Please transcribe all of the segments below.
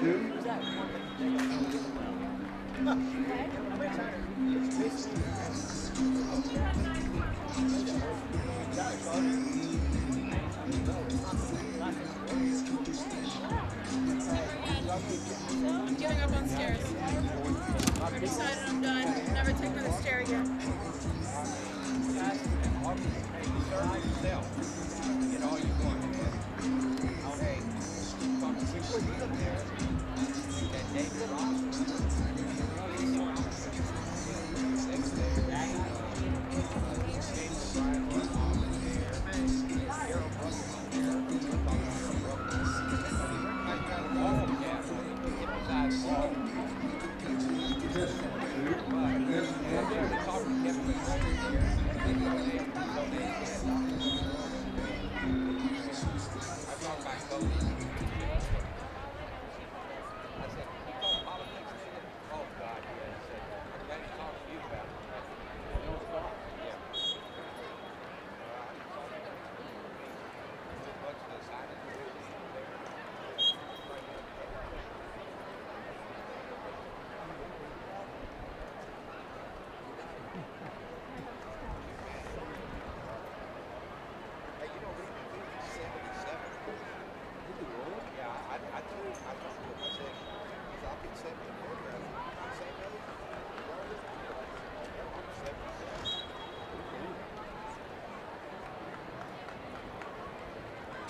2. I'm giving up on stairs. I've decided I'm done. Never take another stair again.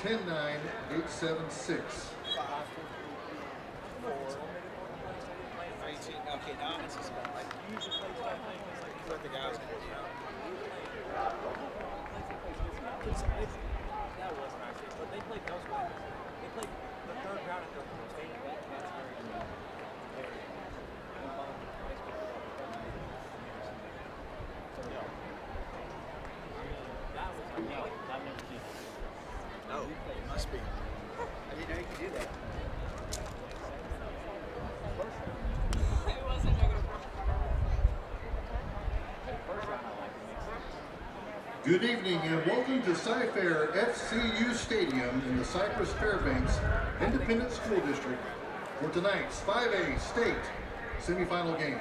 Ten 9, 876. Okay, now it's just like what the guys can do. That wasn't actually, but they played those ways. They played the third round at the state. That's no, it must be. I didn't know you could do that. It wasn't negative. Good evening and welcome to Cy-Fair FCU Stadium in the Cypress Fairbanks Independent School District for tonight's 5A state semifinal game.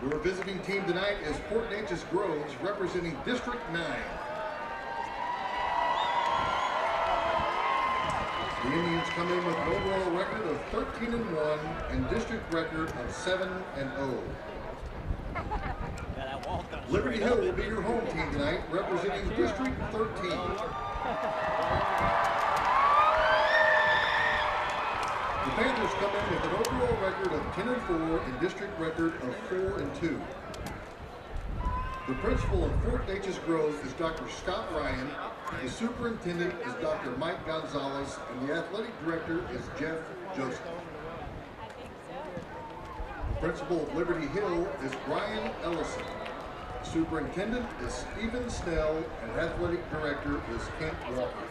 Your visiting team tonight is Port Neches Groves representing District 9. The Indians come in with an overall record of 13-1 and district record of 7-0. Liberty Hill will be your home team tonight, representing District 13. The Panthers come in with an overall record of 10-4 and district record of 4-2. The principal of Fort Neches Grove is Dr. Scott Ryan. The superintendent is Dr. Mike Gonzalez, and the athletic director is Jeff Joseph. The principal of Liberty Hill is Brian Ellison. The superintendent is Stephen Snell, and athletic director is Kent Walker.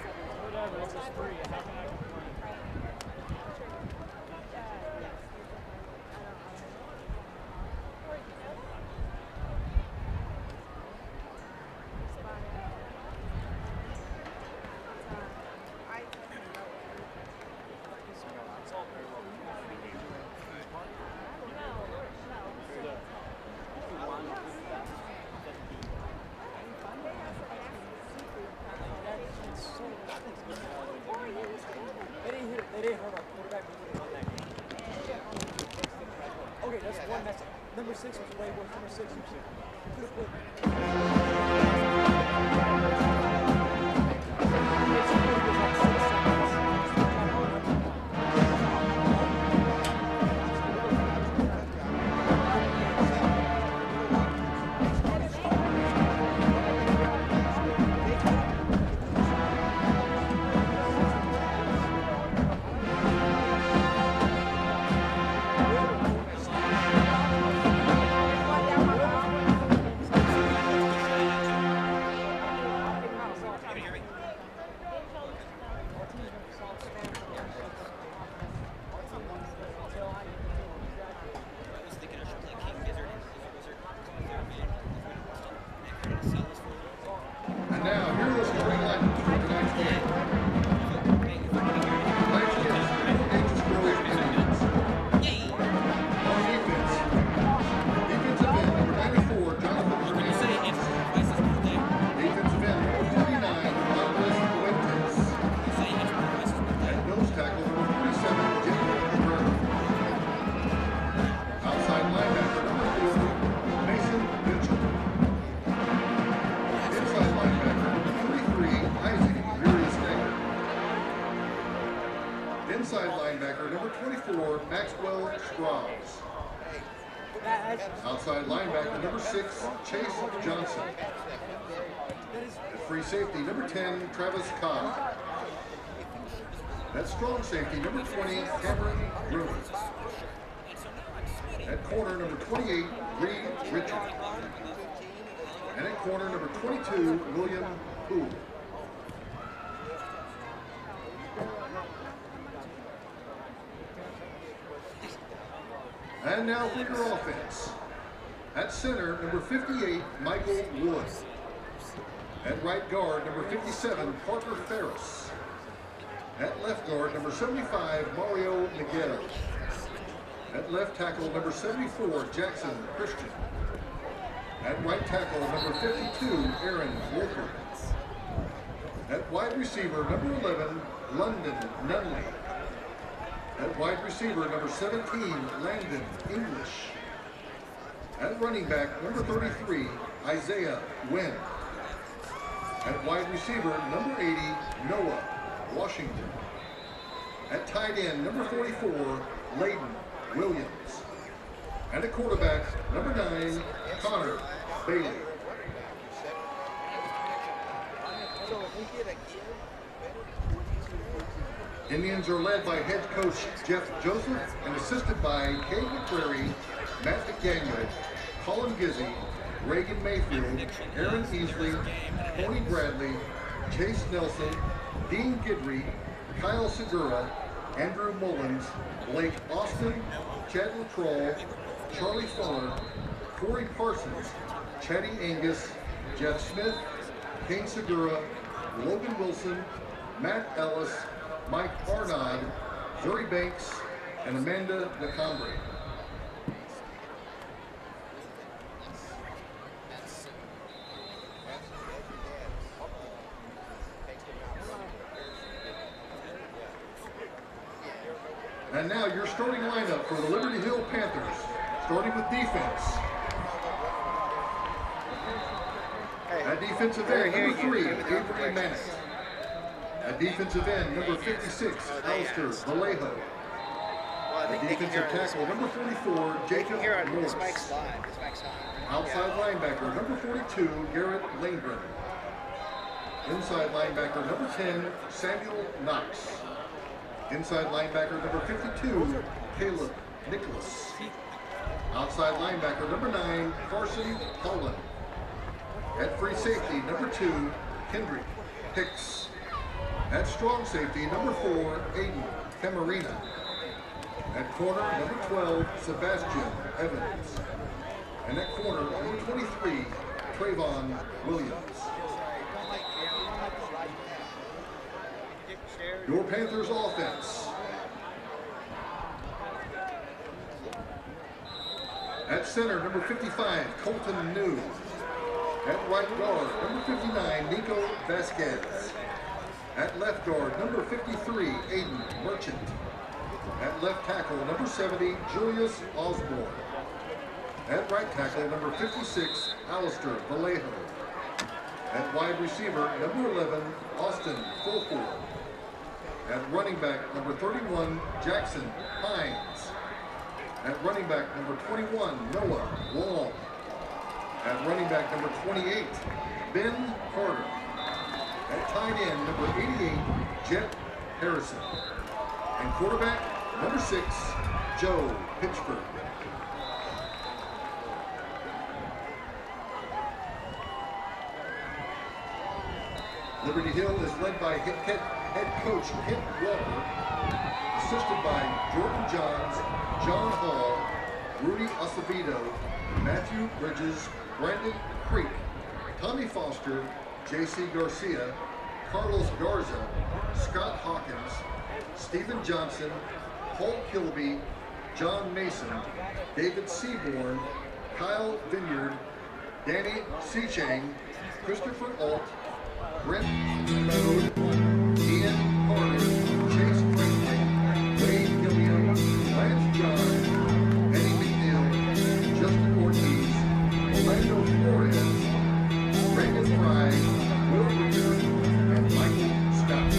Okay, that's one. That's number 6 was way worse. Number 6 Inside linebacker, number 6, Chase Johnson. At free safety, number 10, Travis Cobb. At strong safety, number 20, Cameron Brewer. At corner, number 28, Reed Richard. And at corner, number 22, William Poole. And now for your offense. At center, number 58, Michael Wood. At right guard, number 57, Parker Ferris. At left guard, number 75, Mario Miguel. At left tackle, number 74, Jackson Christian. At right tackle, number 52, Aaron Wolford. At wide receiver, number 11, London Nunley. At wide receiver, number 17, Landon English. At running back, number 33, Isaiah Wynn. At wide receiver, number 80, Noah Washington. At tight end, number 44, Layden Williams. And at quarterback, number 9, Connor Bailey. Indians are led by head coach Jeff Joseph and assisted by Kay McCrary, Matt McDaniel, Colin Gizzy, Reagan Mayfield, Aaron Easley, Tony Bradley, Chase Nelson, Dean Gidry, Kyle Segura, Andrew Mullins, Blake Austin, Chad Latrell, Charlie Fuller, Corey Parsons, Chatty Angus, Jeff Smith, Kane Segura, Logan Wilson, Matt Ellis, Mike Arnott, Zuri Banks, and Amanda Lecombre. And now your starting lineup for the Liberty Hill Panthers, starting with defense. At defensive end, number 3, Avery Manick. At defensive end, number 56, Alistair Vallejo. At defensive tackle, number 44, Jacob Morris. Outside linebacker, number 42, Garrett Langren. Inside linebacker, number 10, Samuel Knox. Inside linebacker, number 52, Caleb Nicholas. Outside linebacker, number 9, Carson Holland. At free safety, number 2, Kendrick Hicks. At strong safety, number 4, Aiden Camarina. At corner, number 12, Sebastian Evans. And at corner, number 23, Trayvon Williams. Your Panthers offense. At center, number 55, Colton New. At right guard, number 59, Nico Vasquez. At left guard, number 53, Aiden Merchant. At left tackle, number 70, Julius Osborne. At right tackle, number 56, Alistair Vallejo. At wide receiver, number 11, Austin Fulford. At running back, number 31, Jackson Hines. At running back, number 21, Noah Long. At running back, number 28, Ben Carter. At tight end, number 88, Jet Harrison. And quarterback, number 6, Joe Pitchford. Liberty Hill is led by head coach Kent Walker, assisted by Jordan Johns, John Hall, Rudy Acevedo, Matthew Bridges, Brandon Creek, Tommy Foster, J.C. Garcia, Carlos Garza, Scott Hawkins, Stephen Johnson, Paul Kilby, John Mason, David Seaborn, Kyle Vineyard, Danny Seachang, Christopher Alt, Brent Mode, Ian Carter, Chase Franklin, Wayne Gilliam, Lance John, Eddie McNeil, Justin Ortiz, Orlando Flores, Raymond Fry, Will Reader, and Michael Scott.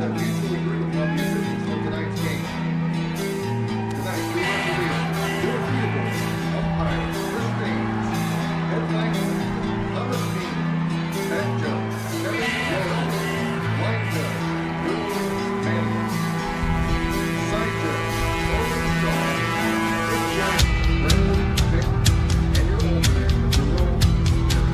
have mutually agreed upon the officials of tonight's game. Tonight, your referee, your fielder, umpire, Chris James, headliner, Thomas Dean, Matt Jones, Kevin Jones, line judge, Will Manley, side judge, Corbin Shaw, head judge, Brandon Vick, and your alternate, Jerome Spear.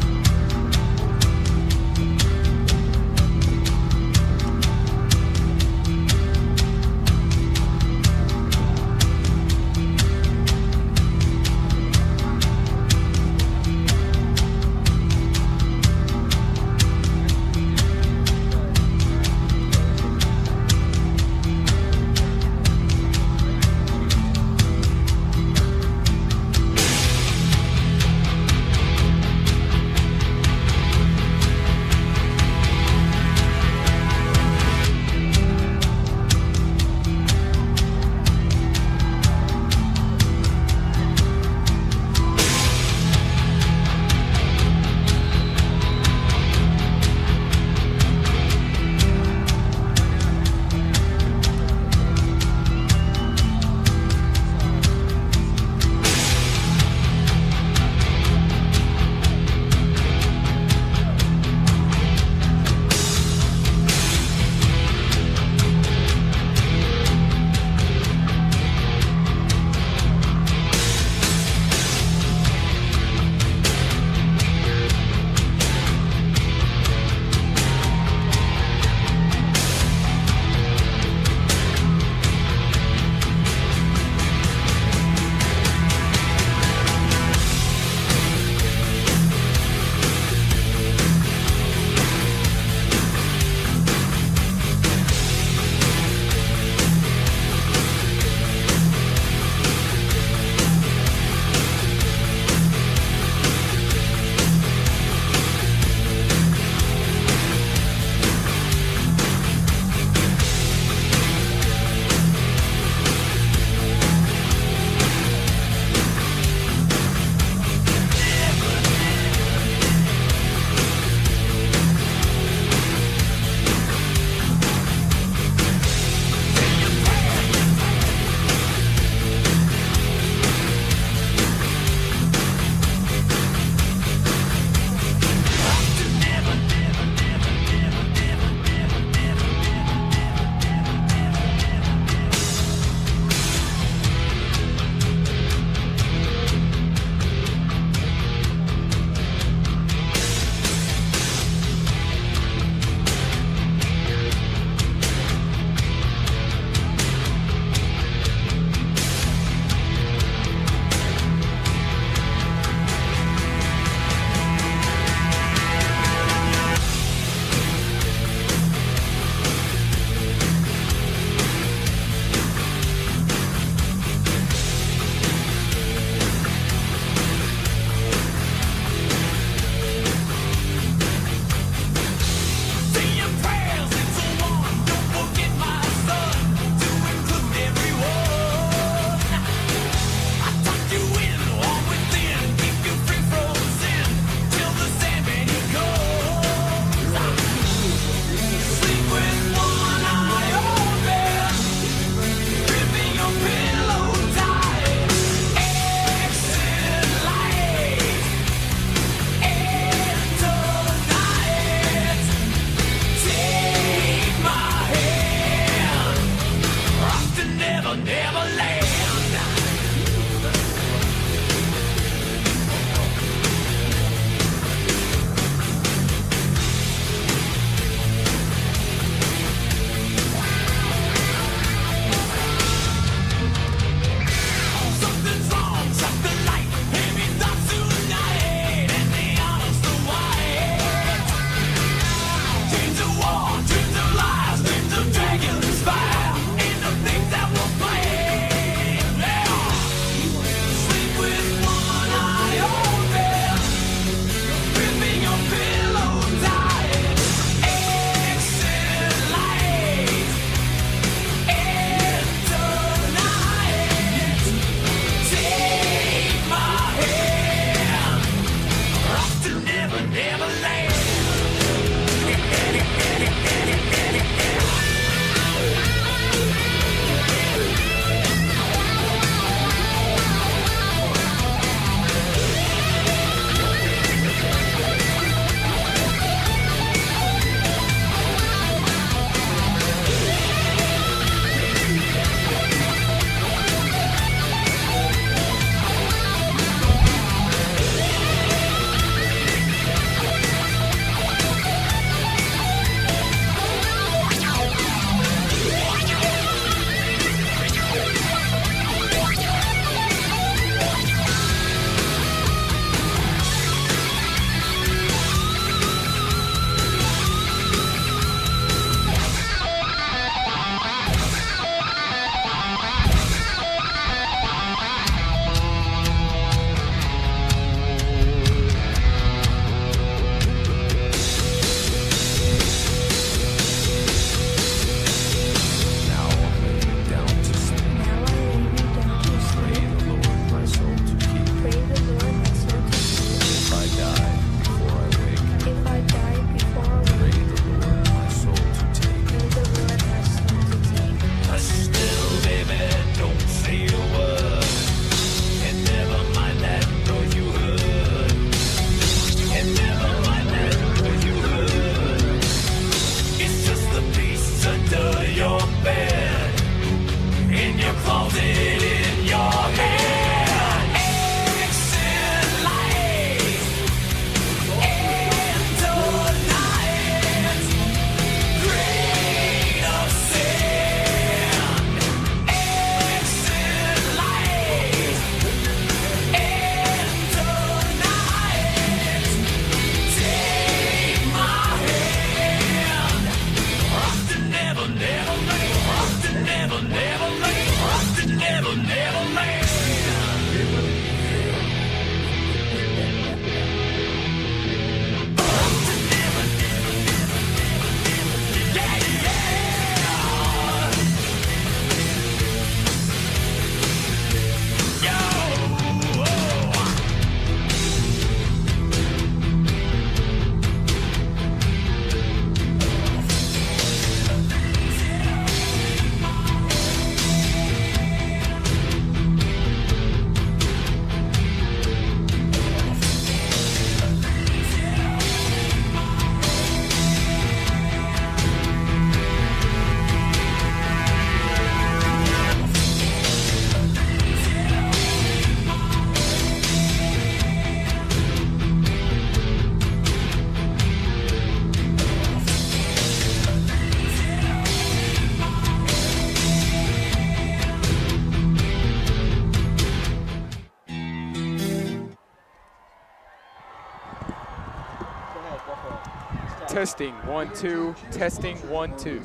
Testing 1 2. Testing 1 2.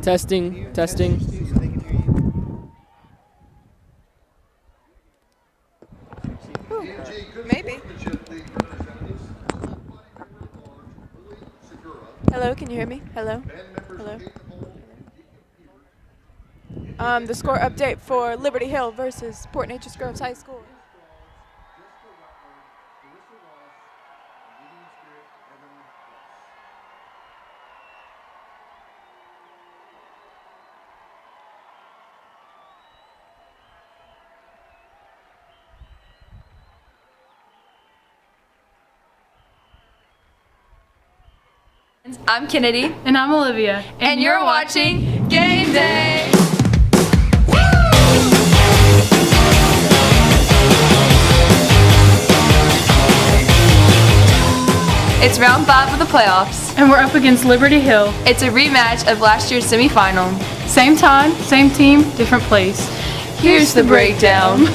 Testing, testing. Maybe. Hello, can you hear me? Hello? Hello? The score update for Liberty Hill versus Port Neches Groves High School. I'm Kennedy. And I'm Olivia. And you're watching Game Day! It's round 5 of the playoffs. And we're up against Liberty Hill. It's a rematch of last year's semifinal. Same time, same team, different place. Here's the breakdown.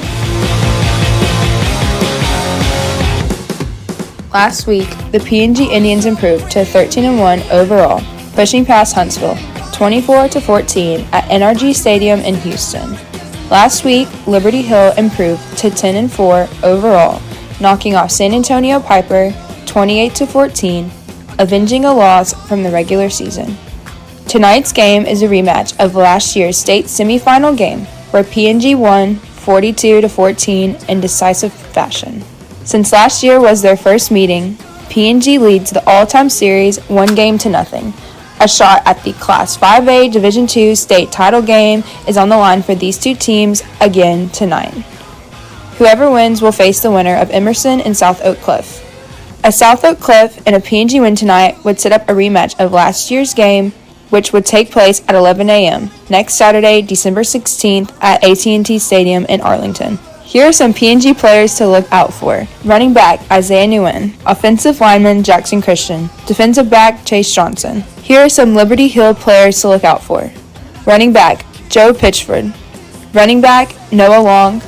Last week, the PNG Indians improved to 13-1 overall, pushing past Huntsville, 24-14 at NRG Stadium in Houston. Last week, Liberty Hill improved to 10-4 overall, knocking off San Antonio Piper 28-14, avenging a loss from the regular season. Tonight's game is a rematch of last year's state semifinal game, where PNG won 42-14 in decisive fashion. Since last year was their first meeting, PNG leads the all-time series 1-0. A shot at the Class 5A Division II state title game is on the line for these two teams again tonight. Whoever wins will face the winner of Emerson and South Oak Cliff. A South Oak Cliff and a PNG win tonight would set up a rematch of last year's game, which would take place at 11 a.m. next Saturday, December 16th at AT&T Stadium in Arlington. Here are some PNG players to look out for. Running back, Isaiah Nguyen. Offensive lineman, Jackson Christian. Defensive back, Chase Johnson. Here are some Liberty Hill players to look out for. Running back, Joe Pitchford. Running back, Noah Long.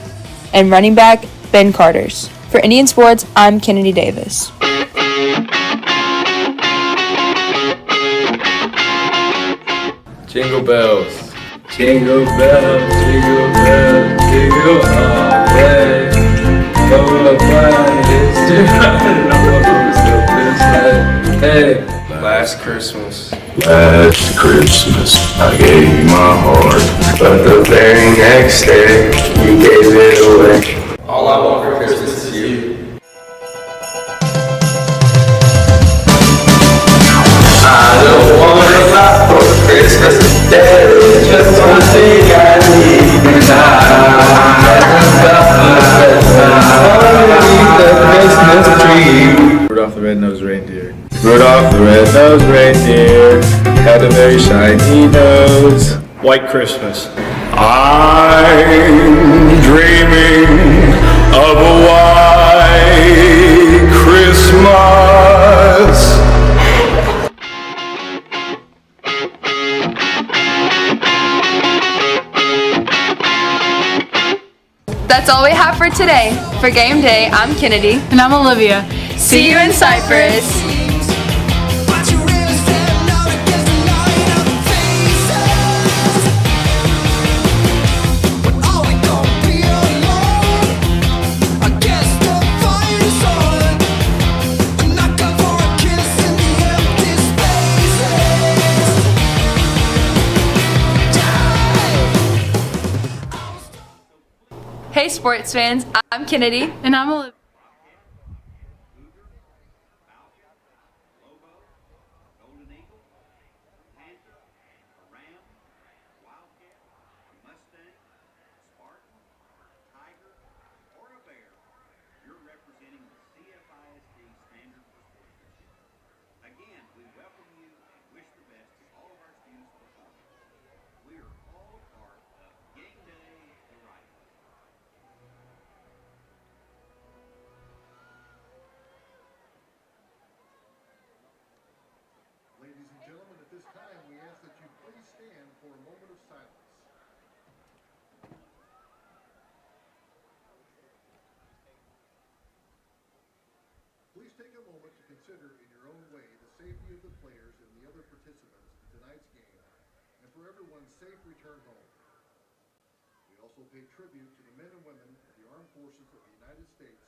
And running back, Ben Carters. For Indian Sports, I'm Kennedy Davis. Jingle bells. Jingle bells, jingle bells, jingle all the way. Go to fun, it's too hot, and I'm gonna Hey, last Christmas. Last Christmas, I gave you my heart, but the very next day, you gave it away. All I want for Christmas is you. I don't want a lot for Christmas. There is just one thing I need, and underneath the Christmas tree. Rudolph the Red-Nosed Reindeer. Rudolph the Red-Nosed Reindeer had a very shiny nose. White Christmas. I'm dreaming of a white Christmas. That's all we have for today. For Game Day, I'm Kennedy. And I'm Olivia. See you in Cypress. Hey sports fans, I'm Kennedy. And I'm Olivia. Ladies and gentlemen, at this time, we ask that you please stand for a moment of silence. Please take a moment to consider in your own way the safety of the players and the other participants in tonight's game, and for everyone's safe return home. We also pay tribute to the men and women of the Armed Forces of the United States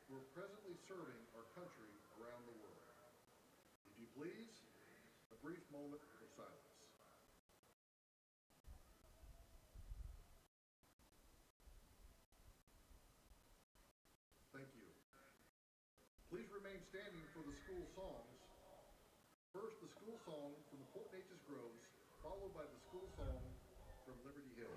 who are presently serving our country around the world. If you please, a brief moment of silence. Thank you. Please remain standing for the school songs. First, the school song from the Port Neches Groves, followed by the school song from Liberty Hill.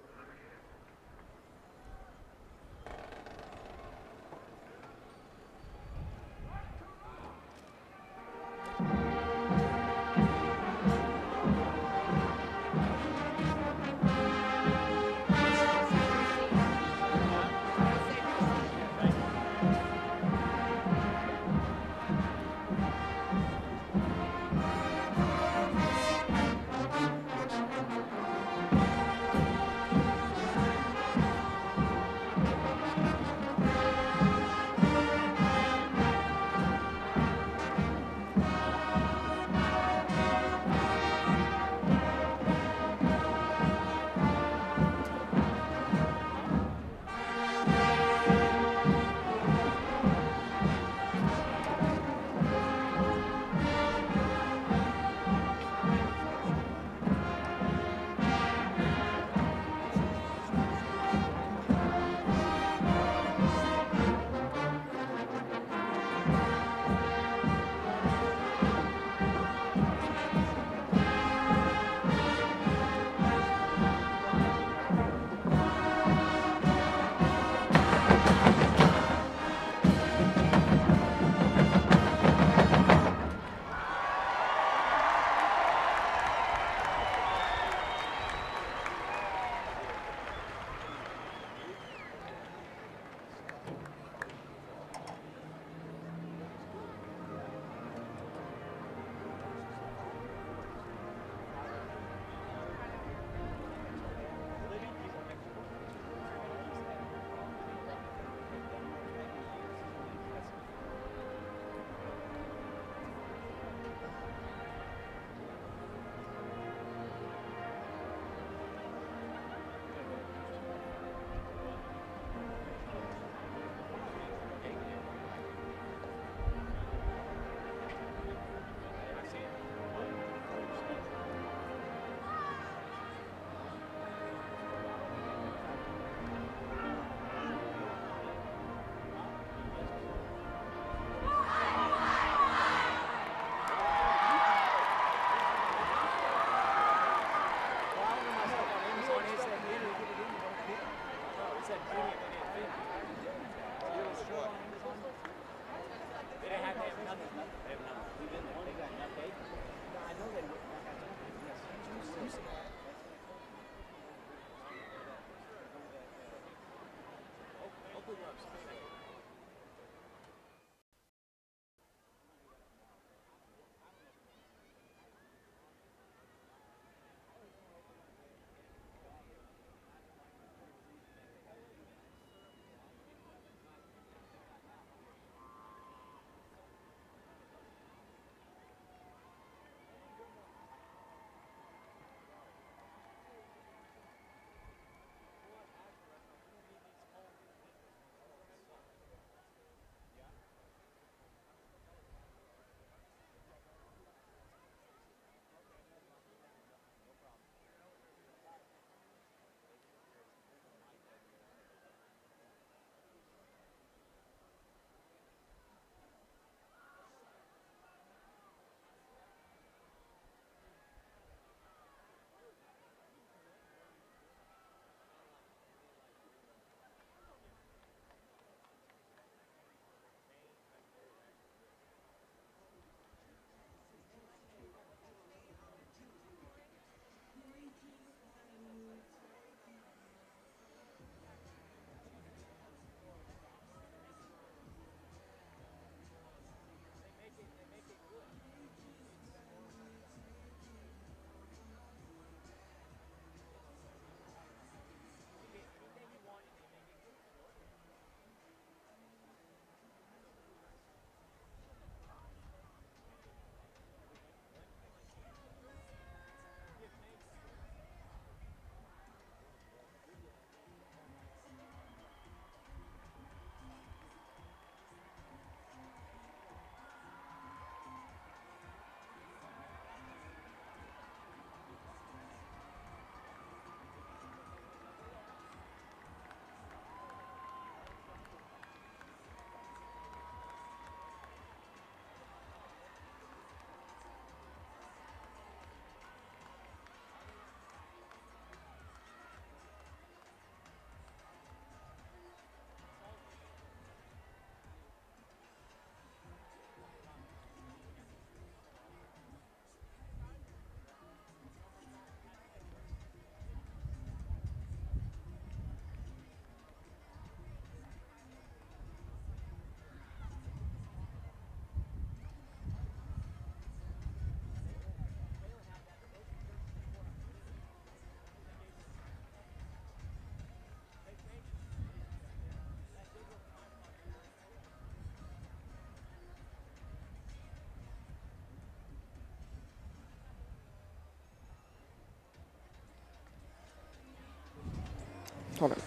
Hold on.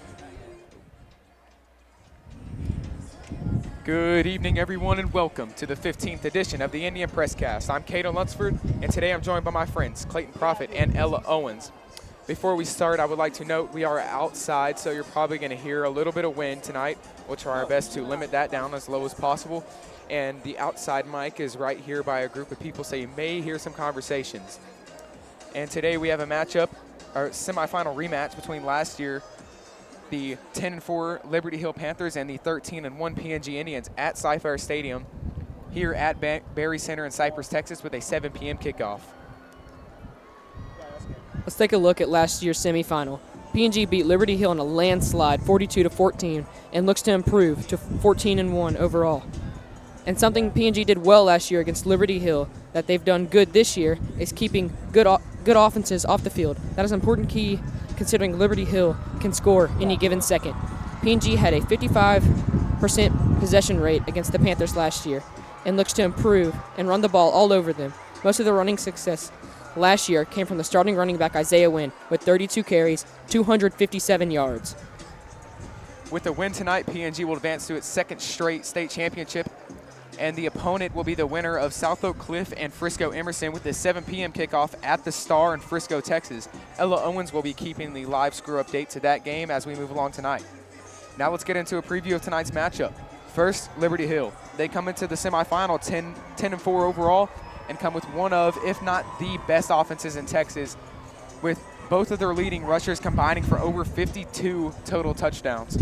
Good evening, everyone, and welcome to the 15th edition of the Indian Presscast. I'm Cato Lunsford, and today I'm joined by my friends Clayton Profit and Ella Owens. Before we start, I would like to note we are outside, so you're probably going to hear a little bit of wind tonight. We'll try our best to limit that down as low as possible. And the outside mic is right here by a group of people, so you may hear some conversations. And today we have a matchup, our semifinal rematch between last year, the 10-4 Liberty Hill Panthers and the 13-1 PNG Indians at Cypress Stadium here at Berry Center in Cypress, Texas, with a 7 p.m. kickoff. Let's take a look at last year's semifinal. PNG beat Liberty Hill in a landslide 42-14 and looks to improve to 14-1 overall. And something PNG did well last year against Liberty Hill that they've done good this year is keeping good offenses off the field. That is an important key considering Liberty Hill can score any given second. PNG had a 55% possession rate against the Panthers last year and looks to improve and run the ball all over them. Most of the running success last year came from the starting running back Isaiah Wynn with 32 carries, 257 yards. With the win tonight, PNG will advance to its second straight state championship, and the opponent will be the winner of South Oak Cliff and Frisco Emerson with the 7 p.m. kickoff at the Star in Frisco, Texas. Ella Owens will be keeping the live score update to that game as we move along tonight. Now let's get into a preview of tonight's matchup. First, Liberty Hill. They come into the semifinal 10-4 overall and come with one of, if not the best offenses in Texas, with both of their leading rushers combining for over 52 total touchdowns.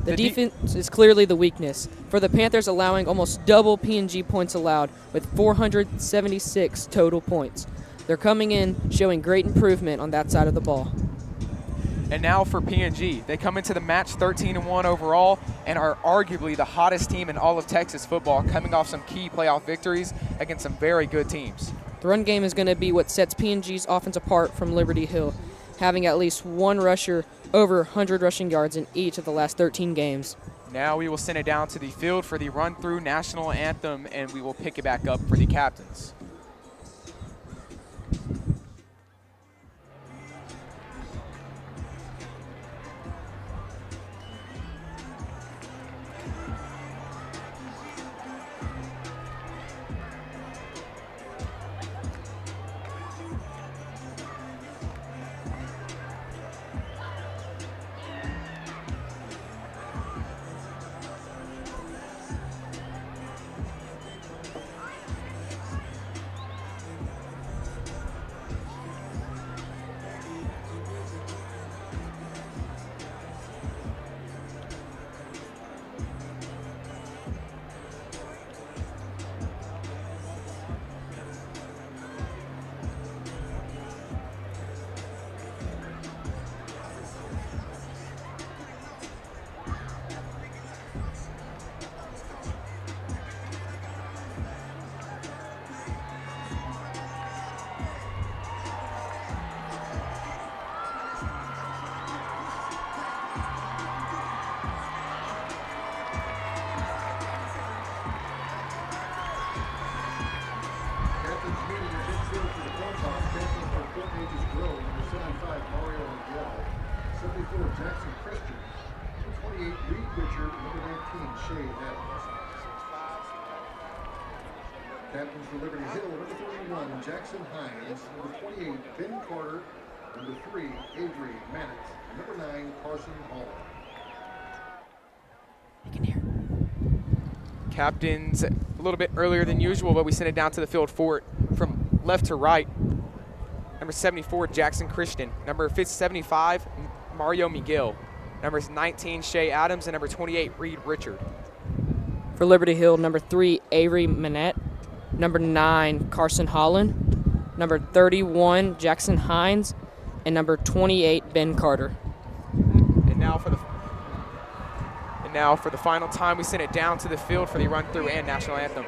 The defense is clearly the weakness, for the Panthers allowing almost double PNG points allowed with 476 total points. They're coming in showing great improvement on that side of the ball. And now for PNG. They come into the match 13-1 overall and are arguably the hottest team in all of Texas football, coming off some key playoff victories against some very good teams. The run game is going to be what sets PNG's offense apart from Liberty Hill, having at least one rusher over 100 rushing yards in each of the last 13 games. Now we will send it down to the field for the run-through national anthem, and we will pick it back up for the captains. Captains for Liberty Hill, number 31, Jackson Hines, number 28, Ben Carter, number 3, Avery Mannett, number 9, Carson Hall. You can hear. Captains a little bit earlier than usual, but we send it down to the field for it from left to right. Number 74, Jackson Christian. Number 75, Mario Miguel. Numbers 19, Shay Adams, and number 28, Reed Richard. For Liberty Hill, number 3, Avery Manette. Number 9, Carson Holland. Number 31, Jackson Hines. And number 28, Ben Carter. And now for the final time, we send it down to the field for the run-through and national anthem.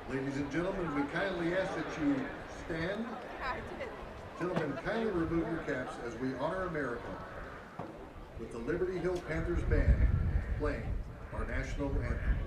Ladies and gentlemen, we kindly ask that you stand. Gentlemen, kindly remove your caps as we honor America with the Liberty Hill Panthers band playing our national anthem.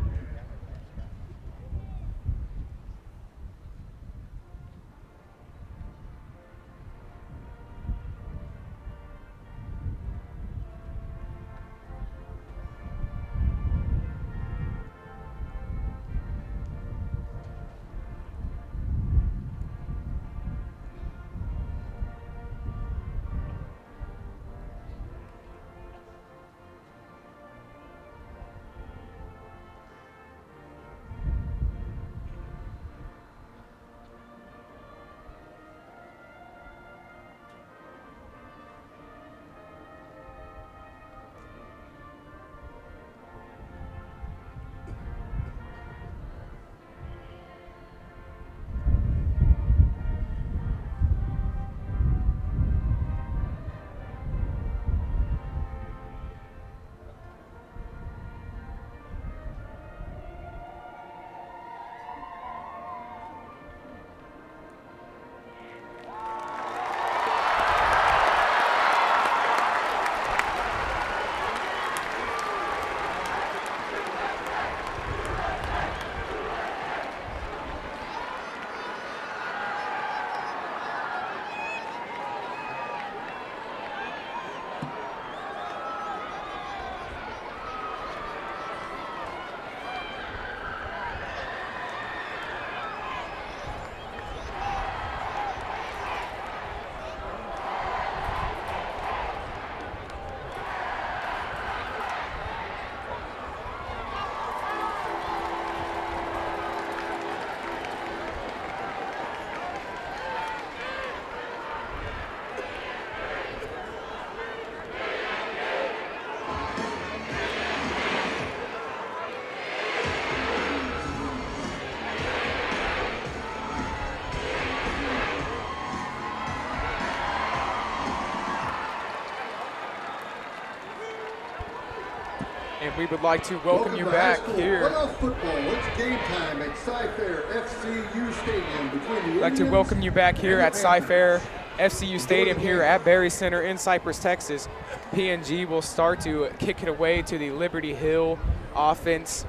And we would like to welcome you back here. Playoff football. It's game time at Cy-Fair FCU Stadium between the I'd like to welcome you back here at Cy-Fair FCU Stadium here at Berry Center in Cypress, Texas. PNG will start to kick it away to the Liberty Hill offense.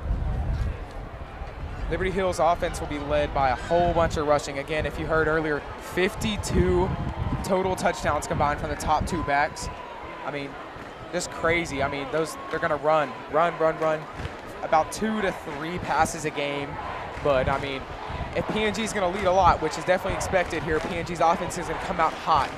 Liberty Hill's offense will be led by a whole bunch of rushing. Again, if you heard earlier, 52 total touchdowns combined from the top two backs. I mean, just crazy. I mean, they're gonna run, about 2 to 3 passes a game. But I mean, if PNG is gonna lead a lot, which is definitely expected here, PNG's offense is gonna come out hot.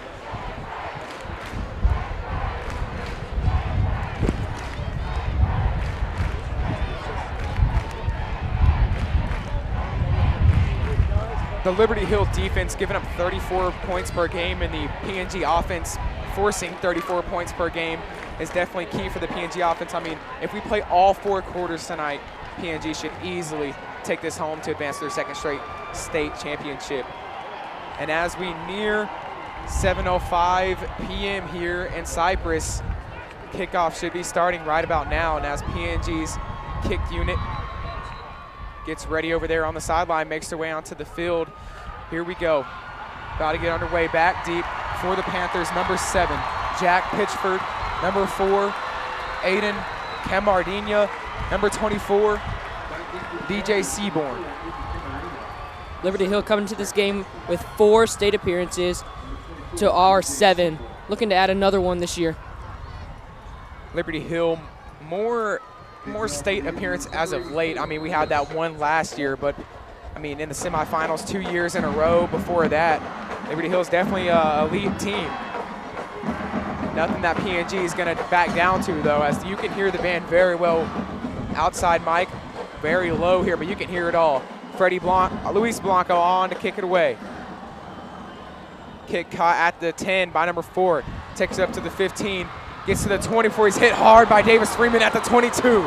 The Liberty Hill defense giving up 34 points per game, and the PNG offense forcing 34 points per game is definitely key for the PNG offense. I mean, if we play all 4 quarters tonight, PNG should easily take this home to advance their second straight state championship. And as we near 7:05 p.m. here in Cypress, kickoff should be starting right about now. And as PNG's kick unit gets ready over there on the sideline, makes their way onto the field, here we go. About to get underway, back deep for the Panthers, number 7, Jack Pitchford. Number 4, Aiden Camardinia. Number 24, DJ Seaborn. Liberty Hill coming to this game with 4 state appearances to our 7. Looking to add another one this year. Liberty Hill, more state appearance as of late. I mean, we had that one last year, but I mean, in the semifinals 2 years in a row before that, Liberty Hill is definitely an elite team. Nothing that PNG is going to back down to, though, as you can hear the band very well outside mic, very low here, but you can hear it all. Luis Blanco on to kick it away. Kick caught at the 10 by number 4, takes it up to the 15, gets to the 24. He's hit hard by Davis Freeman at the 22.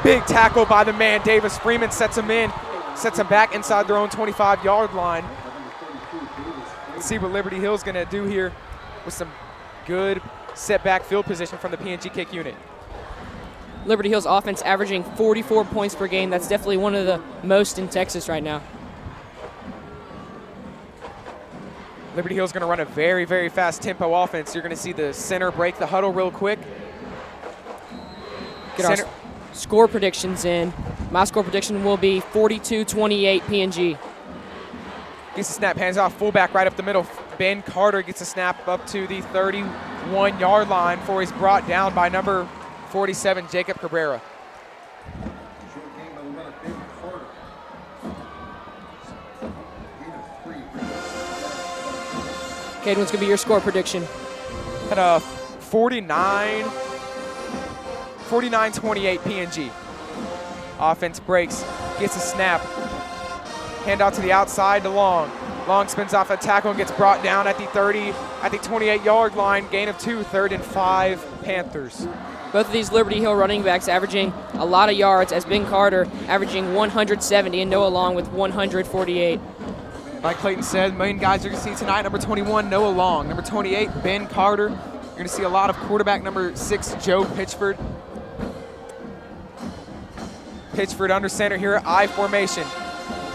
Big tackle by the man. Davis Freeman sets him back inside their own 25-yard line. Let's see what Liberty Hill's going to do here with some good setback field position from the PNG kick unit. Liberty Hill's offense averaging 44 points per game. That's definitely one of the most in Texas right now. Liberty Hill's going to run a very, very fast tempo offense. You're going to see the center break the huddle real quick. Get our score predictions in. My score prediction will be 42-28 PNG. Gets the snap, hands off fullback right up the middle. Ben Carter gets a snap up to the 31-yard line before he's brought down by number 47, Jacob Cabrera. Caden, what's going to be your score prediction? At a 49-28 PNG. Offense breaks, gets a snap. Hand out to the outside to Long. Long spins off a tackle and gets brought down at the 28-yard line. Gain of 2, 3rd and 5 Panthers. Both of these Liberty Hill running backs averaging a lot of yards, as Ben Carter averaging 170 and Noah Long with 148. Like Clayton said, main guys you're going to see tonight, number 21, Noah Long. Number 28, Ben Carter. You're going to see a lot of quarterback number 6, Joe Pitchford. Pitchford under center here at I formation.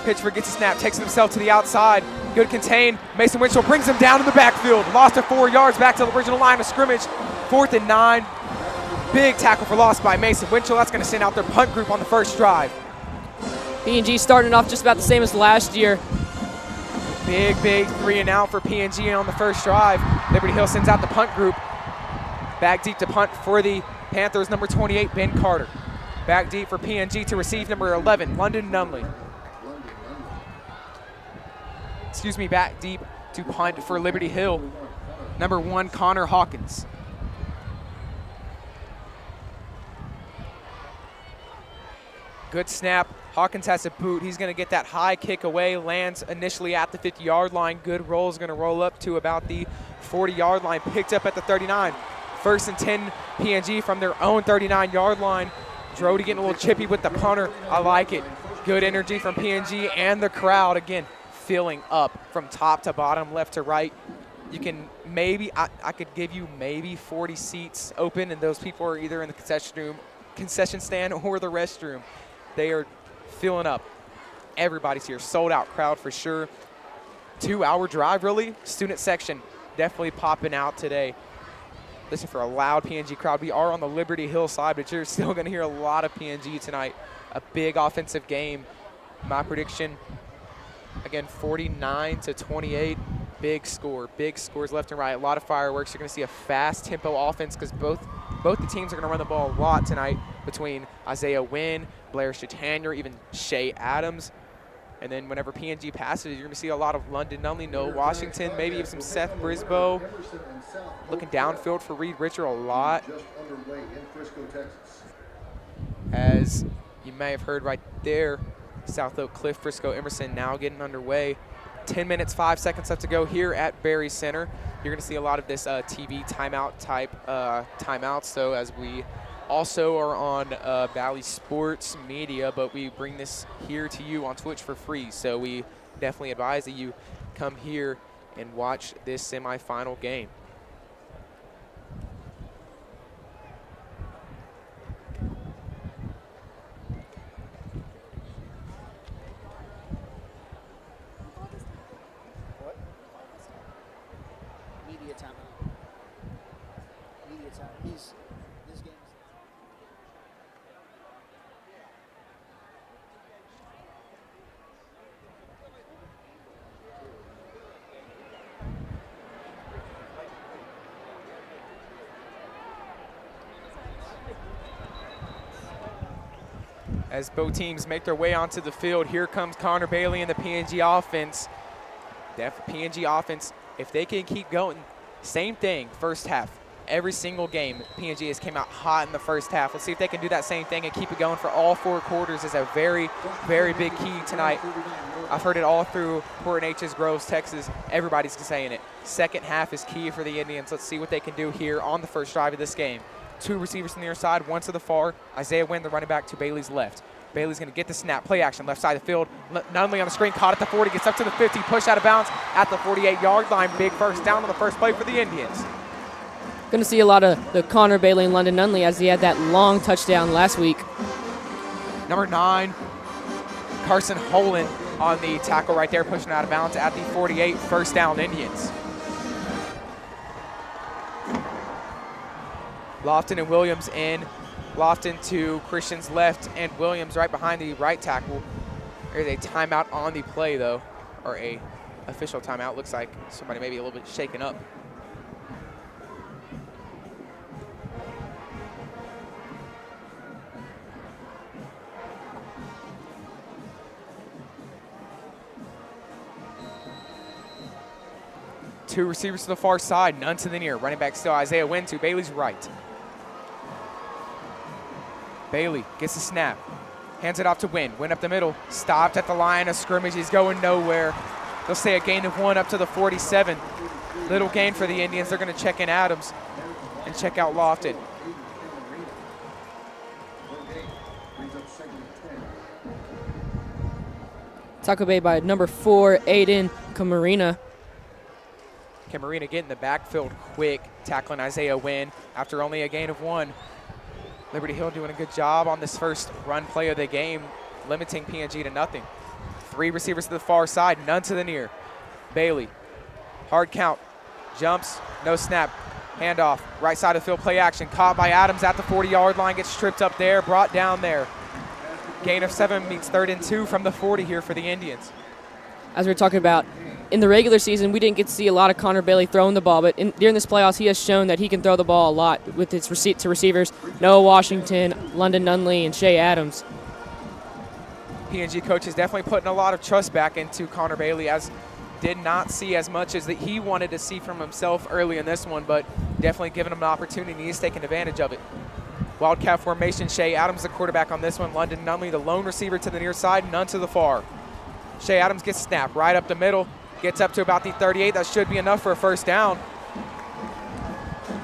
Pitchford gets a snap, takes himself to the outside. Good contain. Mason Winchell brings him down to the backfield. Lost to 4 yards back to the original line of scrimmage. 4th and 9. Big tackle for loss by Mason Winchell. That's going to send out their punt group on the first drive. PNG starting off just about the same as last year. Big 3 and out for PNG on the first drive. Liberty Hill sends out the punt group. Back deep to punt for the Panthers, number 28, Ben Carter. Back deep for PNG to receive number 11, London Nunley. Excuse me, back deep to punt for Liberty Hill, number 1, Connor Hawkins. Good snap. Hawkins has a boot. He's going to get that high kick away, lands initially at the 50-yard line. Good roll is going to roll up to about the 40-yard line, picked up at the 39. 1st and 10 PNG from their own 39-yard line. Drody getting a little chippy with the punter. I like it. Good energy from PNG and the crowd. Again, filling up from top to bottom, left to right. You can maybe, I could give you maybe 40 seats open, and those people are either in the concession stand or the restroom. They are filling up. Everybody's here. Sold out crowd for sure. 2-hour drive, really. Student section definitely popping out today. Listen for a loud PNG crowd. We are on the Liberty Hill side, but you're still going to hear a lot of PNG tonight. A big offensive game. My prediction, again, 49-28. Big score. Big scores left and right. A lot of fireworks. You're going to see a fast tempo offense because both the teams are going to run the ball a lot tonight between Isaiah Wynn, Blair Chatanier, even Shea Adams. And then whenever PNG passes, you're going to see a lot of London Nunley, Noah Washington, maybe even some Seth Brisboe. Looking downfield for Reed Richard a lot. As you may have heard right there, South Oak Cliff, Frisco Emerson now getting underway. 10 minutes, 5 seconds left to go here at Berry Center. You're going to see a lot of this TV timeout type timeouts. So as we also are on Valley Sports Media, but we bring this here to you on Twitch for free. So we definitely advise that you come here and watch this semifinal game. As both teams make their way onto the field, here comes Connor Bailey and the PNG offense. PNG offense, if they can keep going, same thing, first half. Every single game, PNG has came out hot in the first half. Let's see if they can do that same thing and keep it going for all 4 quarters is a very, very big key tonight. I've heard it all through Port Neches, Groves, Texas. Everybody's saying it. Second half is key for the Indians. Let's see what they can do here on the first drive of this game. 2 receivers on the near side, 1 to the far. Isaiah Wynn, the running back, to Bailey's left. Bailey's going to get the snap, play action, left side of the field. Nunley on the screen, caught at the 40, gets up to the 50, push out of bounds at the 48-yard line. Big first down on the first play for the Indians. Going to see a lot of the Connor Bailey and London Nunley as he had that long touchdown last week. Number 9, Carson Holen on the tackle right there, pushing out of bounds at the 48, first down Indians. Lofton and Williams in. Lofton to Christian's left and Williams right behind the right tackle. There's a timeout on the play though, or a official timeout. Looks like somebody maybe a little bit shaken up. Two receivers to the far side, none to the near. Running back still Isaiah Wynn to Bailey's right. Bailey gets the snap, hands it off to Wynn. Wynn up the middle, stopped at the line of scrimmage. He's going nowhere. They'll say a gain of 1 up to the 47. Little gain for the Indians. They're going to check in Adams and check out Lofton. Tackle made by number 4, Aiden Camarina. Camarina getting the backfield quick, tackling Isaiah Wynn after only a gain of 1. Liberty Hill doing a good job on this first run play of the game, limiting PNG to nothing. 3 receivers to the far side, none to the near. Bailey, hard count, jumps, no snap, handoff, right side of the field, play action, caught by Adams at the 40-yard line, gets stripped up there, brought down there. Gain of 7 meets 3rd and 2 from the 40 here for the Indians. As we were talking about, in the regular season, we didn't get to see a lot of Connor Bailey throwing the ball, but during this playoffs, he has shown that he can throw the ball a lot with his to receivers, Noah Washington, London Nunley, and Shea Adams. PNG coach is definitely putting a lot of trust back into Connor Bailey, as did not see as much as that he wanted to see from himself early in this one, but definitely giving him an opportunity. He's taking advantage of it. Wildcat formation, Shea Adams the quarterback on this one. London Nunley the lone receiver to the near side, none to the far. Shea Adams gets snapped right up the middle, gets up to about the 38. That should be enough for a first down.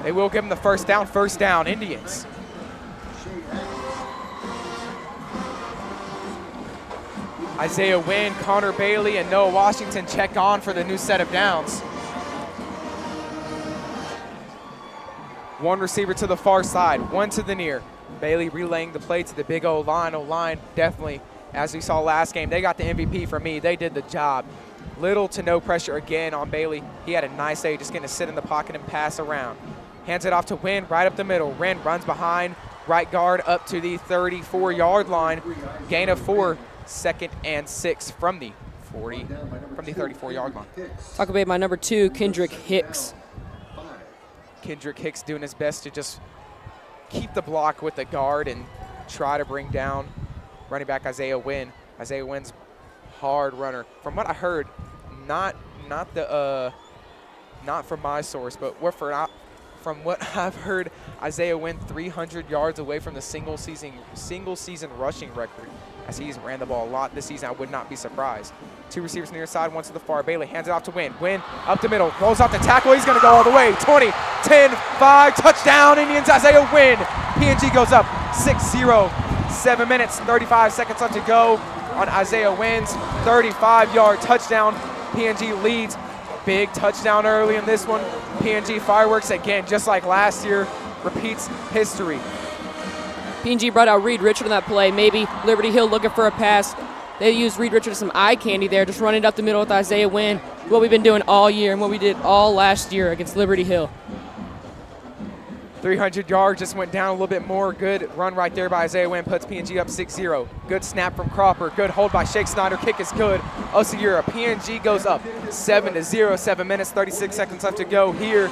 They will give him the first down, Indians. Isaiah Wynn, Connor Bailey, and Noah Washington check on for the new set of downs. 1 receiver to the far side, 1 to the near. Bailey relaying the play to the big O-line. O-line definitely, as we saw last game, they got the MVP for me. They did the job. Little to no pressure again on Bailey. He had a nice day, just going to sit in the pocket and pass around. Hands it off to Wynn right up the middle. Wynn runs behind right guard up to the 34-yard line. Gain of 4, 2nd and 6 from the 34-yard line. Tackle made by number 2, Kendrick Hicks. Kendrick Hicks doing his best to just keep the block with the guard and try to bring down running back Isaiah Wynn. Isaiah Wynn's hard runner. From what I heard, not from my source, but from what I've heard, Isaiah Wynn 300 yards away from the single season rushing record, as he's ran the ball a lot this season. I would not be surprised. 2 receivers near side, 1 to the far. Bailey hands it off to Wynn. Wynn up the middle, rolls off the tackle. He's going to go all the way. 20, 10, 5, touchdown Indians. Isaiah Wynn. PNG goes up 6-0. 7 minutes, 35 seconds left to go on Isaiah Wynn's 35-yard touchdown. PNG leads. Big touchdown early in this one. PNG fireworks again, just like last year, repeats history. PNG brought out Reed Richard on that play. Maybe Liberty Hill looking for a pass. They used Reed Richard as some eye candy there, just running up the middle with Isaiah Wynn. What we've been doing all year and what we did all last year against Liberty Hill. 300 yards just went down a little bit more. Good run right there by Isaiah Wynn, puts PNG up 6-0. Good snap from Cropper. Good hold by Shake Snyder. Kick is good. Osagira. PNG goes up 7-0. 7 minutes, 36 seconds left to go here.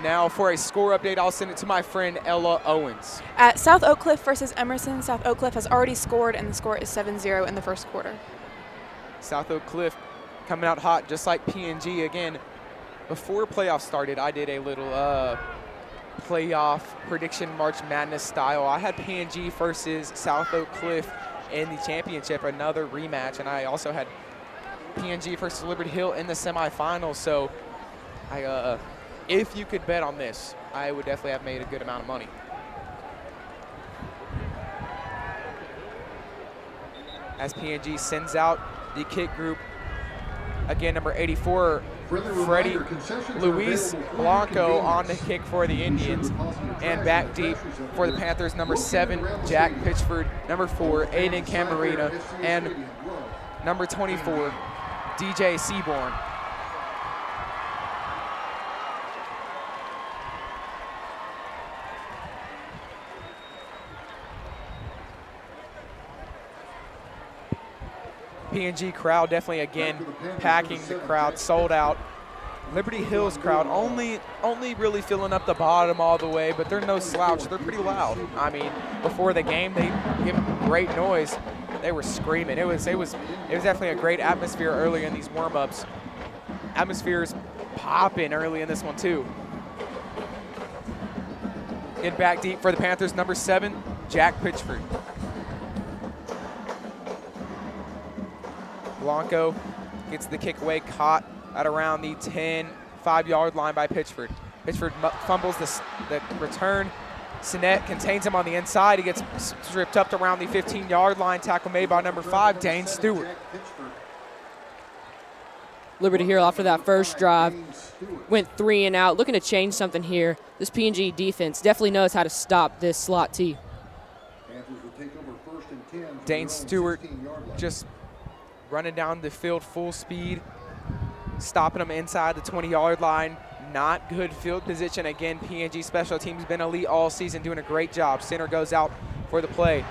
And now for a score update, I'll send it to my friend Ella Owens. At South Oak Cliff versus Emerson, South Oak Cliff has already scored, and the score is 7-0 in the first quarter. South Oak Cliff coming out hot, just like PNG. Again, before playoffs started, I did a little playoff prediction March Madness style. I had PNG versus South Oak Cliff in the championship, another rematch, and I also had PNG versus Liberty Hill in the semifinals. So if you could bet on this, I would definitely have made a good amount of money. As PNG sends out the kick group, again, number 84, Freddie Luis Blanco on the kick for the Indians. And back deep for the Panthers, number 7, Jack Pitchford, number 4, Aiden Camarina, and number 24, DJ Seaborn. PNG crowd definitely, again, packing the crowd, sold out. Liberty Hill's crowd only really filling up the bottom all the way, but they're no slouch. They're pretty loud. I mean, before the game, they give great noise. They were screaming. It was definitely a great atmosphere early in these warm-ups. Atmosphere's popping early in this one too. Get back deep for the Panthers, number 7, Jack Pitchford. Blanco gets the kick away, caught at around the 5-yard line by Pitchford. Pitchford fumbles the return. Sinet contains him on the inside. He gets stripped up to around the 15-yard line. Tackle made by number 5, Dane Stewart. Liberty Hill, after that first drive, went 3 and out. Looking to change something here. This PNG defense definitely knows how to stop this slot T. Dane Stewart just running down the field full speed, stopping them inside the 20-yard line. Not good field position. Again, PNG special teams been elite all season, doing a great job. Center goes out for the play.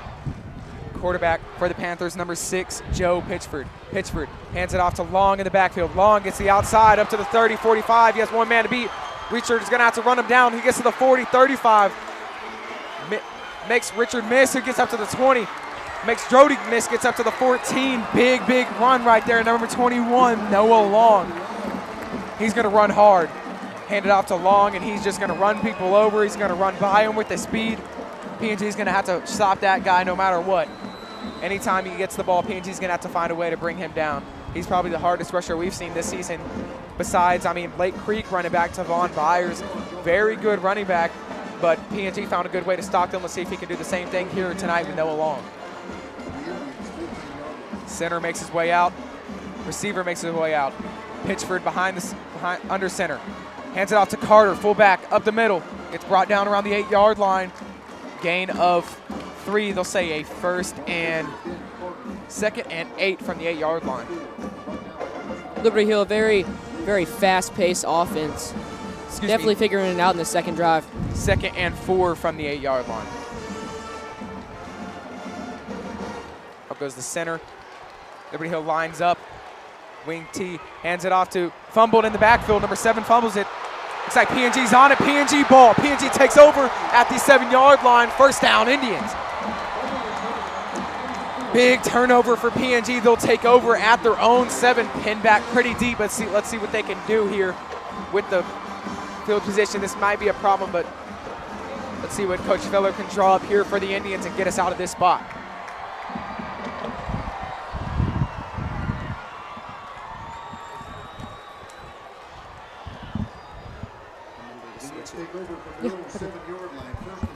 Quarterback for the Panthers, number 6, Joe Pitchford. Pitchford hands it off to Long in the backfield. Long gets the outside up to the 30, 45. He has one man to beat. Richard is going to have to run him down. He gets to the 40, 35. Makes Richard miss, who gets up to the 20. Makes Drody miss, gets up to the 14. Big run right there. Number 21, Noah Long. He's going to run hard. Hand it off to Long, and he's just going to run people over. He's going to run by him with the speed. PNG is going to have to stop that guy no matter what. Anytime he gets the ball, PNG is going to have to find a way to bring him down. He's probably the hardest rusher we've seen this season. Besides, Lake Creek running back Tavon Byers. Very good running back, but PNG found a good way to stop them. Let's see if he can do the same thing here tonight with Noah Long. Center makes his way out. Receiver makes his way out. Pitchford behind under center. Hands it off to Carter, fullback, up the middle. Gets brought down around the 8-yard line. Gain of 3, they'll say a second and 8 from the 8-yard line. Liberty Hill, very fast-paced offense. Definitely figuring it out in the second drive. Second and 4 from the 8-yard line. Up goes the center. Liberty Hill lines up. Wing T hands it off to, fumbled in the backfield. Number 7 fumbles it. Looks like PNG's on it. PNG ball. PNG takes over at the 7-yard line. First down, Indians. Big turnover for PNG. They'll take over at their own 7. Pin back pretty deep. Let's see what they can do here with the field position. This might be a problem, but let's see what Coach Feller can draw up here for the Indians and get us out of this spot. Take over from the 7-yard line, 1st and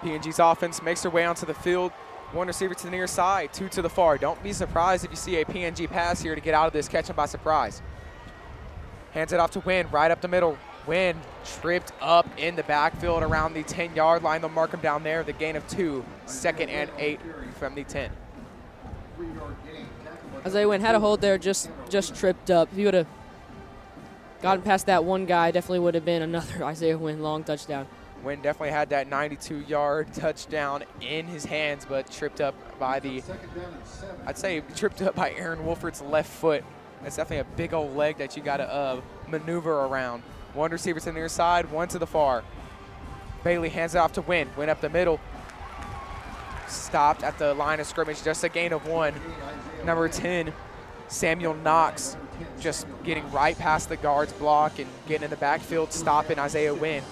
10. PNG's offense makes their way onto the field. 1 receiver to the near side, 2 to the far. Don't be surprised if you see a PNG pass here to get out of this, catch him by surprise. Hands it off to Wynn, right up the middle. Wynn tripped up in the backfield around the 10-yard line. They'll mark him down there. The gain of 2, 2nd and 8 from the 10. Isaiah Wynn had a hold there, just tripped up. If he would have Gotten past that one guy, definitely would have been another Isaiah Wynn long touchdown. Wynn definitely had that 92-yard touchdown in his hands, but tripped up by I'd say tripped up by Aaron Wolford's left foot. That's definitely a big old leg that you got to maneuver around. One receiver to the near side, one to the far. Bailey hands it off to Wynn. Wynn up the middle. Stopped at the line of scrimmage, just a gain of 1. Number 10, Samuel Knox, just getting right past the guard's block and getting in the backfield, stopping Isaiah Wynn.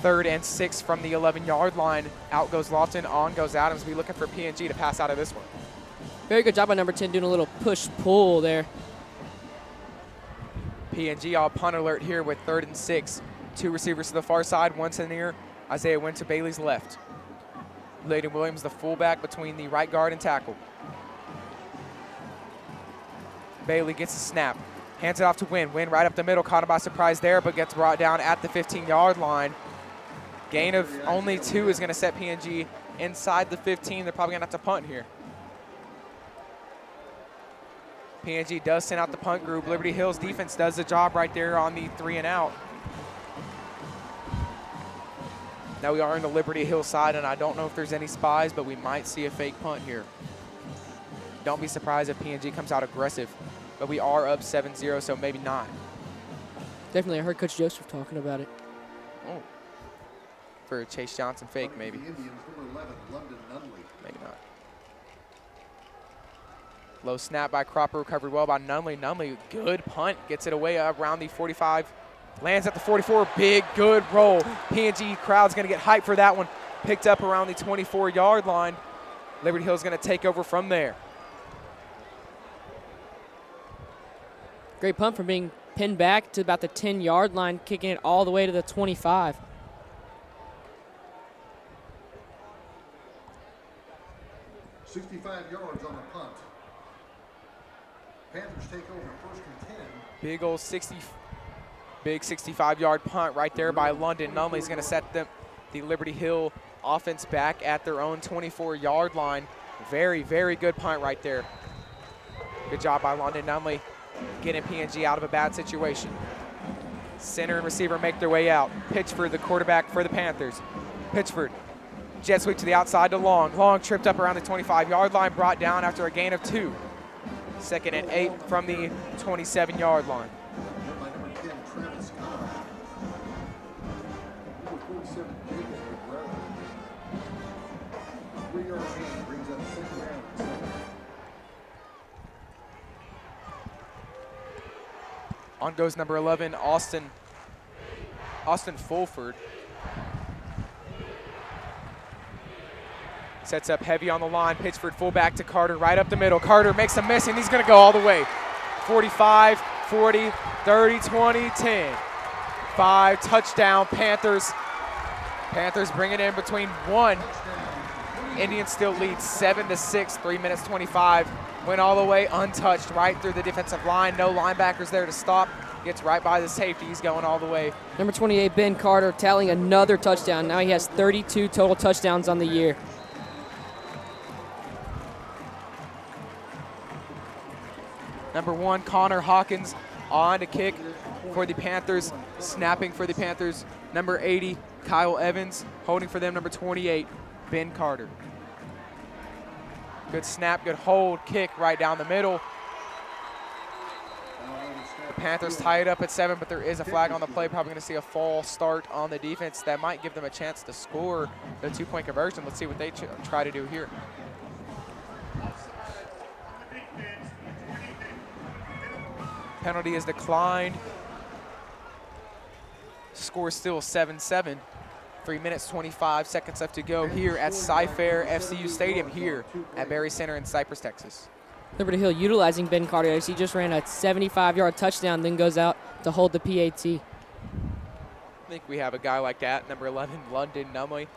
3rd and 6 from the 11-yard line. Out goes Lawton, on goes Adams. Be looking for PNG to pass out of this one. Very good job by number 10 doing a little push-pull there. PNG all punt alert here with 3rd and 6. 2 receivers to the far side, 1 to the near. Isaiah Wynn to Bailey's left. Layden Williams, the fullback, between the right guard and tackle. Bailey gets a snap. Hands it off to Wynn. Wynn right up the middle, caught him by surprise there, but gets brought down at the 15-yard line. Gain of only 2 is going to set PNG inside the 15. They're probably going to have to punt here. PNG does send out the punt group. Liberty Hill's defense does the job right there on the 3 and out. Now we are in the Liberty Hill side, and I don't know if there's any spies, but we might see a fake punt here. Don't be surprised if PNG comes out aggressive, but we are up 7-0, so maybe not. Definitely, I heard Coach Joseph talking about it. Oh. For a Chase Johnson fake, maybe. The Indians, number 11, London Nunley. Maybe not. Low snap by Cropper, recovered well by Nunley. Nunley, good punt, gets it away around the 45. Lands at the 44, big, good roll. PNG crowd's going to get hyped for that one. Picked up around the 24-yard line. Liberty Hill's going to take over from there. Great punt from being pinned back to about the 10-yard line, kicking it all the way to the 25. $65 yards on the punt. Panthers take over 1st and 10. Big old 65-yard punt right there by London Nunley is going to set the Liberty Hill offense back at their own 24-yard line. Very, very good punt right there. Good job by London Nunley getting PNG out of a bad situation. Center and receiver make their way out. Pitchford, the quarterback for the Panthers. Pitchford, jet sweep to the outside to Long. Long tripped up around the 25-yard line, brought down after a gain of 2. 2nd and 8 from the 27-yard line. By number 10, Travis Cobb. Number 47, Jacob McGrath. 3-yard gain brings up 2nd down and 7. On goes number 11, Austin Fulford. Sets up heavy on the line. Pitchford fullback to Carter, right up the middle. Carter makes a miss, and he's going to go all the way. 45, 40, 30, 20, 10. 5, touchdown, Panthers. Panthers bring it in between 1. Indians still lead 7-6, 3 minutes 25. Went all the way untouched, right through the defensive line. No linebackers there to stop. Gets right by the safety. He's going all the way. Number 28, Ben Carter, tallying another touchdown. Now he has 32 total touchdowns on the year. Number 1, Connor Hawkins on to kick for the Panthers. Snapping for the Panthers, number 80, Kyle Evans. Holding for them, number 28, Ben Carter. Good snap, good hold, kick right down the middle. The Panthers tie it up at 7, but there is a flag on the play. Probably going to see a false start on the defense. That might give them a chance to score the 2-point conversion. Let's see what they try to do here. Penalty is declined. Score still 7-7. 3 minutes, 25 seconds left to go here at Cy-Fair FCU Stadium here at Berry Center in Cypress, Texas. Liberty Hill utilizing Ben Carter as he just ran a 75-yard touchdown, then goes out to hold the PAT. I think we have a guy like that, number 11, London Nunley.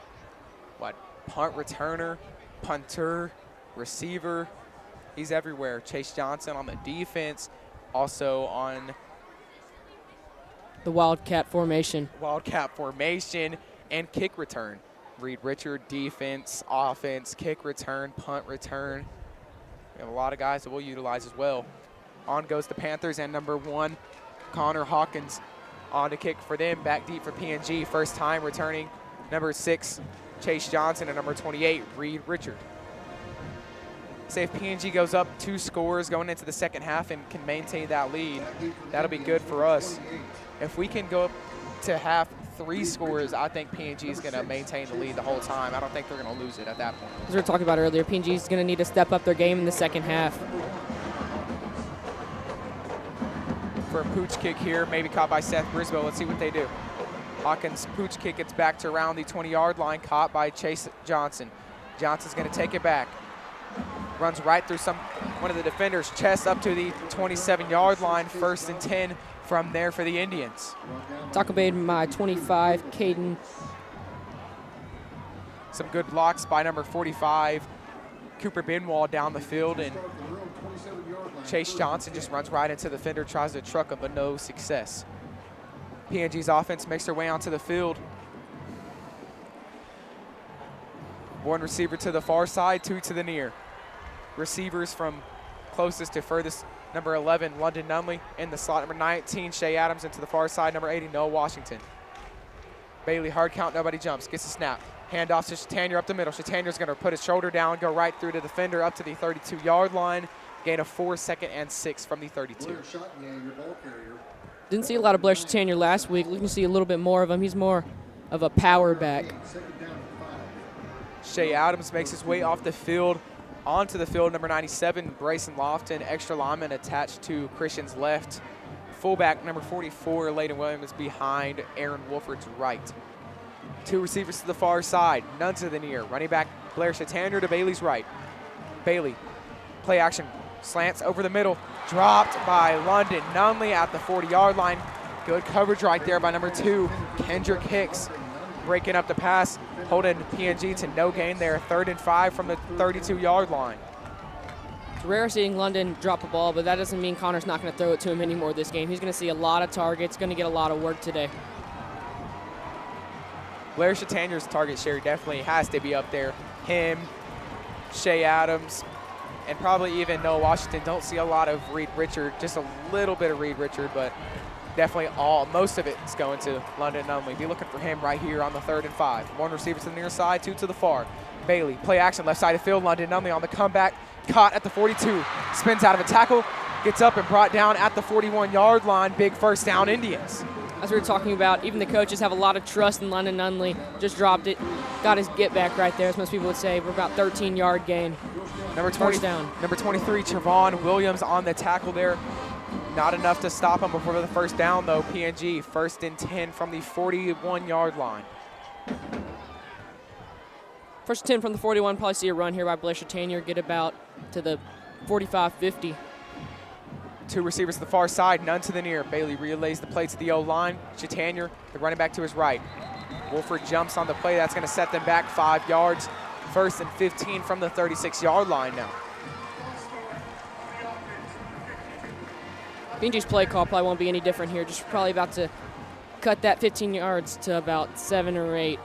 Punt returner, punter, receiver. He's everywhere. Chase Johnson on the defense, also on the Wildcat formation. And kick return. Reed Richard, defense, offense, kick return, punt return. We have a lot of guys that we'll utilize as well. On goes the Panthers and number 1, Connor Hawkins on to kick for them, back deep for PNG. First time returning number 6, Chase Johnson, and number 28, Reed Richard. Say if PNG goes up 2 scores going into the second half and can maintain that lead, that'll be good for us. If we can go up to half 3 scores, I think PNG is going to maintain the lead the whole time. I don't think they're going to lose it at that point. As we were talking about earlier, PNG is going to need to step up their game in the second half. For a pooch kick here, maybe caught by Seth Brisboe. Let's see what they do. Hawkins' pooch kick gets back to around the 20-yard line, caught by Chase Johnson. Johnson's going to take it back. Runs right through one of the defenders' chest up to the 27-yard line. 1st and 10 from there for the Indians. Taco Bay by 25, Caden. Some good blocks by number 45, Cooper Benwall down the field, and Chase Johnson just runs right into the defender, tries to truck him, but no success. PNG's offense makes their way onto the field. One receiver to the far side, 2 to the near. Receivers from closest to furthest, number 11, London Nunley. In the slot, number 19, Shea Adams. Into the far side, number 80, Noah Washington. Bailey, hard count, nobody jumps. Gets a snap. Handoff to Chatanier up the middle. Chatannier's going to put his shoulder down, go right through the defender up to the 32-yard line. Gain of 4, 2nd and 6 from the 32. Didn't see a lot of Blair Chatanier last week. Looking to see a little bit more of him. He's more of a power back. Shea Adams makes his way off the field, onto the field, number 97, Brayson Lofton, extra lineman attached to Christian's left. Fullback, number 44, Layden Williams behind Aaron Wolford's right. 2 receivers to the far side, none to the near. Running back, Blair Chatanier to Bailey's right. Bailey, play action, slants over the middle, dropped by London Nunley at the 40-yard line. Good coverage right there by number 2, Kendrick Hicks. Breaking up the pass, holding PNG to no gain there. 3rd and 5 from the 32-yard line. It's rare seeing London drop a ball, but that doesn't mean Connor's not going to throw it to him anymore this game. He's going to see a lot of targets, going to get a lot of work today. Blair Chatanier's target share definitely has to be up there. Him, Shea Adams, and probably even Noah Washington. Don't see a lot of Reed Richard, just a little bit of Reed Richard, but definitely most of it's going to London Nunley. Be looking for him right here on the 3rd and 5. 1 receiver to the near side, 2 to the far. Bailey, play action, left side of field. London Nunley on the comeback, caught at the 42. Spins out of a tackle, gets up and brought down at the 41-yard line. Big first down, Indians. As we were talking about, even the coaches have a lot of trust in London Nunley. Just dropped it, got his get back right there, as most people would say. We're about 13-yard gain. Number 20, down. Number 23, Trevon Williams on the tackle there. Not enough to stop him before the first down, though. PNG 1st and 10 from the 41-yard line. 1st and 10 from the 41. Probably see a run here by Blair Chatanier. Get about to the 45-50. 2 receivers to the far side, none to the near. Bailey relays the play to the O-line. Chatanier, the running back to his right. Wolford jumps on the play. That's going to set them back 5 yards. 1st and 15 from the 36-yard line now. PNG's play call probably won't be any different here. Just probably about to cut that 15 yards to about 7 or 8.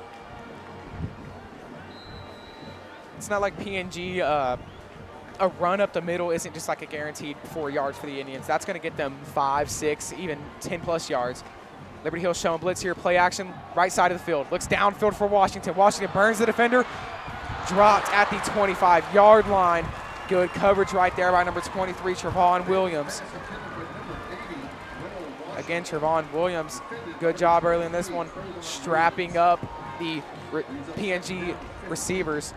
It's not like PNG, a run up the middle isn't just like a guaranteed 4 yards for the Indians. That's going to get them 5, 6, even 10-plus yards. Liberty Hill showing blitz here. Play action, right side of the field. Looks downfield for Washington. Washington burns the defender. Dropped at the 25-yard line. Good coverage right there by number 23, Trevon Williams. Again, Trevon Williams, good job early in this one, strapping up the PNG receivers.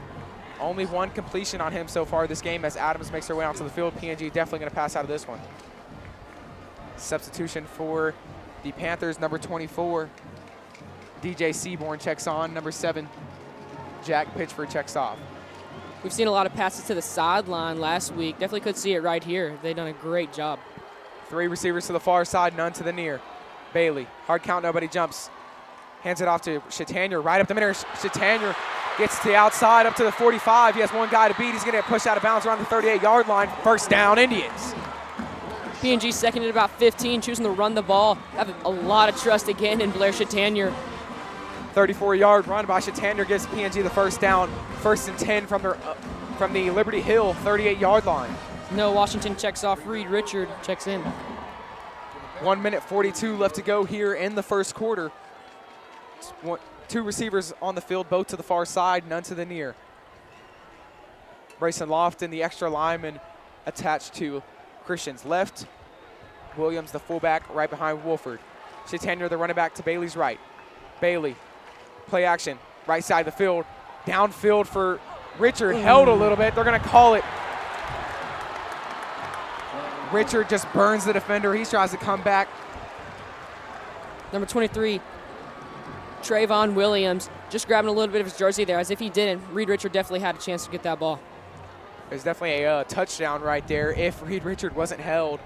Only 1 completion on him so far this game as Adams makes her way onto the field. PNG definitely going to pass out of this one. Substitution for the Panthers, number 24, DJ Seaborn checks on. Number 7, Jack Pitchford checks off. We've seen a lot of passes to the sideline last week. Definitely could see it right here. They've done a great job. 3 receivers to the far side, none to the near. Bailey, hard count, nobody jumps. Hands it off to Chatanier, right up the middle. Chatanier gets to the outside, up to the 45. He has 1 guy to beat. He's going to get pushed out of bounds around the 38-yard line. First down, Indians. PNG second at about 15, choosing to run the ball. Have a lot of trust again in Blair Chatanier. 34-yard run by Chatanier gives PNG the first down. 1st and 10 from the Liberty Hill 38-yard line. No, Washington checks off. Reed Richard checks in. 1 minute 42 left to go here in the first quarter. Two receivers on the field, both to the far side, none to the near. Bryson Lofton, the extra lineman, attached to Christian's left. Williams, the fullback, right behind Wolford. Chatanier, the running back, to Bailey's right. Bailey, play action, right side of the field. Downfield for Richard, held a little bit. They're going to call it. Richard just burns the defender. He tries to come back. Number 23, Trayvon Williams, just grabbing a little bit of his jersey there. As if he didn't, Reed Richard definitely had a chance to get that ball. There's definitely a touchdown right there if Reed Richard wasn't held.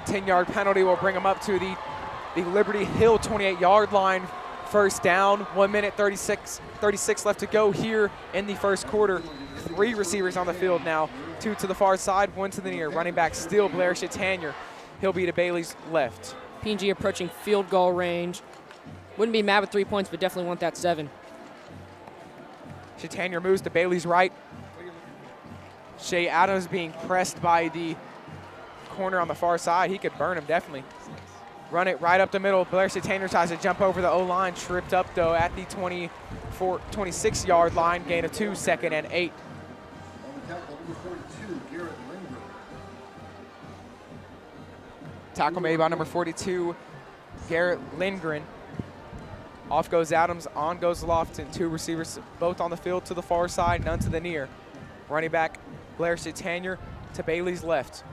10-yard penalty will bring him up to the Liberty Hill 28-yard line. First down, 1 minute 36 left to go here in the first quarter. 3 receivers on the field now, 2 to the far side, 1 to the near. Running back still Blair Chatanier. He'll be to Bailey's left. PNG approaching field goal range. Wouldn't be mad with 3 points, but definitely want that 7. Chatanier moves to Bailey's right. Shea Adams being pressed by the corner on the far side. He could burn him, definitely. Run it right up the middle. Blair Chatanier tries to jump over the O-line. Tripped up, though, at the 26-yard line. Gain of 2, 2nd and 8. On the tackle, number 42, Garrett Lindgren. Tackle made by number 42, Garrett Lindgren. Off goes Adams, on goes Lofton. 2 receivers, both on the field to the far side, none to the near. Running back, Blair Chatanier to Bailey's left.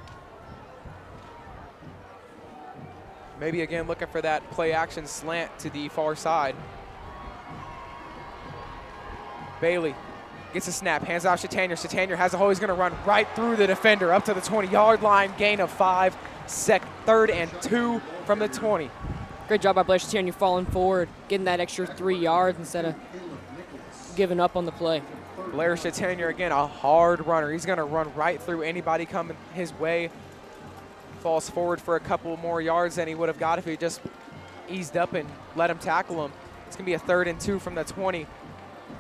Maybe again looking for that play action slant to the far side. Bailey gets a snap, hands off Chatanier. Chatanier has a hole, he's gonna run right through the defender up to the 20-yard line, gain of 5, 3rd and 2 from the 20. Great job by Blair Chatanier falling forward, getting that extra 3 yards instead of giving up on the play. Blair Chatanier, again, a hard runner. He's gonna run right through anybody coming his way. Falls forward for a couple more yards than he would have got if he just eased up and let him tackle him. It's gonna be a 3rd and 2 from the 20.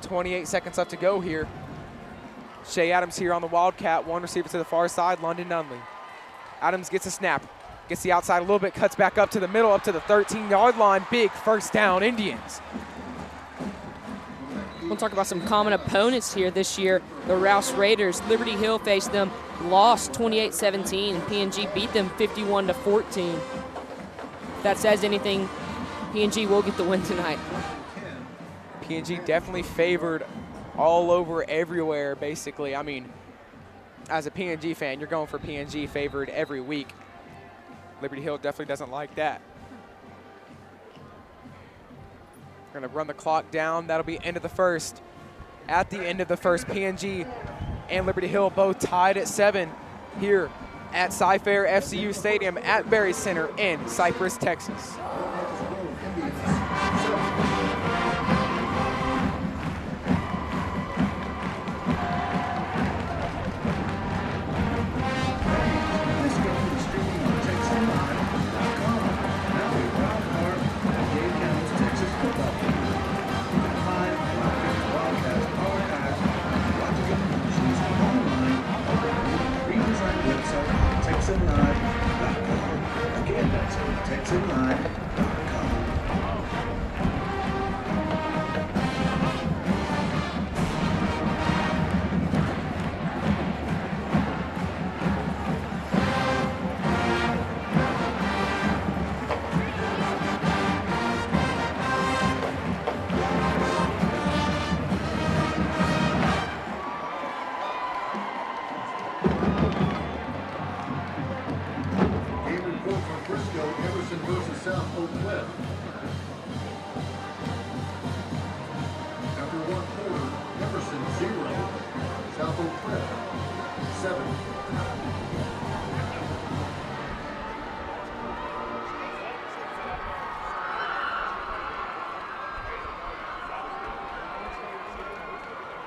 28 seconds left to go here. Shea Adams here on the Wildcat, 1 receiver to the far side, London Nunley. Adams gets a snap, gets the outside a little bit, cuts back up to the middle, up to the 13-yard line. Big first down, Indians. We'll talk about some common opponents here this year. The Rouse Raiders. Liberty Hill faced them, lost 28-17, and PNG beat them 51-14. If that says anything, PNG will get the win tonight. PNG definitely favored all over everywhere, basically. I mean, as a PNG fan, you're going for PNG favored every week. Liberty Hill definitely doesn't like that. We're gonna run the clock down. That'll be end of the first. At the end of the first, PNG and Liberty Hill both tied at 7 here at Cy-Fair FCU Stadium at Berry Center in Cypress, Texas.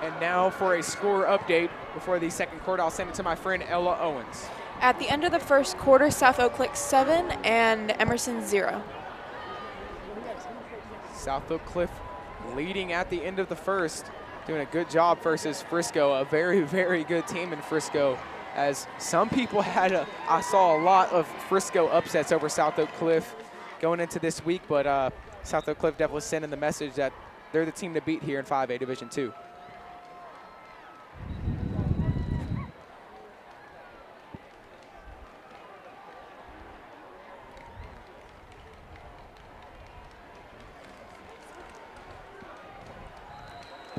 And now for a score update before the second quarter, I'll send it to my friend Ella Owens. At the end of the first quarter, South Oak Cliff 7 and Emerson 0. South Oak Cliff leading at the end of the first, doing a good job versus Frisco, a very, very good team in Frisco. as some people I saw a lot of Frisco upsets over South Oak Cliff going into this week, but South Oak Cliff definitely sending the message that they're the team to beat here in 5A Division II.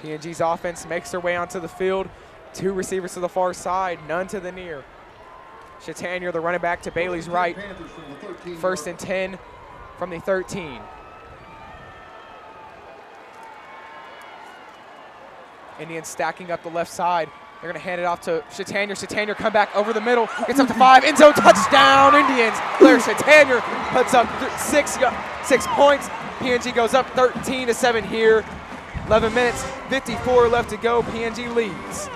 PNG's offense makes their way onto the field. 2 receivers to the far side, none to the near. Chatanier, the running back, to Bailey's right. 1st and 10 from the 13. Indians stacking up the left side. They're going to hand it off to Chatanier. Chatanier come back over the middle, gets up to 5, end zone touchdown, Indians. Blair Chatanier puts up 6 points. PNG goes up 13-7 here. 11 minutes, 54 left to go. PNG leads.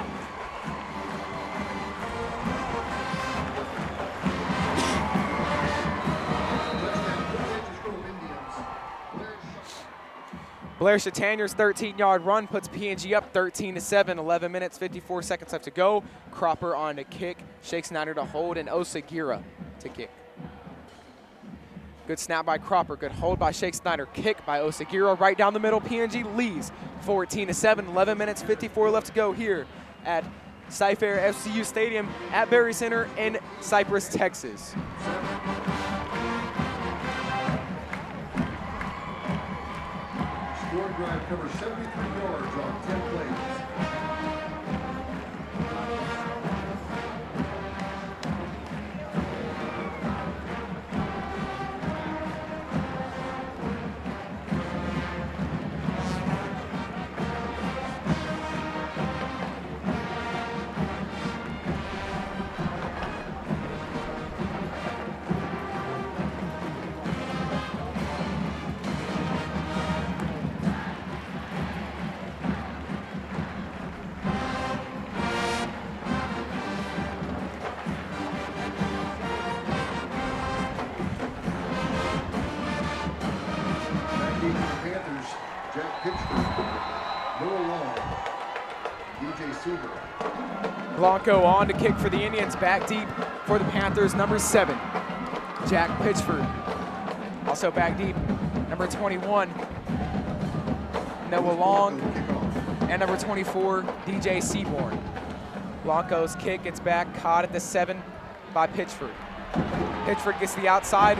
Blair Chatanier's 13-yard run puts PNG up 13-7, 11 minutes, 54 seconds left to go. Cropper on to kick, Shake Snyder to hold, and Osagira to kick. Good snap by Cropper, good hold by Shake Snyder, kick by Osagira right down the middle. PNG leads 14-7, 11 minutes, 54 left to go here at Cy-Fair FCU Stadium at Berry Center in Cypress, Texas. Scoring drive covers 73 yards on 10 plays. Panthers, Jack Pitchford, Noah Long, DJ Seaver. Blanco on to kick for the Indians, back deep for the Panthers, number 7, Jack Pitchford. Also back deep, number 21, Noah Long, and number 24, DJ Seaborn. Blanco's kick gets back, caught at the 7 by Pitchford. Pitchford gets to the outside,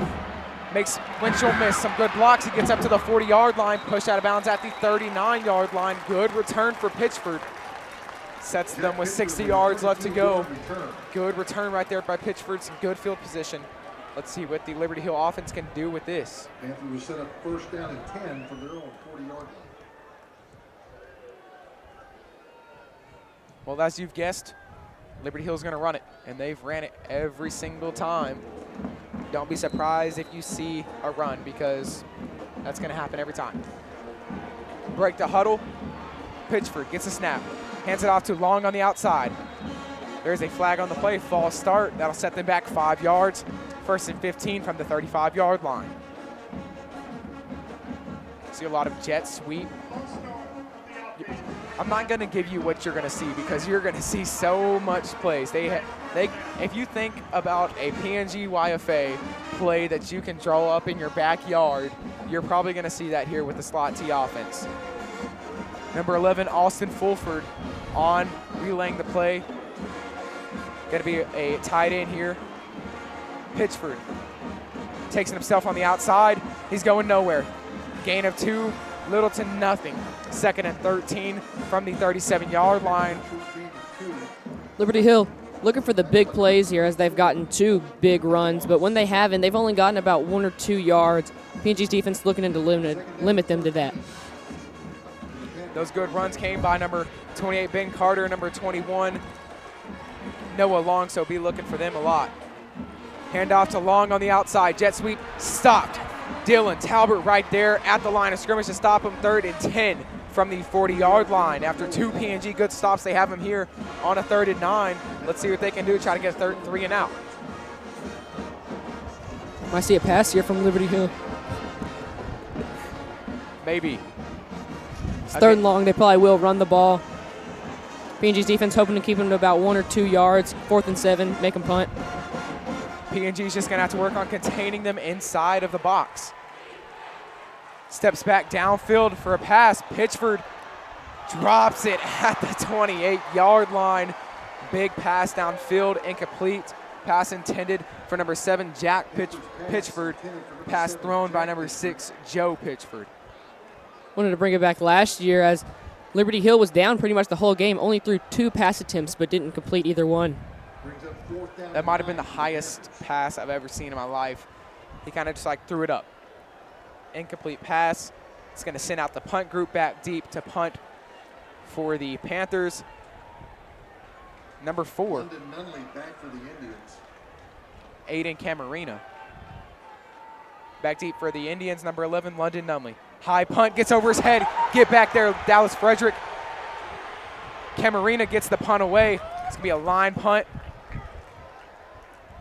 makes Winchell miss some good blocks. He gets up to the 40-yard line, pushed out of bounds at the 39-yard line. Good return for Pitchford. Sets them with 60 yards left to go. Good return right there by Pitchford, some good field position. Let's see what the Liberty Hill offense can do with this. Panthers will set up 1st down and 10 from their own 40-yard line. Well, as you've guessed, Liberty Hill's going to run it, and they've ran it every single time. Don't be surprised if you see a run, because that's going to happen every time. Break the huddle. Pitchford gets a snap. Hands it off to Long on the outside. There's a flag on the play, false start. That'll set them back 5 yards. 1st and 15 from the 35-yard line. See a lot of jet sweep. I'm not going to give you what you're going to see, because you're going to see so much plays. If you think about a PNG YFA play that you can draw up in your backyard, you're probably going to see that here with the slot T offense. Number 11, Austin Fulford on relaying the play. Going to be a tight end here. Pitchford takes it himself on the outside. He's going nowhere. Gain of 2, little to nothing. 2nd and 13 from the 37-yard line. Liberty Hill looking for the big plays here, as they've gotten 2 big runs, but when they haven't, they've only gotten about 1 or 2 yards. PNG's defense looking to limit them to that. Those good runs came by number 28, Ben Carter, number 21, Noah Long, so be looking for them a lot. Handoff to Long on the outside. Jet sweep stopped. Dylan Talbert right there at the line of scrimmage to stop him. 3rd and 10 from the 40-yard line. After 2 PNG good stops, they have him here on a 3rd and 9. Let's see what they can do to try to get a 3 and out. Might see a pass here from Liberty Hill. Maybe. It's 3rd and long. They probably will run the ball. PNG's defense hoping to keep them to about 1 or 2 yards, 4th and 7, make them punt. PNG's just going to have to work on containing them inside of the box. Steps back downfield for a pass. Pitchford drops it at the 28-yard line. Big pass downfield, incomplete. Pass intended for number 7, Jack Pitchford. Pass thrown by number 6, Joe Pitchford. Wanted to bring it back last year as Liberty Hill was down pretty much the whole game, only threw 2 pass attempts but didn't complete either one. That might have been the highest pass I've ever seen in my life. He kind of just like threw it up. Incomplete pass. It's going to send out the punt group back deep to punt for the Panthers. Number 4. London Nunley back for the Indians. Aiden Camarina. Back deep for the Indians, number 11, London Nunley. High punt, gets over his head. Get back there, Dallas Frederick. Camarina gets the punt away. It's going to be a line punt.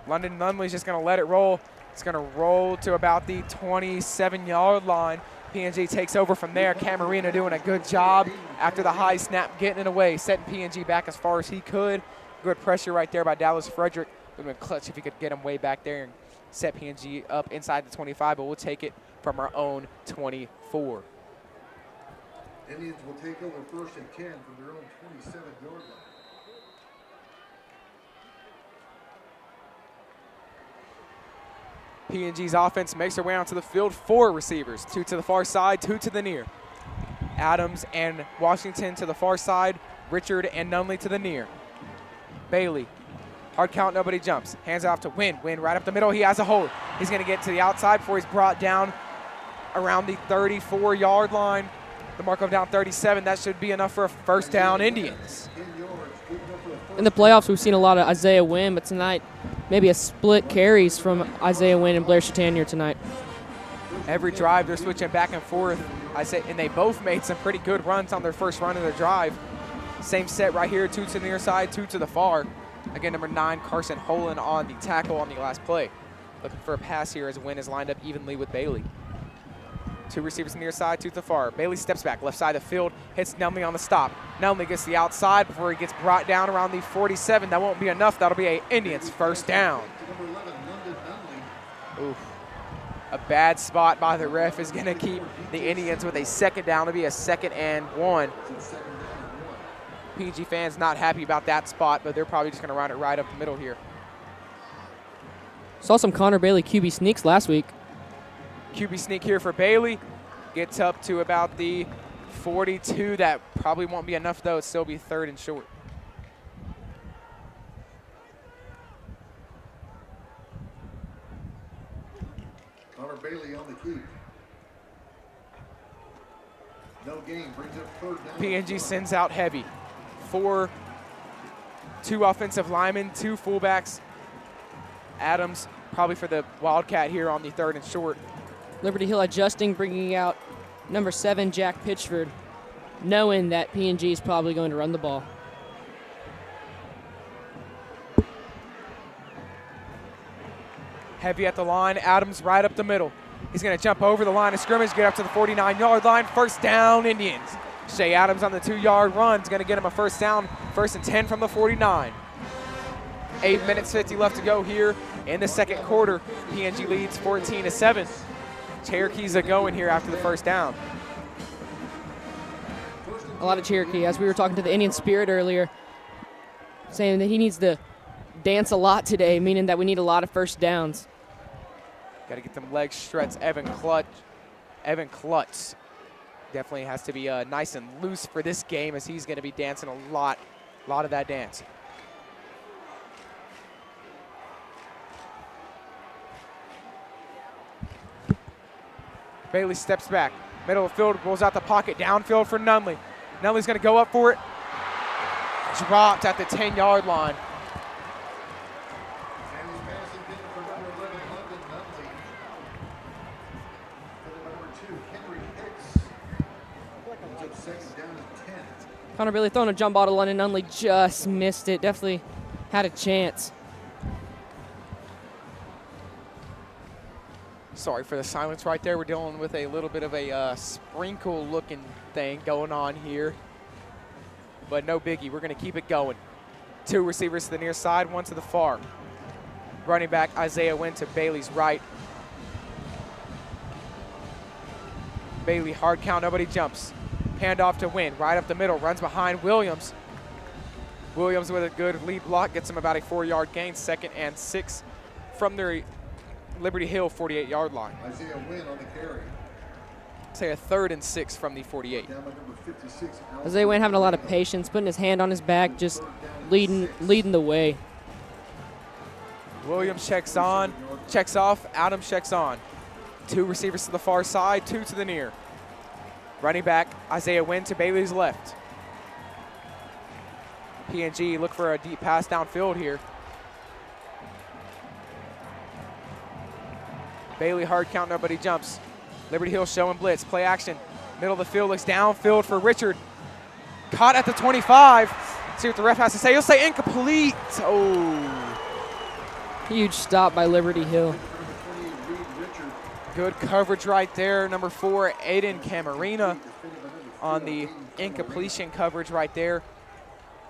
London Nunley's just going to let it roll. It's going to roll to about the 27-yard line. PNG takes over from there. Camarina doing a good job after the high snap, getting it away, setting PNG back as far as he could. Good pressure right there by Dallas Frederick. Would have been clutch if he could get him way back there and set PNG up inside the 25, but we'll take it from our own 24. Indians will take over 1st and 10 from their own 27-yard line. PNG's offense makes their way onto the field. 4 receivers, 2 to the far side, 2 to the near. Adams and Washington to the far side, Richard and Nunley to the near. Bailey, hard count, nobody jumps. Hands off to Wynn. Wynn right up the middle, he has a hold. He's gonna get to the outside before he's brought down around the 34-yard line. The mark of down 37, that should be enough for a 1st down Indians. In the playoffs, we've seen a lot of Isaiah Wynn, but tonight, maybe a split carries from Isaiah Wynn and Blair Chatanier tonight. Every drive, they're switching back and forth. And they both made some pretty good runs on their first run of their drive. Same set right here, 2 to the near side, 2 to the far. Again, number 9, Carson Holen on the tackle on the last play. Looking for a pass here as Wynn is lined up evenly with Bailey. 2 receivers near side, 2 to the far. Bailey steps back, left side of the field, hits Nunley on the stop. Nunley gets the outside before he gets brought down around the 47. That won't be enough. That'll be a Indians 1st down. Oof. A bad spot by the ref is going to keep the Indians with a 2nd down. It'll be a 2nd and 1. PG fans not happy about that spot, but they're probably just going to run it right up the middle here. Saw some Connor Bailey QB sneaks last week. QB sneak here for Bailey. Gets up to about the 42. That probably won't be enough, though. It'll still be 3rd and short. Connor Bailey on the keep. No gain, brings up 3rd down. PNG sends out heavy. 2 offensive linemen, 2 fullbacks. Adams probably for the Wildcat here on the 3rd and short. Liberty Hill adjusting, bringing out number 7, Jack Pitchford, knowing that PNG is probably going to run the ball. Heavy at the line, Adams right up the middle. He's going to jump over the line of scrimmage, get up to the 49-yard line. 1st down, Indians. Shea Adams on the 2-yard run is going to get him a 1st down, 1st and 10 from the 49. 8 minutes 50 left to go here in the 2nd quarter. PNG leads 14-7. Cherokees are going here after the 1st down. A lot of Cherokee, as we were talking to the Indian Spirit earlier, saying that he needs to dance a lot today, meaning that we need a lot of 1st downs. Got to get them leg struts. Evan Klutz definitely has to be nice and loose for this game, as he's going to be dancing a lot of that dance. Bailey steps back, middle of the field, rolls out the pocket, downfield for Nunley. Nunley's going to go up for it. Dropped at the 10-yard line. Connor Bailey throwing a jump ball to London Nunley, just missed it. Definitely had a chance. Sorry for the silence right there. We're dealing with a little bit of a sprinkle-looking thing going on here. but no biggie. We're going to keep it going. 2 receivers to the near side, 1 to the far. Running back Isaiah Wynn to Bailey's right. Bailey, hard count, nobody jumps. Hand off to Wynn, right up the middle, runs behind Williams. Williams with a good lead block, gets him about a 4-yard gain, 2nd and 6 from their Liberty Hill 48-yard line. Isaiah Wynn on the carry. Say a 3rd and 6 from the 48. Down by number 56, Isaiah Wynn having a lot of patience, putting his hand on his back, just leading the way. Williams checks on, checks off, Adams checks on. 2 receivers to the far side, 2 to the near. Running back Isaiah Wynn to Bailey's left. PNG look for a deep pass downfield here. Bailey hard count, nobody jumps. Liberty Hill showing blitz, play action. Middle of the field, looks downfield for Richard. Caught at the 25. See what the ref has to say. He'll say incomplete. Oh. Huge stop by Liberty Hill. Good coverage right there. Number 4, Aiden Camarina on the incompletion coverage right there.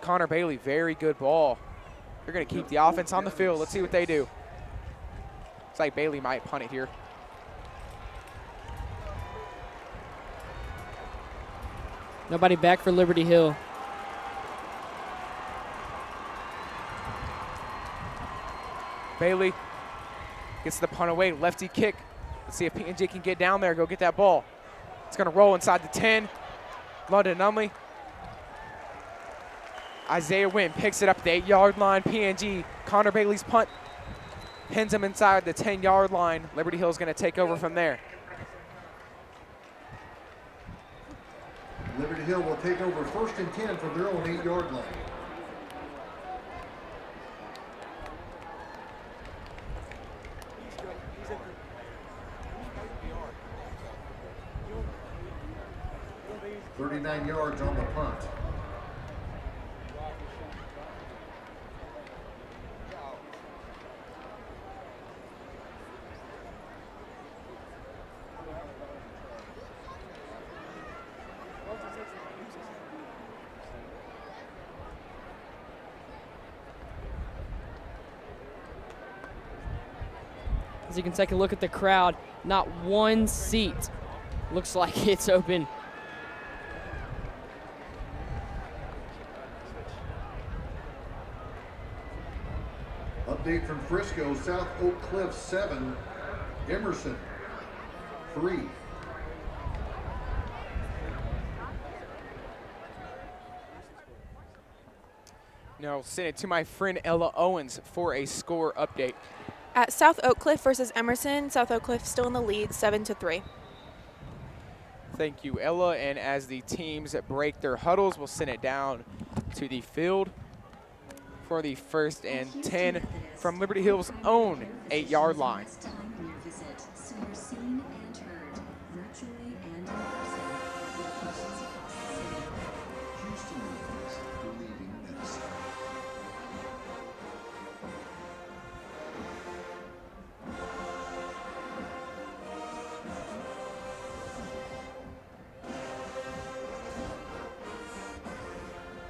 Connor Bailey, very good ball. They're going to keep the offense on the field. Let's see what they do. Looks like Bailey might punt it here. Nobody back for Liberty Hill. Bailey gets the punt away, lefty kick. Let's see if PNG can get down there, go get that ball. It's going to roll inside the 10. London Numley. Isaiah Wynn picks it up the 8-yard line. PNG, Connor Bailey's punt, pins him inside the 10-yard line. Liberty Hill's going to take over from there. Liberty Hill will take over 1st and 10 from their own 8-yard line. "39 yards on the punt." As you can take a look at the crowd, not one seat looks like it's open. Update from Frisco, South Oak Cliff 7, Emerson 3. Now send it to my friend Ella Owens for a score update. At South Oak Cliff versus Emerson, South Oak Cliff still in the lead, 7-3. Thank you, Ella. And as the teams break their huddles, we'll send it down to the field for the 1st and 10 from Liberty Hill's own 8-yard line.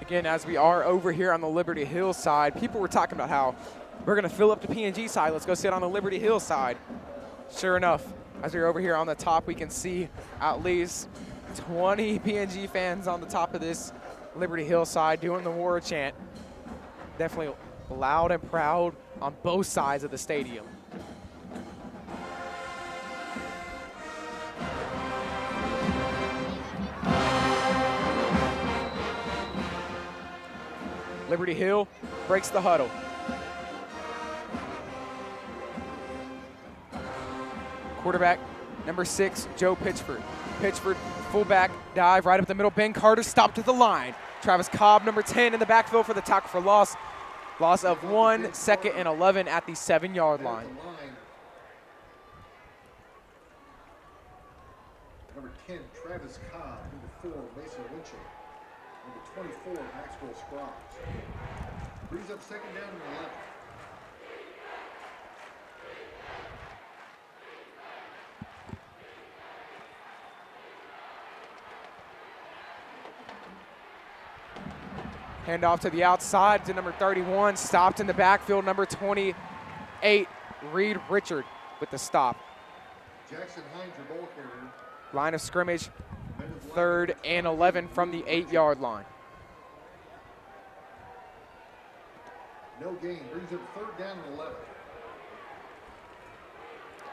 Again, as we are over here on the Liberty Hill side, people were talking about how we're going to fill up the PNG side. Let's go sit on the Liberty Hill side. Sure enough, as we're over here on the top, we can see at least 20 PNG fans on the top of this Liberty Hill side doing the war chant. Definitely loud and proud on both sides of the stadium. Liberty Hill breaks the huddle. Quarterback, number 6, Joe Pitchford. Pitchford, fullback, dive right up the middle. Ben Carter stopped at the line. Travis Cobb, number 10, in the backfield for the tackle for loss. Loss of 1, 2nd and 11 at the 7-yard line. Number 10, Travis Cobb. Number 4, Mason Winchell. Number 24, Maxwell Scroggs. Brings up 2nd down and 11. Hand off to the outside to number 31, stopped in the backfield, number 28, Reed Richard with the stop. Jackson Hines, your ball carrier. Line of scrimmage, 3rd and 11 from the 8-yard line. No gain, brings up 3rd down and 11.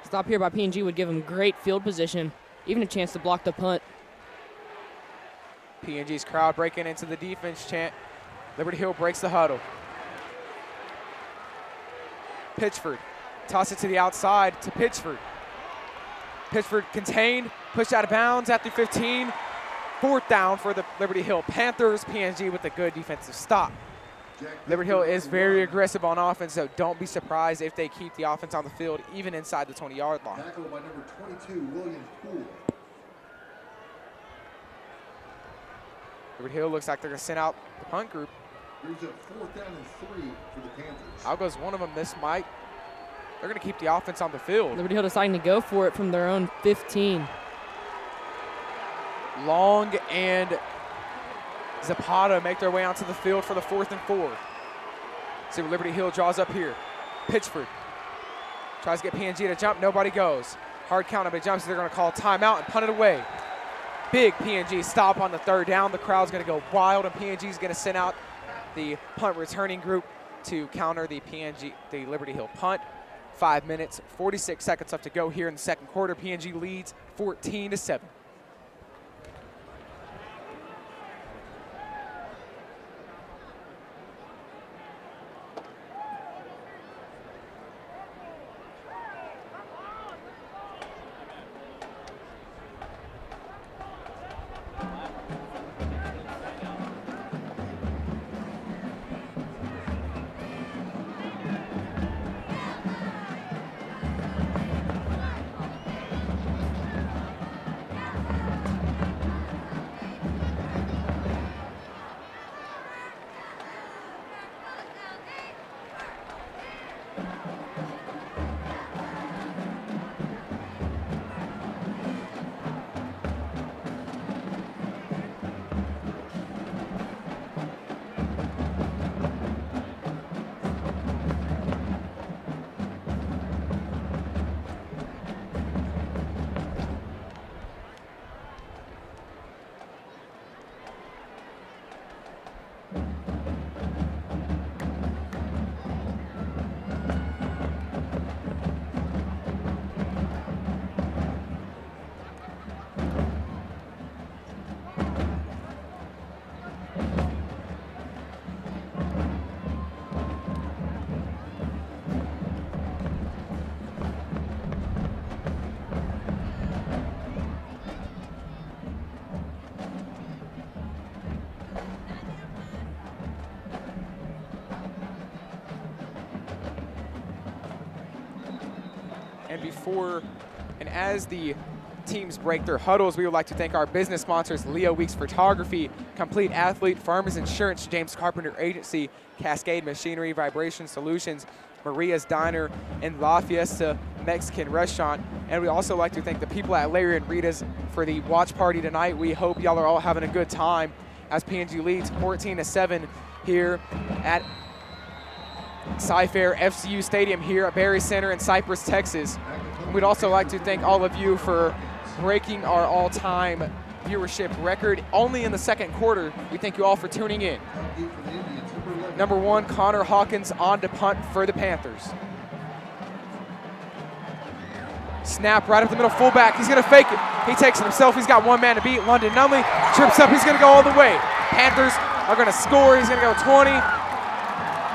Stop here by P&G would give them great field position, even a chance to block the punt. P&G's crowd breaking into the defense chant. Liberty Hill breaks the huddle. Pitchford, toss it to the outside to Pitchford. Pitchford contained, pushed out of bounds at the 15. 4th down for the Liberty Hill Panthers. P&G with a good defensive stop. Liberty Hill is very aggressive on offense, so don't be surprised if they keep the offense on the field, even inside the 20-yard line. Tackle by number 22, Williams Poole. Liberty Hill looks like they're going to send out the punt group. Brings up 4th down and 3 for the Panthers. Out goes one of them, this Mike. They're going to keep the offense on the field. Liberty Hill deciding to go for it from their own 15. Long and Zapata make their way onto the field for the 4th and 4. See what Liberty Hill draws up here. Pitchford tries to get P&G to jump. Nobody goes. Hard count up, it jumps. They're going to call a timeout and punt it away. Big P&G stop on the 3rd down. The crowd's going to go wild, and P&G is going to send out the punt returning group to counter the Liberty Hill punt. 5 minutes, 46 seconds left to go here in the 2nd quarter. P&G leads 14-7. And as the teams break their huddles, we would like to thank our business sponsors, Leo Weeks Photography, Complete Athlete, Farmers Insurance, James Carpenter Agency, Cascade Machinery, Vibration Solutions, Maria's Diner, and La Fiesta Mexican Restaurant. And we also like to thank the people at Larry and Rita's for the watch party tonight. We hope y'all are all having a good time as P&G leads 14-7 here at Cy-Fair FCU Stadium here at Barry Center in Cypress, Texas. And we'd also like to thank all of you for breaking our all-time viewership record only in the 2nd quarter. We thank you all for tuning in. Number 1, Connor Hawkins on to punt for the Panthers. Snap right up the middle, fullback. He's going to fake it. He takes it himself. He's got one man to beat. London Nunley trips up. He's going to go all the way. Panthers are going to score. He's going to go 20,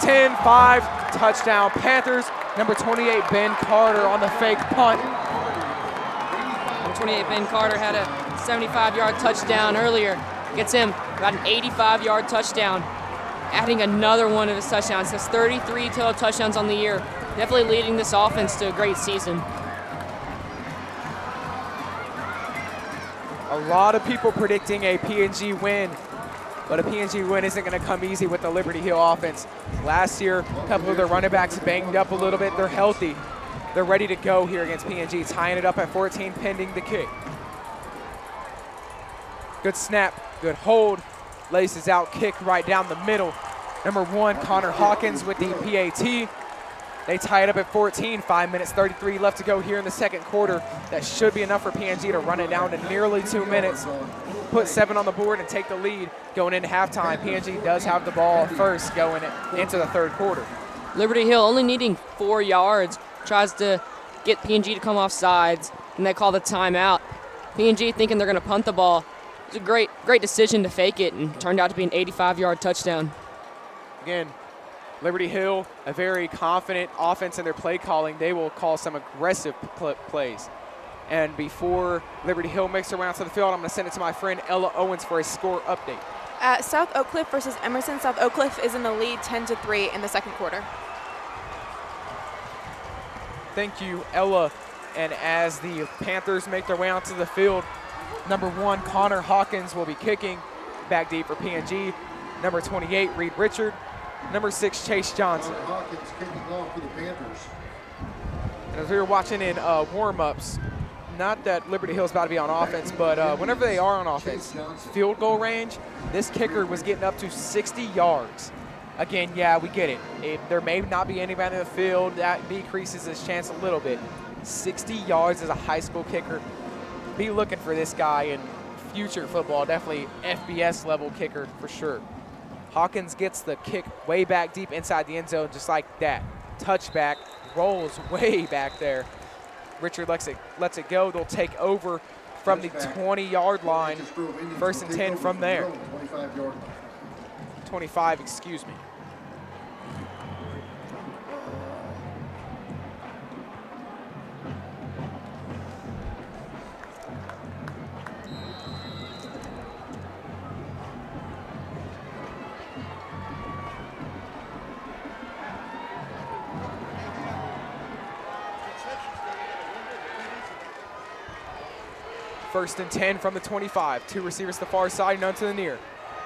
10, 5, touchdown Panthers. Number 28, Ben Carter on the fake punt. Number 28, Ben Carter had a 75-yard touchdown earlier. Gets him about an 85-yard touchdown, adding another one of his touchdowns. That's 33 total touchdowns on the year. Definitely leading this offense to a great season. A lot of people predicting a P&G win, but a P&G win isn't going to come easy with the Liberty Hill offense. Last year, a couple of their running backs banged up a little bit. They're healthy. They're ready to go here against P&G, tying it up at 14 pending the kick. Good snap, good hold. laces out, kick right down the middle. Number 1, Connor Hawkins with the PAT. They tie it up at 14, 5 minutes 33 left to go here in the second quarter. That should be enough for PNG to run it down to nearly 2 minutes, put 7 on the board and take the lead going into halftime. PNG does have the ball first going into the third quarter. Liberty Hill only needing 4 yards, tries to get PNG to come off sides, and they call the timeout. PNG thinking they're going to punt the ball. It's a great decision to fake it, and turned out to be an 85-yard touchdown. Again, Liberty Hill, a very confident offense in their play calling. They will call some aggressive plays. And before Liberty Hill makes their way out to the field, I'm going to send it to my friend Ella Owens for a score update. South Oak Cliff versus Emerson. South Oak Cliff is in the lead 10-3 in the second quarter. Thank you, Ella. And as the Panthers make their way onto the field, number 1, Connor Hawkins will be kicking back deep for PNG. Number 28, Reed Richard. Number 6, Chase Johnson. Connor Hawkins kicking off for the Panthers. And as we were watching in warm-ups, not that Liberty Hill's about to be on offense, but whenever they are on offense, field goal range, this kicker was getting up to 60 yards. Again, yeah, we get it. There may not be anybody in the field. That decreases his chance a little bit. 60 yards as a high school kicker. Be looking for this guy in future football. Definitely FBS level kicker for sure. Hawkins gets the kick way back deep inside the end zone just like that. Touchback, rolls way back there. Richard lets it go. They'll take over from the 20-yard line. First and 10 from there. 25, excuse me. First and 10 from the 25. 2 receivers to the far side, none to the near.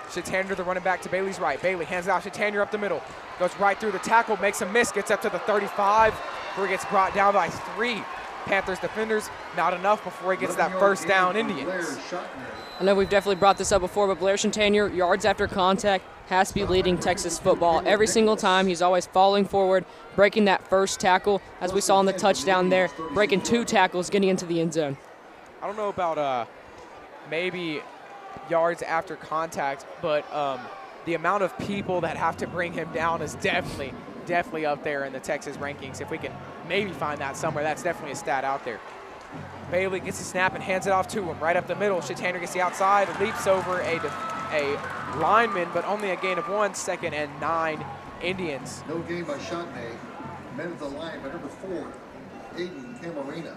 Shatander, the running back to Bailey's right. Bailey hands it off Shatander up the middle. Goes right through the tackle, makes a miss, gets up to the 35, where he gets brought down by 3 Panthers defenders. Not enough before he gets that first down, Indians. I know we've definitely brought this up before, but Blair Shatander, yards after contact, has to be leading Texas football. Every single time, he's always falling forward, breaking that first tackle, as we saw in the touchdown there, breaking 2 tackles, getting into the end zone. I don't know about maybe yards after contact, but the amount of people that have to bring him down is definitely up there in the Texas rankings. If we can maybe find that somewhere, that's definitely a stat out there. Bailey gets the snap and hands it off to him right up the middle. Shatander gets the outside, leaps over a lineman, but only a gain of 1, 2nd and 9 Indians. No gain by Shotney. Men at the line by number 4, Aiden Camarena.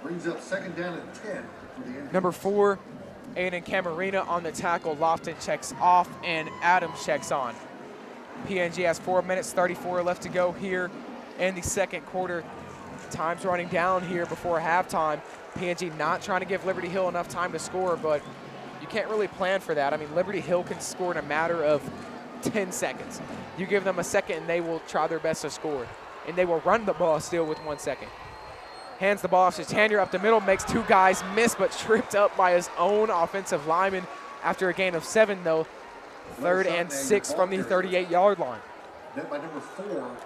Brings up second down and 10 for the Indians. Number 4, Aiden Camarena on the tackle. Lofton checks off and Adams checks on. PNG has 4 minutes, 34 left to go here in the second quarter. Time's running down here before halftime. PNG not trying to give Liberty Hill enough time to score, but you can't really plan for that. I mean, Liberty Hill can score in a matter of 10 seconds. You give them a second and they will try their best to score. And they will run the ball still with 1 second. Hands the ball off to Shatander up the middle, makes 2 guys miss, but tripped up by his own offensive lineman after a gain of 7, though. 3rd and 6 from the 38-yard line. Net by number 4,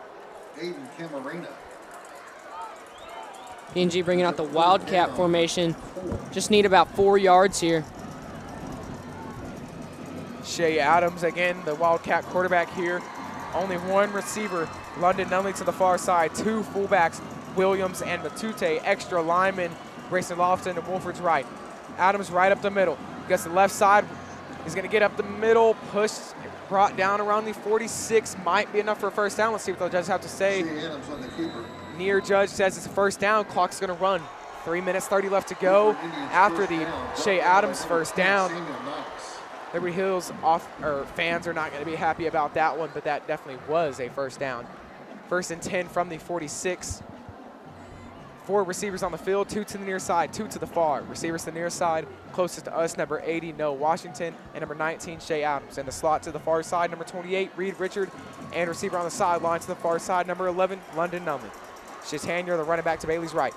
Aiden Camarena. PNG bringing out the Wildcat formation. Just need about 4 yards here. Shea Adams, again, the Wildcat quarterback here. Only 1 receiver, London Nunley to the far side, 2 fullbacks, Williams and Matute, extra lineman, Grayson Lofton to Wolford's right. Adams right up the middle, gets the left side, he's gonna get up the middle, pushed, brought down around the 46, might be enough for a first down. Let's see what the judges have to say. Adams on the keeper. Near judge says it's a first down, clock's gonna run. 3 minutes 30 left to go after the Shea Adams first down. Liberty Hill's fans are not gonna be happy about that one, but that definitely was a first down. First and 10 from the 46. 4 receivers on the field, 2 to the near side, 2 to the far. Receivers to the near side, closest to us, number 80, Noah Washington, and number 19, Shea Adams. And the slot to the far side, number 28, Reed Richard, and receiver on the sideline to the far side, number 11, London Nunley. Shatander, the running back to Bailey's right.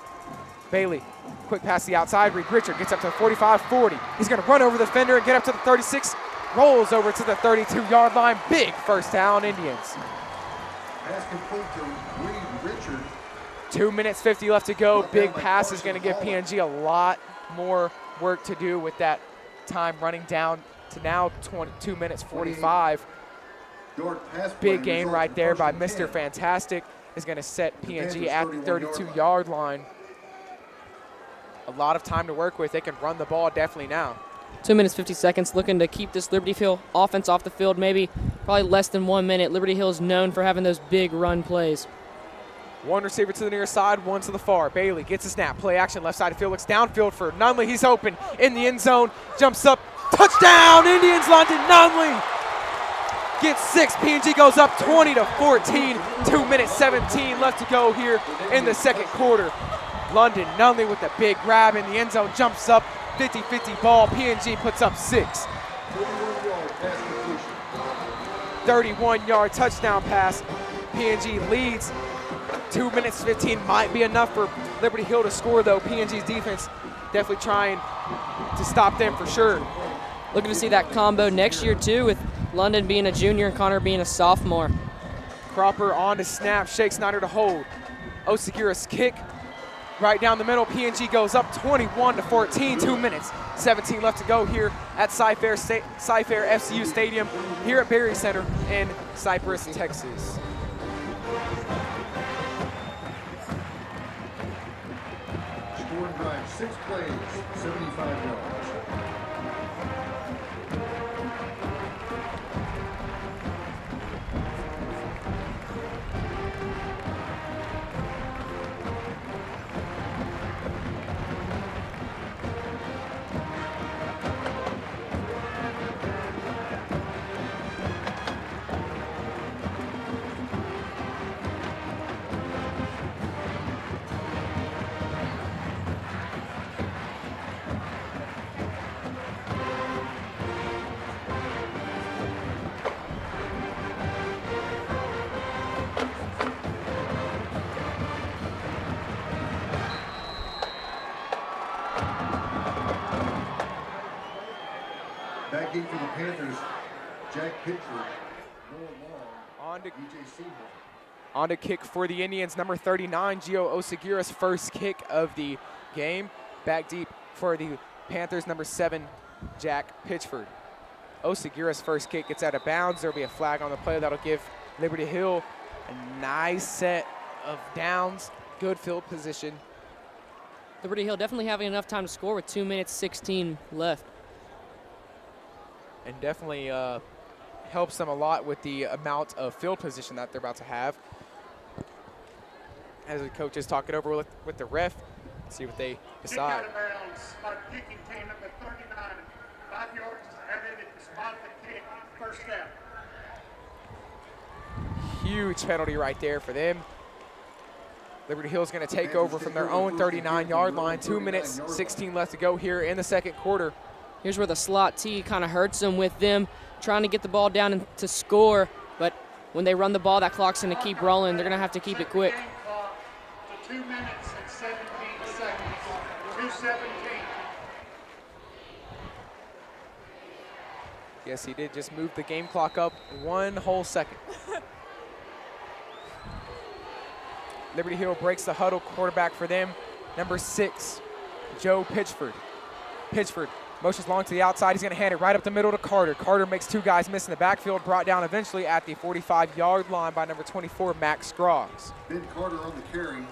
Bailey, quick pass to the outside, Reed Richard gets up to the 45, 40. He's gonna run over the defender and get up to the 36, rolls over to the 32-yard line. Big first down, Indians. Pass complete to Reed Richard. 2 minutes 50 left to go. Big pass is going to give PNG a lot more work to do with that time running down to now 2 minutes 45. Big game right there by Mr. Fantastic is going to set PNG at the 32-yard line. A lot of time to work with. They can run the ball definitely now. 2 minutes, 50 seconds, looking to keep this Liberty Hill offense off the field, maybe probably less than 1 minute. Liberty Hill is known for having those big run plays. One receiver to the near side, one to the far. Bailey gets a snap, play action, left side of field, looks downfield for Nunley. He's open in the end zone, jumps up, touchdown, Indians, London Nunley gets 6. PNG goes up 20-14, 2 minutes 17 left to go here in the second quarter. London Nunley with a big grab in the end zone, jumps up, 50-50 ball. PNG puts up 6. 31-yard touchdown pass. PNG leads. 2 minutes 15 might be enough for Liberty Hill to score, though. PNG's defense definitely trying to stop them for sure. Looking to see that combo next year, too, with London being a junior and Connor being a sophomore. Cropper on to snap, Shake Snyder to hold. Osagira's kick. Right down the middle, PNG goes up 21-14, 2 minutes, 17 left to go here at Cyfair FCU Stadium here at Berry Center in Cypress, Texas. Scoring drive, 6 plays, 75 yards. Back in for the Panthers, Jack Pitcher, Noah Long, On to DJ Seymour. On to kick for the Indians, number 39, Gio Osagira's first kick of the game. Back deep for the Panthers, number 7, Jack Pitchford. Osagira's first kick gets out of bounds. There'll be a flag on the play that'll give Liberty Hill a nice set of downs, good field position. Liberty Hill definitely having enough time to score with 2 minutes 16 left. And definitely helps them a lot with the amount of field position that they're about to have. As the coach is talking over with the ref, see what they decide. Kick out of bounds by kicking team number 39. 5 yards added to spot the kick. First down. Huge penalty right there for them. Liberty Hill's going to take over from their own 39-yard line. 2 minutes, 16 left to go here in the second quarter. Here's where the slot T kind of hurts them with them trying to get the ball down and to score. But when they run the ball, that clock's going to keep rolling. They're going to have to keep it quick. To 2 minutes and 17 seconds. 2:17. Yes, he did just move the game clock up 1 whole second. Liberty Hill breaks the huddle. Quarterback for them, number 6, Joe Pitchford. Pitchford motions long to the outside. He's going to hand it right up the middle to Carter. Carter makes 2 guys miss in the backfield, brought down eventually at the 45-yard line by number 24, Max Scroggs. Ben Carter on the carry.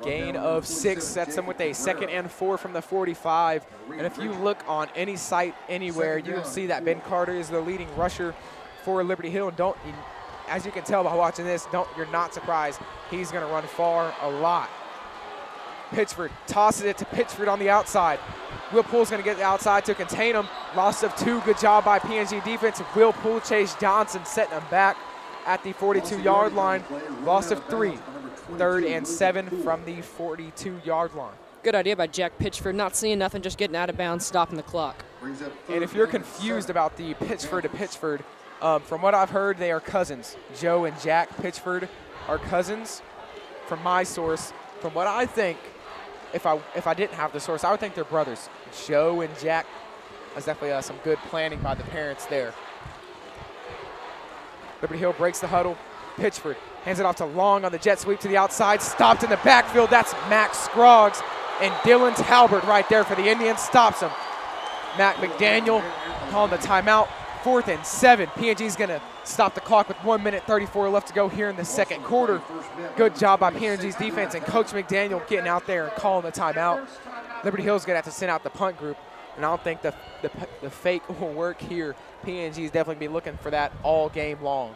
Gain of 6 sets them with a 2nd and 4 from the 45. And if you look on any site anywhere, you'll see that Ben Carter is the leading rusher for Liberty Hill. And as you can tell by watching this, you're not surprised. He's going to run far a lot. Pitchford tosses it to Pitchford on the outside. Will Poole's going to get the outside to contain him. Loss of 2. Good job by PNG defense. Will Poole, Chase Johnson setting him back at the 42-yard line. Loss of 3. 3rd and 7 from the 42-yard line. Good idea by Jack Pitchford. Not seeing nothing, just getting out of bounds, stopping the clock. And if you're confused about the Pitchford to Pitchford, from what I've heard, they are cousins. Joe and Jack Pitchford are cousins. From my source, from what I think, if I didn't have the source, I would think they're brothers. Joe and Jack That's definitely some good planning by the parents there. Liberty Hill breaks the huddle. Pitchford hands it off to Long on the jet sweep to the outside. Stopped in the backfield. That's Max Scroggs. And Dylan Talbert right there for the Indians stops him. Matt McDaniel calling the timeout. 4th and 7. PNG's going to stop the clock with 1 minute 34 left to go here in the second quarter. Good job by PNG's defense and Coach McDaniel getting out there and calling the timeout. Liberty Hill's going to have to send out the punt group, and I don't think the fake will work here. PNG's definitely be looking for that all game long.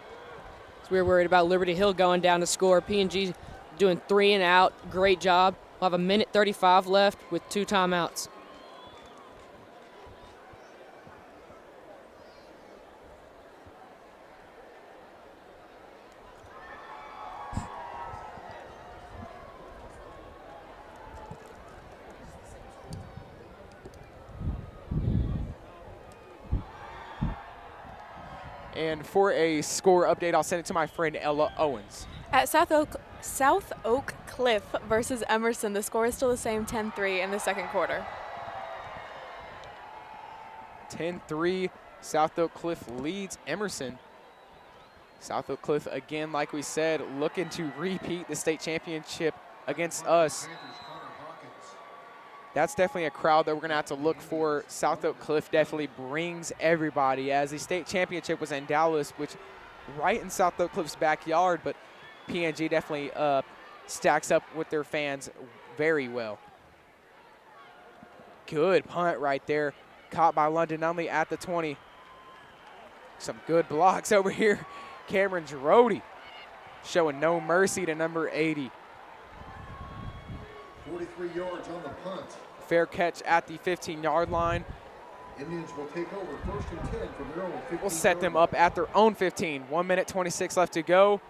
So we were worried about Liberty Hill going down to score. PNG doing 3 and out. Great job. We'll have 1 minute 35 left with 2 timeouts. And for a score update, I'll send it to my friend Ella Owens. At South Oak Cliff versus Emerson, the score is still the same, 10-3 in the second quarter. 10-3, South Oak Cliff leads Emerson. South Oak Cliff, again, like we said, looking to repeat the state championship against us. That's definitely a crowd that we're going to have to look for. South Oak Cliff definitely brings everybody, as the state championship was in Dallas, which right in South Oak Cliff's backyard, but PNG definitely stacks up with their fans very well. Good punt right there, caught by London Nunley at the 20. Some good blocks over here. Cameron Girodi showing no mercy to number 80. 43 yards on the punt. Fair catch at the 15-yard line. Indians will take over 1st and 10 from their own 15. We'll set them up at their own 15. 1 minute 26 left to go.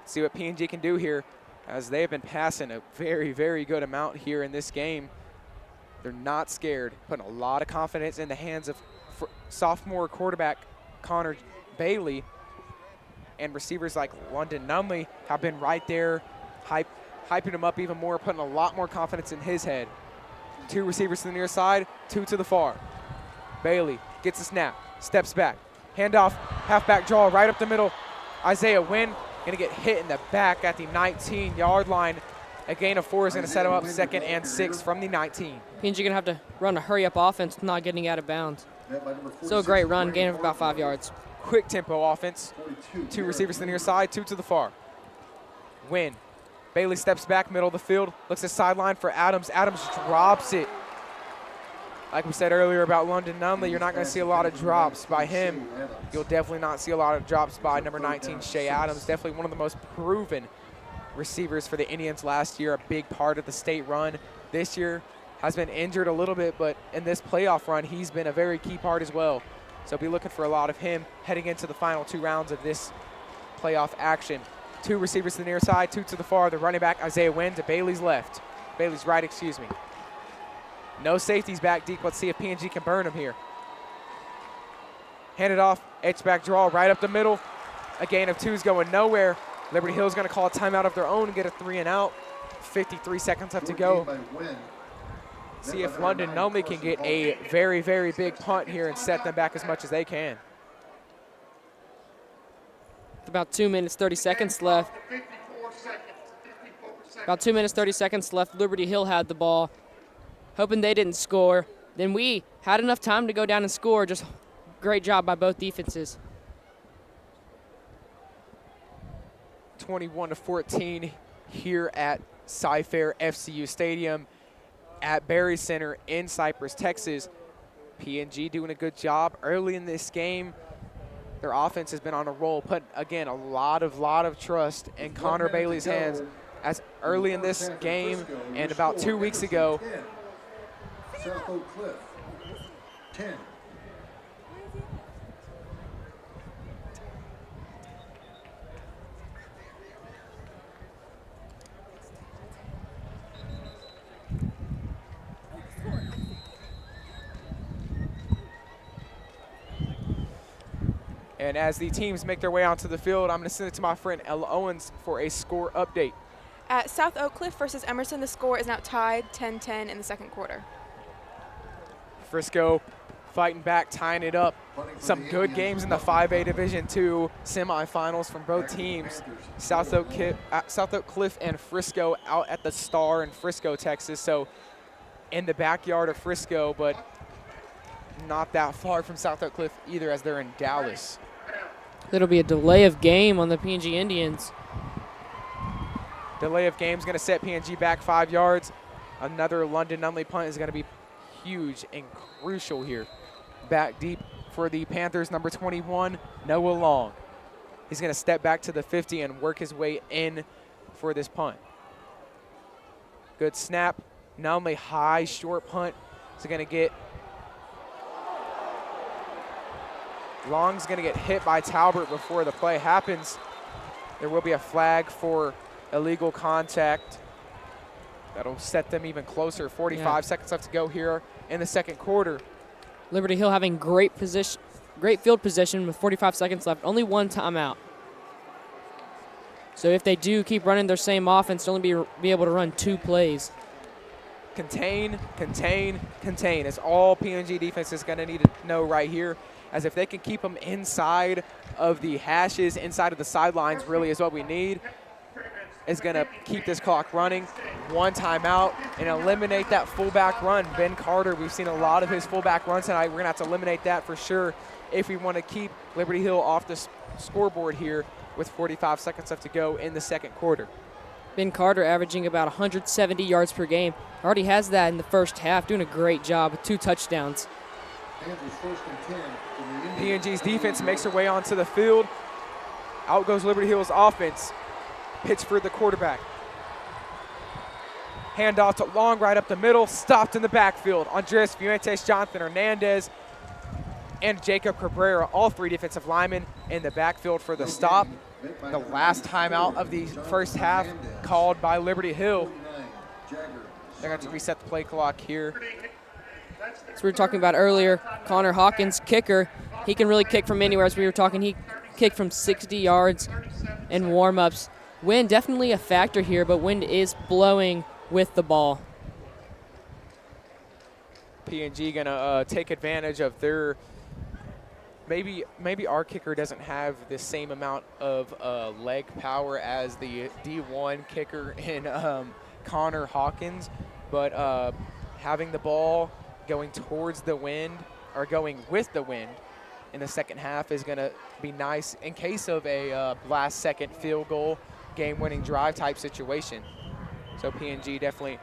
See what PNG can do here, as they have been passing a very, very good amount here in this game. They're not scared, putting a lot of confidence in the hands of sophomore quarterback Connor Bailey, and receivers like London Nunley have been right there, hyping him up even more, putting a lot more confidence in his head. 2 receivers to the near side, 2 to the far. Bailey gets a snap, steps back, handoff, halfback draw right up the middle. Isaiah Wynn gonna get hit in the back at the 19-yard line. A gain of 4 is gonna set him up 2nd and 6 from the 19. PNG gonna have to run a hurry-up offense, not getting out of bounds. Still a great run, gain of about 5 yards. Quick tempo offense. 2 receivers to the near side, 2 to the far. Wynn. Bailey steps back, middle of the field, looks at sideline for Adams. Adams drops it. Like we said earlier about London Nunley, you're not going to see a lot of drops by him. You'll definitely not see a lot of drops by number 19, Shea Adams. Definitely one of the most proven receivers for the Indians last year, a big part of the state run. This year has been injured a little bit, but in this playoff run, he's been a very key part as well. So be looking for a lot of him heading into the final 2 rounds of this playoff action. 2 receivers to the near side, 2 to the far. The running back, Isaiah Wynn, to Bailey's left. Bailey's right, excuse me. No safeties back deep. Let's see if PNG can burn him here. Hand it off, H-back draw right up the middle. A gain of 2 is going nowhere. Liberty Hill's going to call a timeout of their own and get a 3 and out. 53 seconds left to go. See if London Nunley can get a very, very big punt here and set them back as much as they can. About 2 minutes, 30 seconds left. About 2 minutes, 30 seconds left. Liberty Hill had the ball, hoping they didn't score. Then we had enough time to go down and score. Just great job by both defenses. 21-14 here at Cy-Fair FCU Stadium at Berry Center in Cypress, Texas. PNG doing a good job early in this game. Their offense has been on a roll, put, again, a lot of trust in Connor Bailey's hands, as early in this game and about 2 weeks ago. South Oak Cliff, 10. And as the teams make their way onto the field, I'm going to send it to my friend Ella Owens for a score update. At South Oak Cliff versus Emerson, the score is now tied 10-10 in the second quarter. Frisco fighting back, tying it up. Some good games in the 5A Division II semifinals from both teams. South Oak Cliff and Frisco out at the Star in Frisco, Texas. So in the backyard of Frisco, but not that far from South Oak Cliff either, as they're in Dallas. It'll be a delay of game on the PNG Indians. Delay of game is going to set PNG back 5 yards. Another London Nunley punt is going to be huge and crucial here. Back deep for the Panthers, number 21, Noah Long. He's going to step back to the 50 and work his way in for this punt. Good snap. Nunley high, short punt. He's going to get Long's going to get hit by Talbert before the play happens. There will be a flag for illegal contact. That'll set them even closer. 45 seconds left to go here in the second quarter. Liberty Hill having great field position with 45 seconds left. Only one timeout. So if they do keep running their same offense, they'll only be able to run 2 plays. Contain, contain, contain. It's all PNG defense is going to need to know right here, as if they can keep them inside of the hashes, inside of the sidelines really is what we need, is going to keep this clock running. One timeout and eliminate that fullback run. Ben Carter, we've seen a lot of his fullback runs tonight. We're going to have to eliminate that for sure if we want to keep Liberty Hill off the scoreboard here with 45 seconds left to go in the second quarter. Ben Carter averaging about 170 yards per game. Already has that in the first half, doing a great job with 2 touchdowns. PNG's defense makes their way onto the field. Out goes Liberty Hill's offense. Pittsford, the quarterback. Handoff to Long right up the middle, stopped in the backfield. Andres Fuentes, Jonathan Hernandez, and Jacob Cabrera, all 3 defensive linemen in the backfield for the stop. The last timeout of the first half called by Liberty Hill. They're going to reset the play clock here. As we were talking about earlier, Connor Hawkins, kicker, he can really kick from anywhere. As we were talking, he kicked from 60 yards in warm-ups. Wind definitely a factor here, but wind is blowing with the ball. PNG going to take advantage of their maybe our kicker doesn't have the same amount of leg power as the D1 kicker in Connor Hawkins, but having the ball going towards the wind or going with the wind in the second half is going to be nice in case of a last-second field goal, game-winning drive type situation. So PNG definitely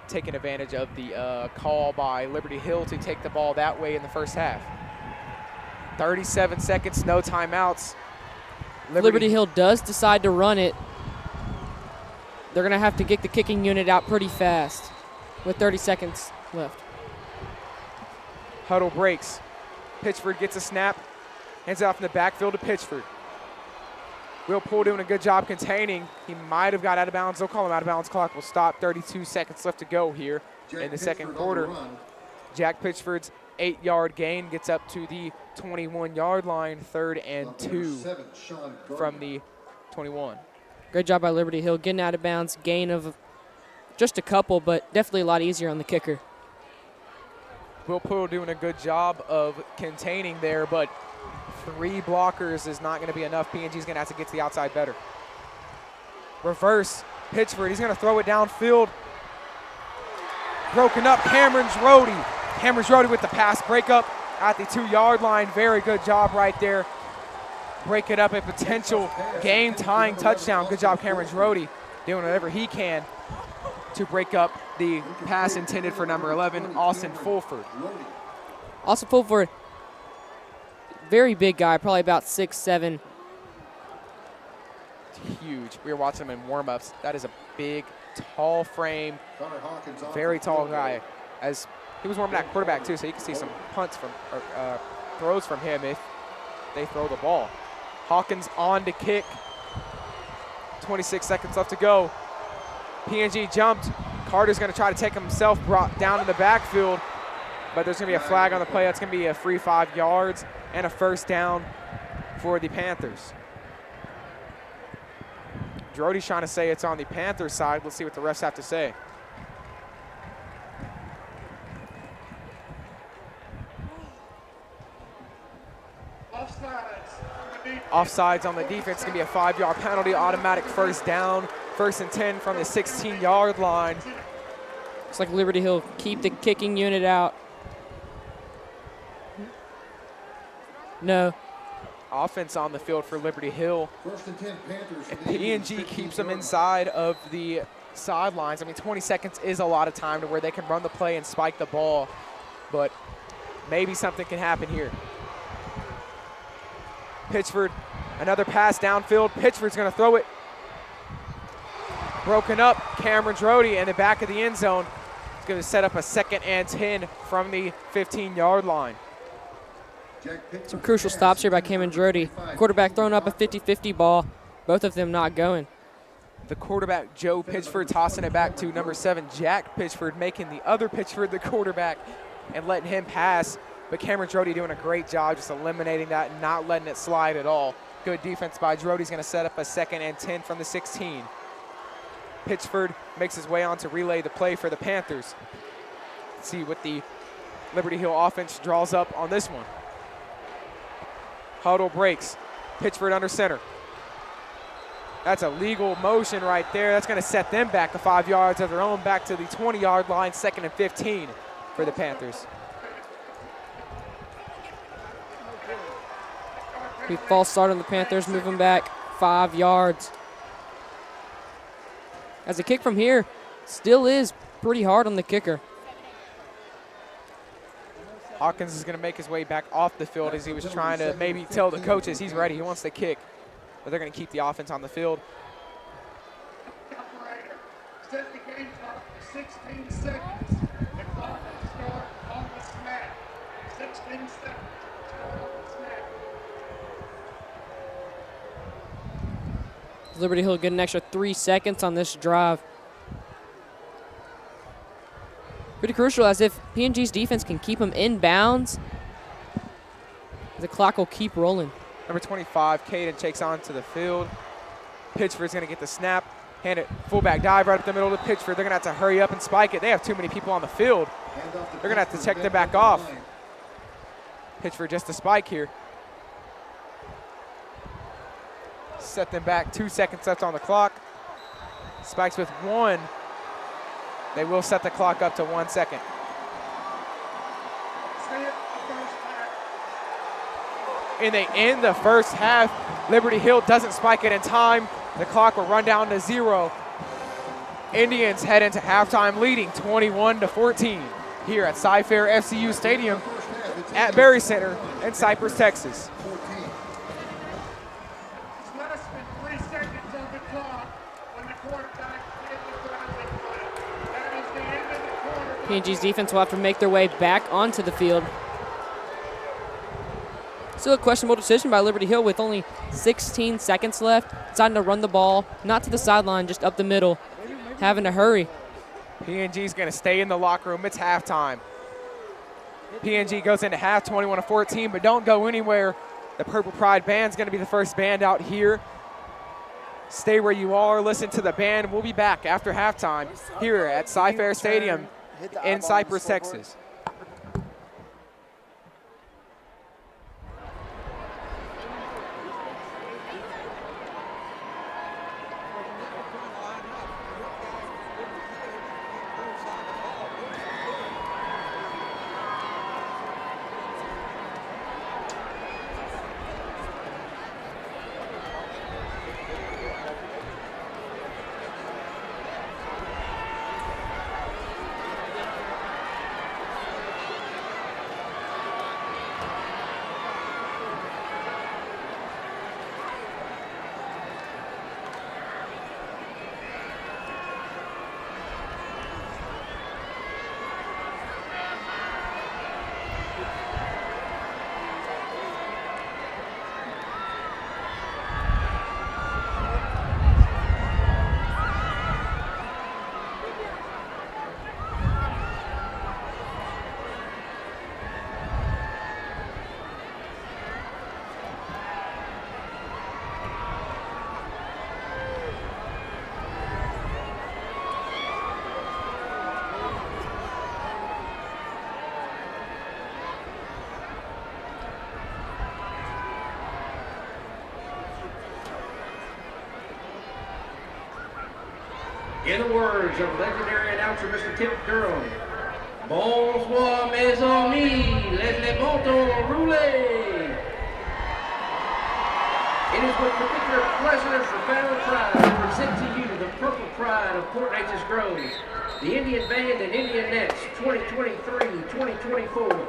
taking advantage of the call by Liberty Hill to take the ball that way in the first half. 37 seconds, no timeouts. Liberty Hill does decide to run it. They're going to have to get the kicking unit out pretty fast with 30 seconds left. Huddle breaks. Pitchford gets a snap, hands it off in the backfield to Pitchford. Will Poole doing a good job containing. He might have got out of bounds. They'll call him out of bounds. Clock will stop. 32 seconds left to go here in the second quarter. Jack Pitchford's 8-yard gain gets up to the 21-yard line, 3rd and 2 from the 21. Great job by Liberty Hill getting out of bounds. Gain of just a couple, but definitely a lot easier on the kicker. Will Poole doing a good job of containing there, but 3 blockers is not going to be enough. PNG's going to have to get to the outside better. Reverse, Pitchford, he's going to throw it downfield. Broken up, Cameron Rody. Cameron Rody with the pass breakup at the 2-yard line. Very good job right there. Break it up, a potential game-tying touchdown. Good job, Cameron Rody, doing whatever he can to break up the pass intended for number 11, Austin Fulford. Austin Fulford, very big guy, probably about 6'7". Huge. We were watching him in warm-ups. That is a big, tall frame, very tall guy. As he was warming that quarterback too, so you can see some punts from or throws from him if they throw the ball. Hawkins on to kick. 26 seconds left to go. PNG jumped. Carter's going to try to take himself, brought down in the backfield, but there's going to be a flag on the play. That's going to be a free 5 yards and a first down for the Panthers. Drody's trying to say it's on the Panthers side. Let's see what the refs have to say. Offsides on the defense, going to be a 5-yard penalty, automatic first down, 1st and 10 from the 16-yard line. Looks like Liberty Hill keep the kicking unit out. No. Offense on the field for Liberty Hill. 1st and 10 Panthers. If PNG keeps them inside of the sidelines, I mean, 20 seconds is a lot of time to where they can run the play and spike the ball, but maybe something can happen here. Pitchford, another pass downfield. Pitchford's going to throw it. Broken up. Cameron Drody in the back of the end zone. It's going to set up a 2nd and 10 from the 15-yard line. Some crucial stops here by Cameron Drody. Quarterback throwing up a 50-50 ball. Both of them not going. The quarterback, Joe Pitchford, tossing it back to number 7, Jack Pitchford, making the other Pitchford the quarterback and letting him pass. But Cameron Drody doing a great job just eliminating that and not letting it slide at all. Good defense by Drody's going to set up a 2nd and 10 from the 16. Pitchford makes his way on to relay the play for the Panthers. Let's see what the Liberty Hill offense draws up on this one. Huddle breaks. Pitchford under center. That's a legal motion right there. That's going to set them back a 5 yards of their own, back to the 20-yard line, 2nd and 15 for the Panthers. False start on the Panthers, moving back 5 yards. As a kick from here still is pretty hard on the kicker. Hawkins is going to make his way back off the field as he was trying to maybe tell the coaches he's ready. He wants to kick, but they're going to keep the offense on the field. Operator, set the game clock for 16 seconds. The clock will start on the snap. 16 seconds. Start on the snap. Liberty Hill get an extra 3 seconds on this drive. Pretty crucial, as if PNG's defense can keep them in bounds, the clock will keep rolling. Number 25, Caden takes on to the field. Pitchford's going to get the snap, hand it, fullback dive right up the middle of the Pitchford. They're going to have to hurry up and spike it. They have too many people on the field. They're going to have to check them back off. Pitchford just a spike here. Set them back, 2 seconds left on the clock. Spikes with 1. They will set the clock up to 1 second. And they end the first half. Liberty Hill doesn't spike it in time. The clock will run down to 0. Indians head into halftime leading 21-14 here at Cy-Fair FCU Stadium at Berry Center in Cypress, Texas. Less than 3 seconds on the clock when the quarterback hit the ground and flat. That is the end of the quarter. PNG's defense will have to make their way back onto the field. Still a questionable decision by Liberty Hill with only 16 seconds left. Deciding to run the ball, not to the sideline, just up the middle. Having to hurry. PNG's going to stay in the locker room. It's halftime. PNG goes into half 21-14, but don't go anywhere. The Purple Pride Band's going to be the first band out here. Stay where you are, listen to the band. We'll be back after halftime here at Cy-Fair Stadium in Cypress, Texas. In the words of legendary announcer Mr. Tip Durham, bonsoir mes amis, les montons rouler. It is with particular pleasure and profound pride to present to you the purple pride of Port Neches Grove, the Indian Band and Indian Nets 2023-2024.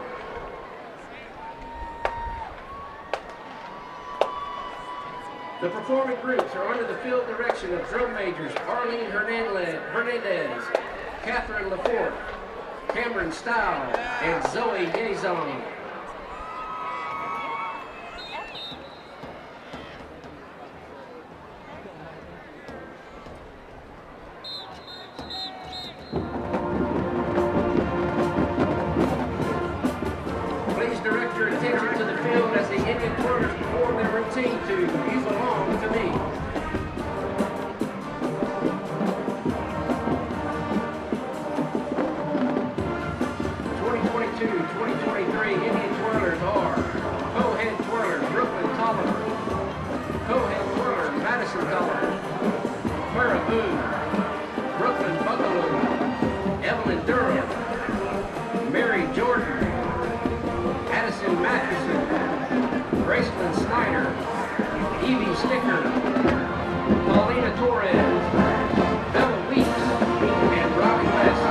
The performing groups are under the field direction of drum majors Arlene Hernandez, Catherine Laforte, Cameron Style, and Zoe Yazon. Please direct your attention to the field as the Indian twirlers perform their routine to You Belong to Me. Indian twirlers are co-head twirler Brooklyn Tolliver, co-head twirler Madison Tolliver, Clara Boone, Brooklyn Buckaloo, Evelyn Durham, Mary Jordan, Addison Matheson, Graceland Snyder, Evie Sticker, Paulina Torres, Bella Weeks, and Robbie West.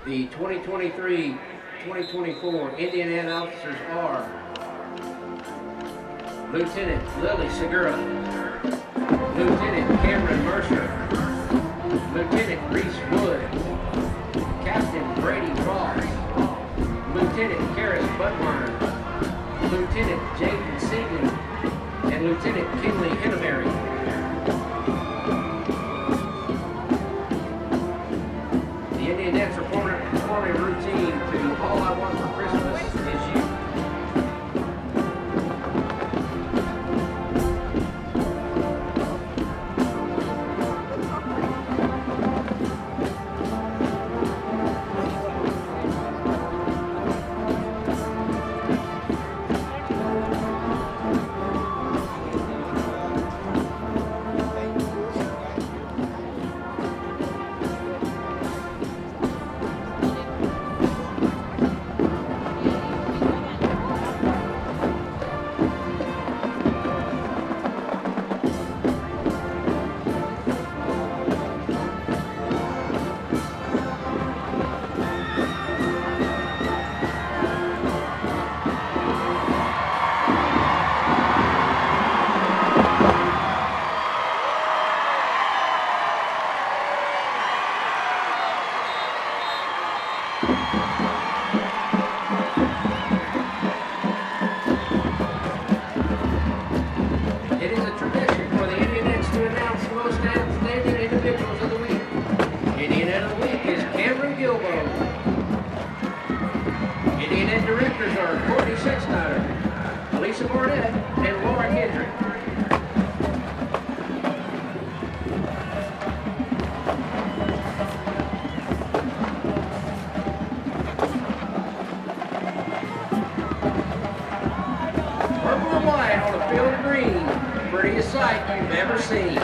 The 2023-2024 Indian Ant officers are Lieutenant Lily Segura, Lieutenant Cameron Mercer, Lieutenant Reese Wood, Captain Brady Ross, Lieutenant Karis Budwine, Lieutenant Jaden Seagley, and Lieutenant Kinley Henneberry. The Indian Nets are performing a routine to All I Want for Christmas Is You. C.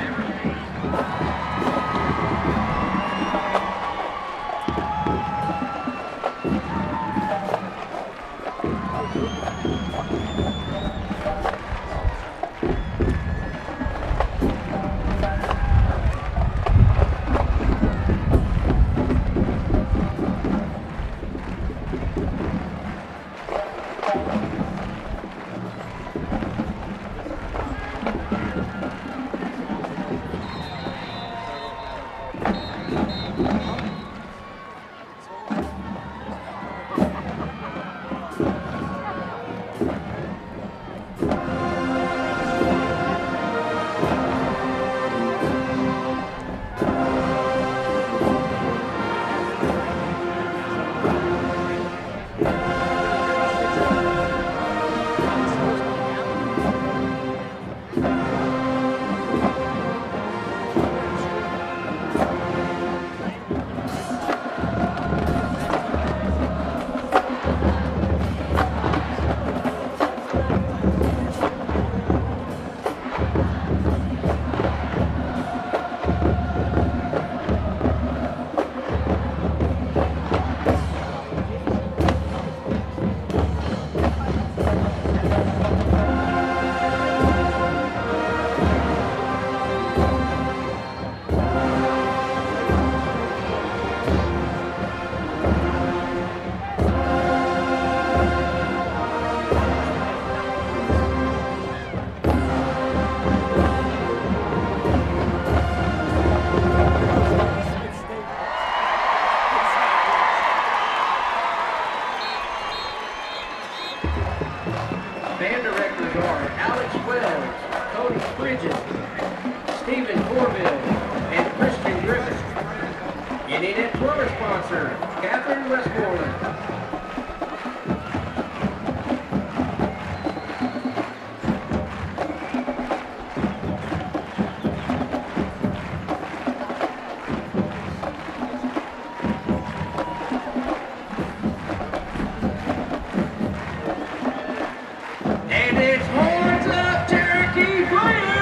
Band directors are Alex Wells, Cody Bridges, Stephen Corville, and Christian Griffith. Indian Twirler sponsor, Catherine Westmoreland. And it's horns up, Cherokee Fire!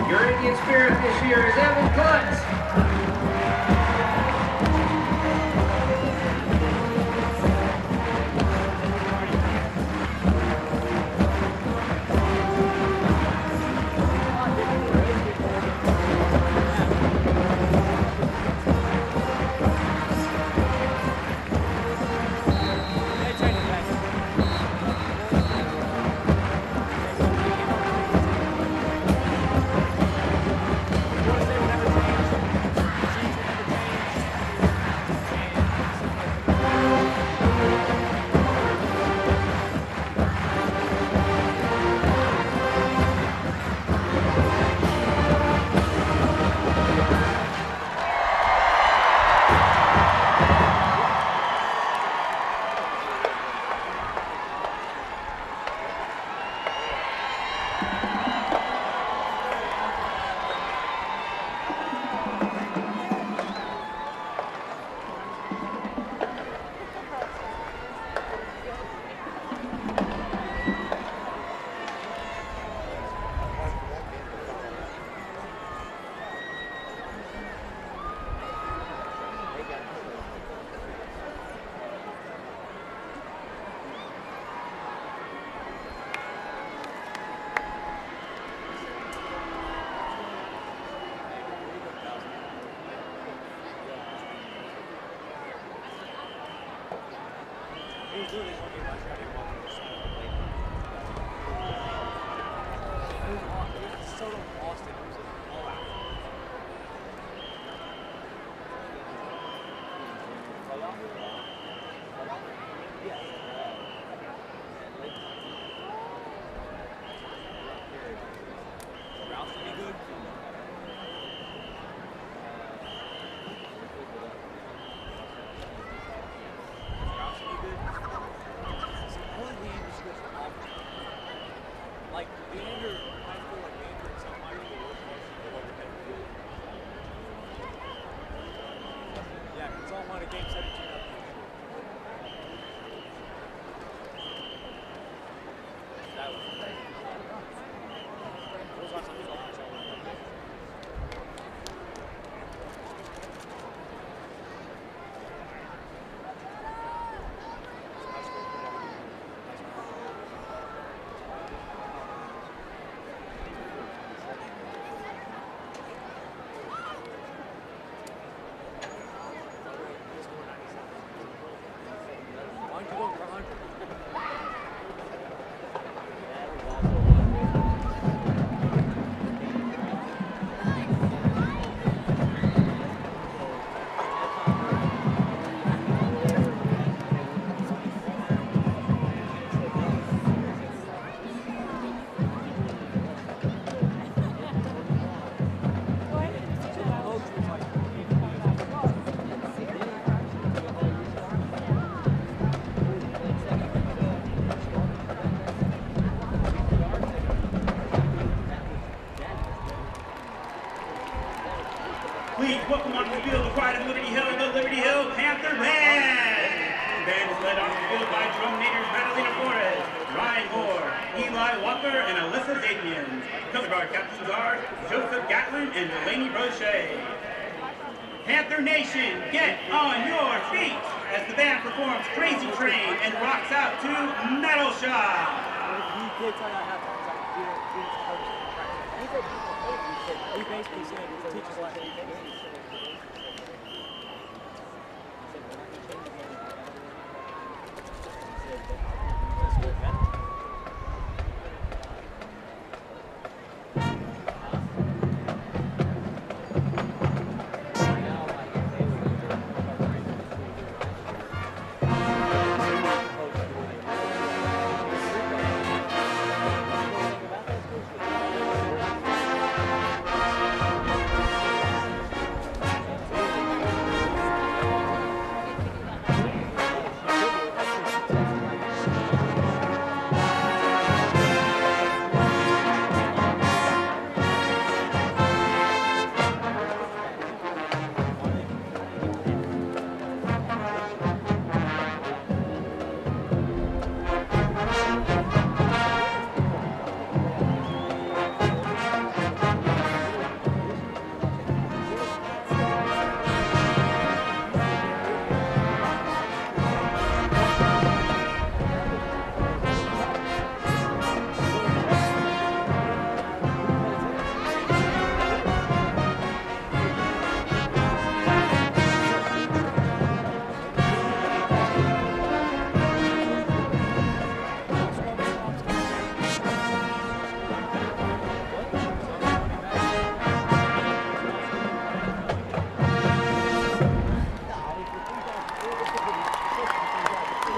Your Indian spirit this year is Evan Klutz. Like, Leander, high school, like Leander and South High School, led on the field by drum majors Madalena Flores, Ryan Moore, Eli Walker, and Alyssa Zapian. Color guard captains are Joseph Gatlin and Delaney Brochet. Panther Nation, get on your feet as the band performs Crazy Train and rocks out to Metal Shot. He basically said he teaches like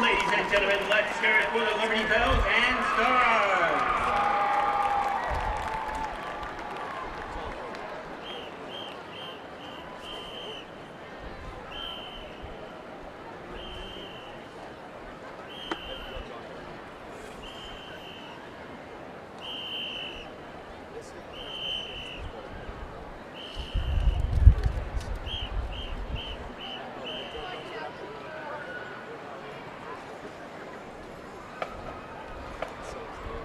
Ladies and gentlemen, let's hear it for the Liberty Bells and Stars. So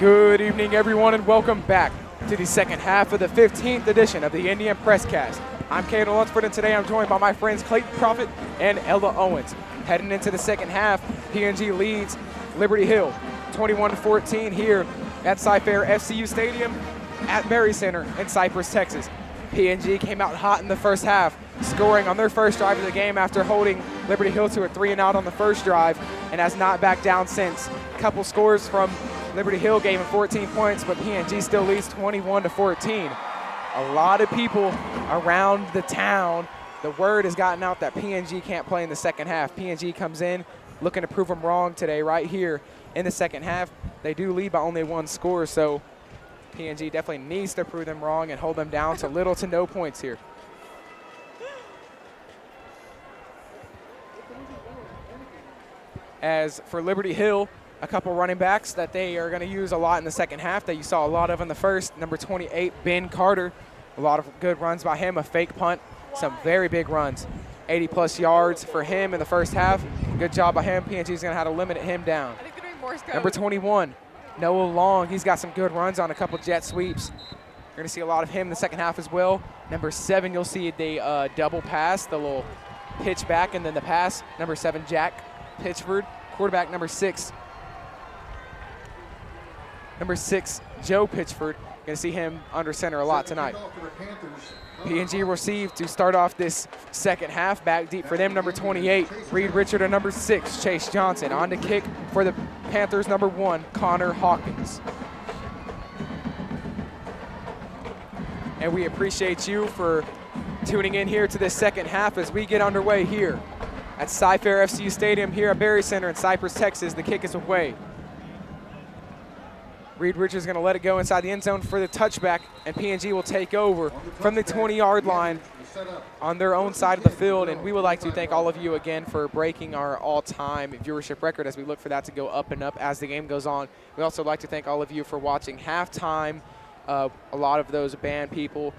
Good evening, everyone, and welcome back to the second half of the 15th edition of the Indian Presscast. I'm Cato Lunsford, and today I'm joined by my friends Clayton Profit and Ella Owens. Heading into the second half, PNG leads Liberty Hill 21-14 here at Cy-Fair FCU Stadium at Berry Center in Cypress, Texas. PNG came out hot in the first half, scoring on their first drive of the game after holding Liberty Hill to a 3-and-out on the first drive, and has not backed down since. A couple scores from Liberty Hill gave him 14 points, but PNG still leads 21-14. A lot of people around the town, the word has gotten out that PNG can't play in the second half. PNG comes in looking to prove them wrong today right here in the second half. They do lead by only one score, so PNG definitely needs to prove them wrong and hold them down to little to no points here. As for Liberty Hill, a couple running backs that they are going to use a lot in the second half that you saw a lot of in the first. Number 28, Ben Carter. A lot of good runs by him, a fake punt, some very big runs. 80-plus yards for him in the first half. Good job by him. PNG's going to have to limit him down. Number 21, Noah Long. He's got some good runs on a couple jet sweeps. You're going to see a lot of him in the second half as well. Number 7, you'll see the double pass, the little pitch back and then the pass. Number 7, Jack Pitchford. Quarterback number 6. Number 6, Joe Pitchford. Going to see him under center a lot tonight. PNG received to start off this second half. Back deep for them, number 28, Reed Richard, and number 6, Chase Johnson. On to kick for the Panthers, number 1, Connor Hawkins. And we appreciate you for tuning in here to this second half as we get underway here at Cy-Fair FCU Stadium here at Berry Center in Cypress, Texas. The kick is away. Reed Richards is going to let it go inside the end zone for the touchback, and PNG will take over from the 20-yard line on their own side of the field. And we would like to thank all of you again for breaking our all-time viewership record as we look for that to go up and up as the game goes on. We also like to thank all of you for watching halftime. A lot of those band people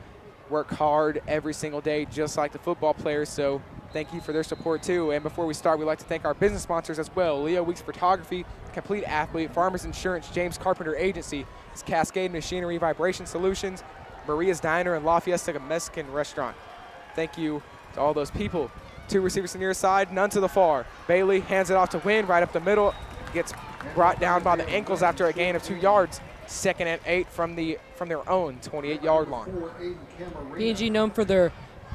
work hard every single day, just like the football players, so thank you for their support too. And before we start, we'd like to thank our business sponsors as well. Leo Weeks Photography, Complete Athlete, Farmers Insurance, James Carpenter Agency, Cascade Machinery Vibration Solutions, Maria's Diner, and La Fiesta Mexican Restaurant. Thank you to all those people. 2 receivers to the near side, none to the far. Bailey hands it off to Wynn right up the middle. Gets brought down by the ankles after a gain of 2 yards. 2nd and 8 from their own 28-yard line. PNG known for their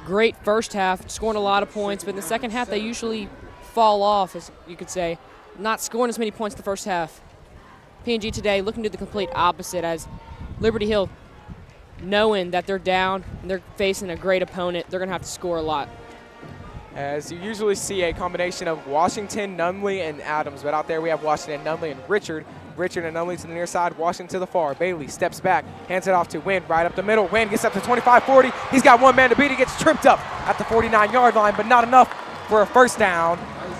great first half, scoring a lot of points, but in the second half they usually fall off, as you could say, not scoring as many points in the first half. PNG today looking to the complete opposite, as Liberty Hill, knowing that they're down and they're facing a great opponent, they're going to have to score a lot. As you usually see a combination of Washington, Nunley, and Adams, but out there we have Washington, Nunley, and Richard. Richard and Nunley to the near side, Washington to the far. Bailey steps back, hands it off to Wynn right up the middle. Wynn gets up to 25-40. He's got one man to beat. He gets tripped up at the 49-yard line, but not enough for a first down.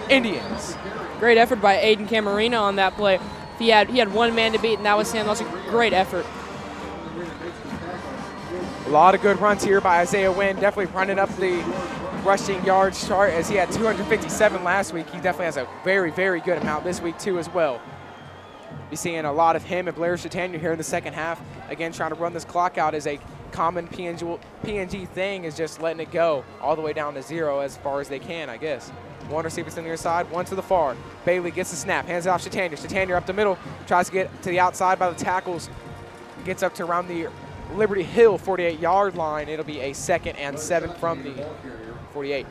Indians. Great effort by Aiden Camarino on that play. He had one man to beat, and that was him. That was a great effort. A lot of good runs here by Isaiah Wynn, definitely running up the rushing yards chart as he had 257 last week. He definitely has a very, very good amount this week too as well. You're seeing a lot of him and Blair Chatania here in the second half. Again, trying to run this clock out is a common PNG thing, is just letting it go all the way down to 0 as far as they can, I guess. 1 receiver to the near side, 1 to the far. Bailey gets the snap, hands it off Chatania. Chatania up the middle, tries to get to the outside by the tackles. Gets up to around the Liberty Hill 48-yard line. It'll be a 2nd and 7 from the 48.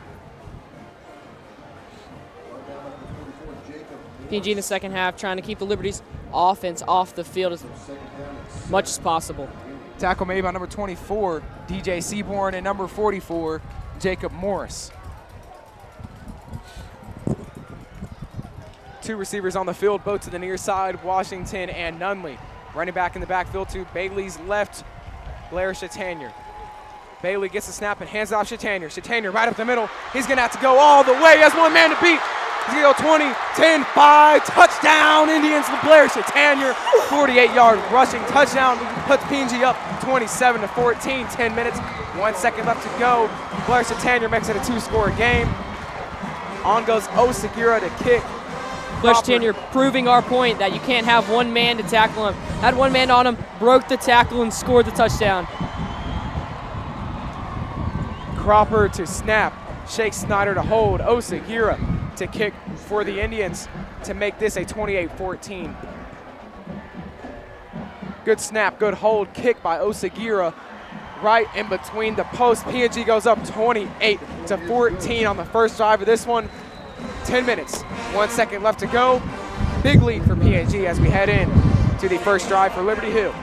PNG in the second half trying to keep the Liberty's offense off the field as much as possible. Tackle made by number 24, DJ Seaborn, and number 44, Jacob Morris. 2 receivers on the field, both to the near side, Washington and Nunley. Running back in the backfield to Bailey's left, Blair Chatania. Bailey gets the snap and hands it off Chatania. Chatania right up the middle. He's going to have to go all the way. He has one man to beat. He's going to go 20, 10, 5, touchdown, Indians with Blair Chatania. 48-yard rushing touchdown. Puts PNG up 27-14, 10 minutes, 1 second left to go. Blair Chatania makes it a 2-score game. On goes Osagura to kick. Bush tenure proving our point that you can't have one man to tackle him. Had one man on him, broke the tackle, and scored the touchdown. Cropper to snap. Shake Snyder to hold. Osagira to kick for the Indians to make this a 28-14. Good snap, good hold, kick by Osagira right in between the posts. PNG goes up 28-14 on the first drive of this one. 10 minutes, 1 second left to go. Big lead for PNG as we head in to the first drive for Liberty Hill.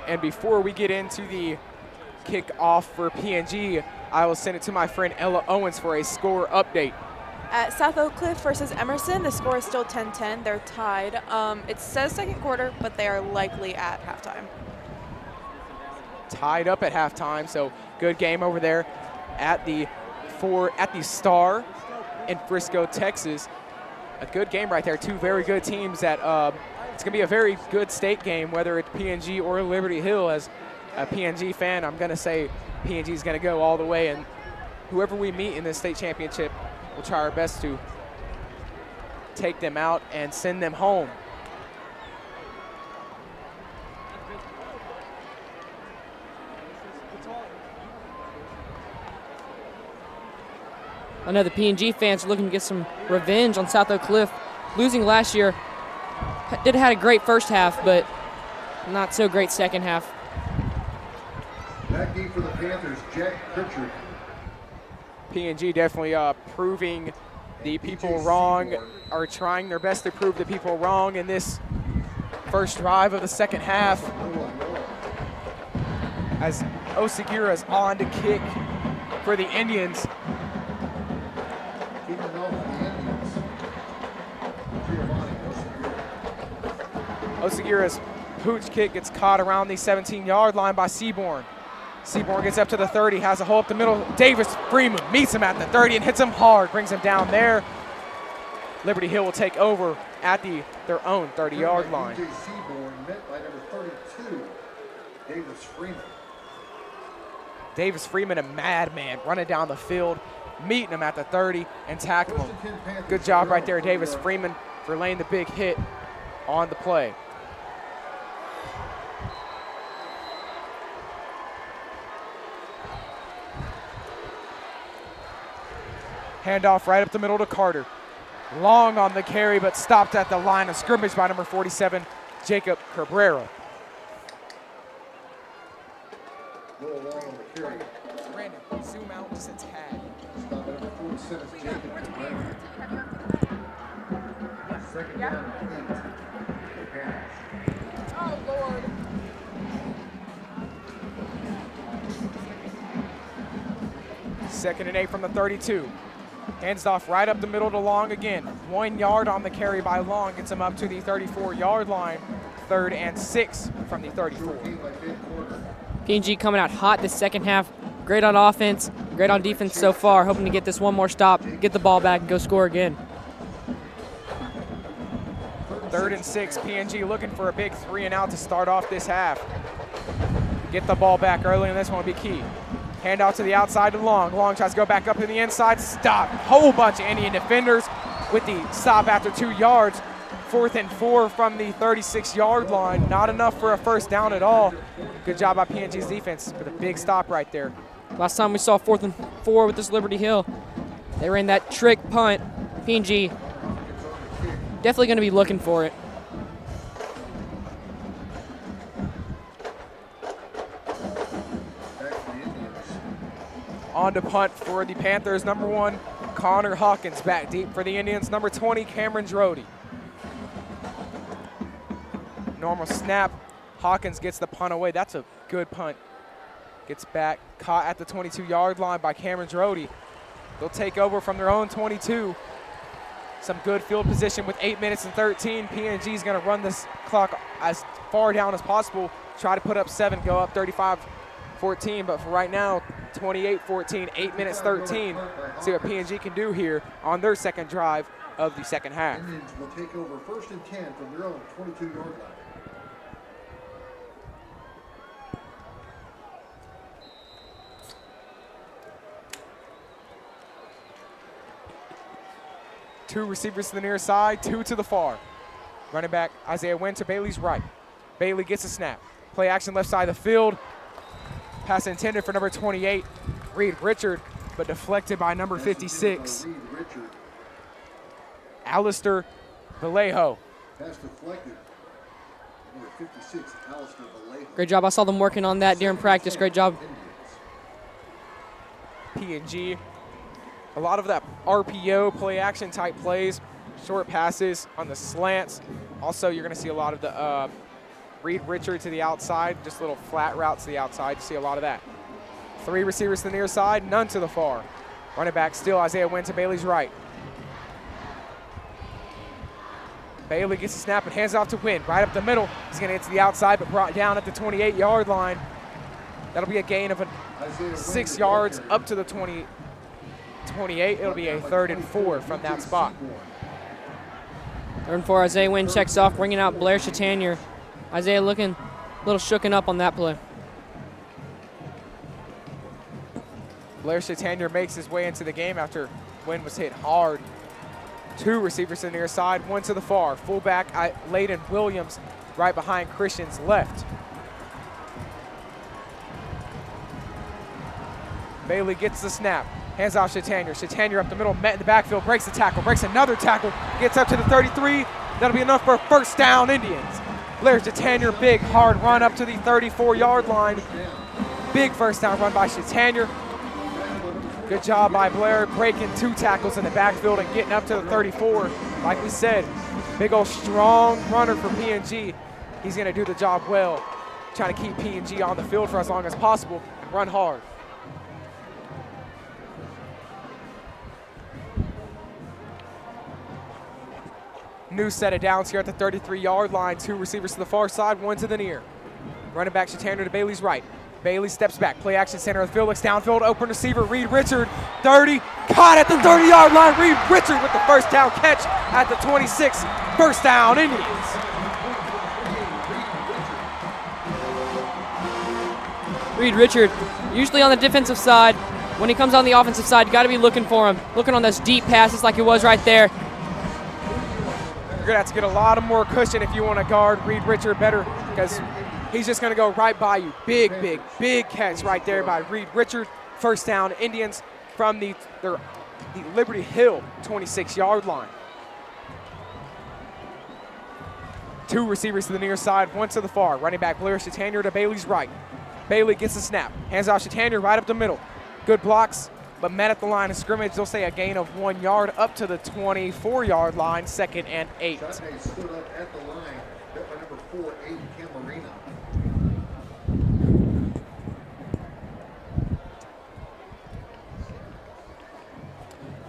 And before we get into the kickoff for PNG, I will send it to my friend Ella Owens for a score update. At South Oak Cliff versus Emerson, the score is still 10-10. They're tied. It says second quarter, but they are likely at halftime. Tied up at halftime, so good game over there at the Star in Frisco, Texas. A good game right there. Two very good teams that it's going to be a very good state game, whether it's PNG or Liberty Hill. As a PNG fan, I'm going to say PNG is going to go all the way, and whoever we meet in this state championship, we'll try our best to take them out and send them home. I know the PNG fans are looking to get some revenge on South Oak Cliff. Losing last year, did had a great first half, but not so great second half. Back deep for the Panthers, Jack Pritchard. PNG definitely proving the people wrong, or trying their best to prove the people wrong in this first drive of the second half. As Osagira is on to kick for the Indians. Osagira's pooch kick gets caught around the 17-yard line by Seaborn. Seaborn gets up to the 30, has a hole up the middle. Davis Freeman meets him at the 30 and hits him hard, brings him down there. Liberty Hill will take over at their own 30-yard line. Seaborn met by number 32, Davis Freeman. Davis Freeman, a madman, running down the field, meeting him at the 30 and tackling him. Good job right there, Davis Freeman, for laying the big hit on the play. Handoff right up the middle to Carter. Long on the carry, but stopped at the line of scrimmage by number 47, Jacob Cabrera. Go along on the carry. Brandon, zoom out just a tad. Stop at number 47, Jacob Cabrera. Second down and 8. Oh, Lord. Second and 8 from the 32. Hands off right up the middle to Long again. 1 yard on the carry by Long. Gets him up to the 34-yard line. 3rd and 6 from the 34. PNG coming out hot this second half. Great on offense, great on defense so far. Hoping to get this one more stop, get the ball back, and go score again. 3rd and 6. PNG looking for a big 3-and-out to start off this half. Get the ball back early, and this one will be key. Hand out to the outside to Long. Long tries to go back up to the inside. Stop. Whole bunch of Indian defenders with the stop after 2 yards. 4th and 4 from the 36-yard line. Not enough for a first down at all. Good job by PNG's defense with a big stop right there. Last time we saw 4th and 4 with this Liberty Hill, They ran that trick punt. PNG definitely going to be looking for it. On to punt for the Panthers. Number 1, Connor Hawkins back deep for the Indians. Number 20, Cameron Drody. Normal snap. Hawkins gets the punt away. That's a good punt. Gets back, caught at the 22-yard line by Cameron Drody. They'll take over from their own 22. Some good field position with 8 minutes and 13. PNG is going to run this clock as far down as possible. Try to put up 7, go up 35-14. But for right now, 28-14, 8 minutes 13. See what PNG can do here on their second drive of the second half. Indians will take over 1st and 10 from their own 22-yard line. Two receivers to the near side, 2 to the far. Running back Isaiah Wynn to Bailey's right. Bailey gets a snap. Play action left side of the field. Pass intended for number 28, Reed Richard, but deflected by number 56, Alistair Vallejo. Pass deflected. Number 56, Alistair Vallejo. Great job. I saw them working on that during practice. Great job. PNG. A lot of that RPO play action type plays, short passes on the slants. Also, you're going to see a lot of the Reed Richard to the outside, just little flat routes to the outside. You see a lot of that. 3 receivers to the near side, none to the far. Running back still, Isaiah Wynn to Bailey's right. Bailey gets a snap and hands it off to Wynn, right up the middle. He's going to get to the outside, but brought down at the 28-yard line. That'll be a gain of 6 yards up to the 28. It'll be a 3rd and 4 from that spot. 3rd and 4, Isaiah Wynn checks off, bringing out Blair Chatanier. Isaiah looking a little shooken up on that play. Blair Chatanier makes his way into the game after Wynn was hit hard. 2 receivers to the near side, 1 to the far. Fullback Layden Williams right behind Christian's left. Bailey gets the snap. Hands off Chatanier. Chatanier up the middle, met in the backfield, breaks the tackle, breaks another tackle, gets up to the 33. That'll be enough for a 1st down, Indians. Blair Chatanier, big, hard run up to the 34-yard line. Big 1st down run by Chatanier. Good job by Blair, breaking 2 tackles in the backfield and getting up to the 34. Like we said, big old strong runner for PNG. He's going to do the job well, trying to keep PNG on the field for as long as possible and run hard. New set of downs here at the 33-yard line. 2 receivers to the far side, 1 to the near. Running back Chatanier to Bailey's right. Bailey steps back, play action center of the field, looks downfield, open receiver, Reed Richard, 30, caught at the 30-yard line. Reed Richard with the 1st down catch at the 26, 1st down, Indians. Reed Richard, usually on the defensive side. When he comes on the offensive side, you got to be looking for him, looking on those deep passes like it was right there. You're going to have to get a lot of more cushion if you want to guard Reed Richard better, because he's just going to go right by you. Big catch right there by Reed Richard. 1st down, Indians from the Liberty Hill 26-yard line. 2 receivers to the near side, 1 to the far. Running back Blair Chatanier to Bailey's right. Bailey gets the snap, hands off Chatanier right up the middle. Good blocks, but met at the line of scrimmage. They'll say a gain of 1 yard up to the 24-yard line, 2nd and 8. Chatanier stood up at the line, met by number 4, Aiden Camarina.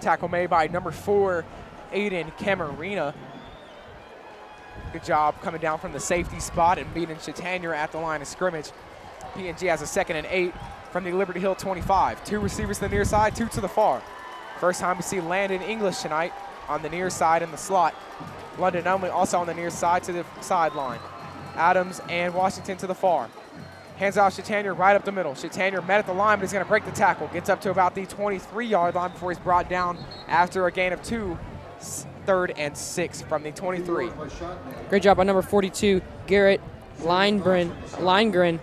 Tackle made by number 4, Aiden Camarina. Good job coming down from the safety spot and beating Chatanier at the line of scrimmage. PNG has a 2nd and 8 from the Liberty Hill 25. 2 receivers to the near side, 2 to the far. First time we see Landon English tonight on the near side in the slot. London only also on the near side to the sideline. Adams and Washington to the far. Hands off Chatanier right up the middle. Chatanier met at the line, but he's going to break the tackle. Gets up to about the 23-yard line before he's brought down after a gain of 2. 3rd and 6 from the 23. Great job by number 42, Garrett Lindgren.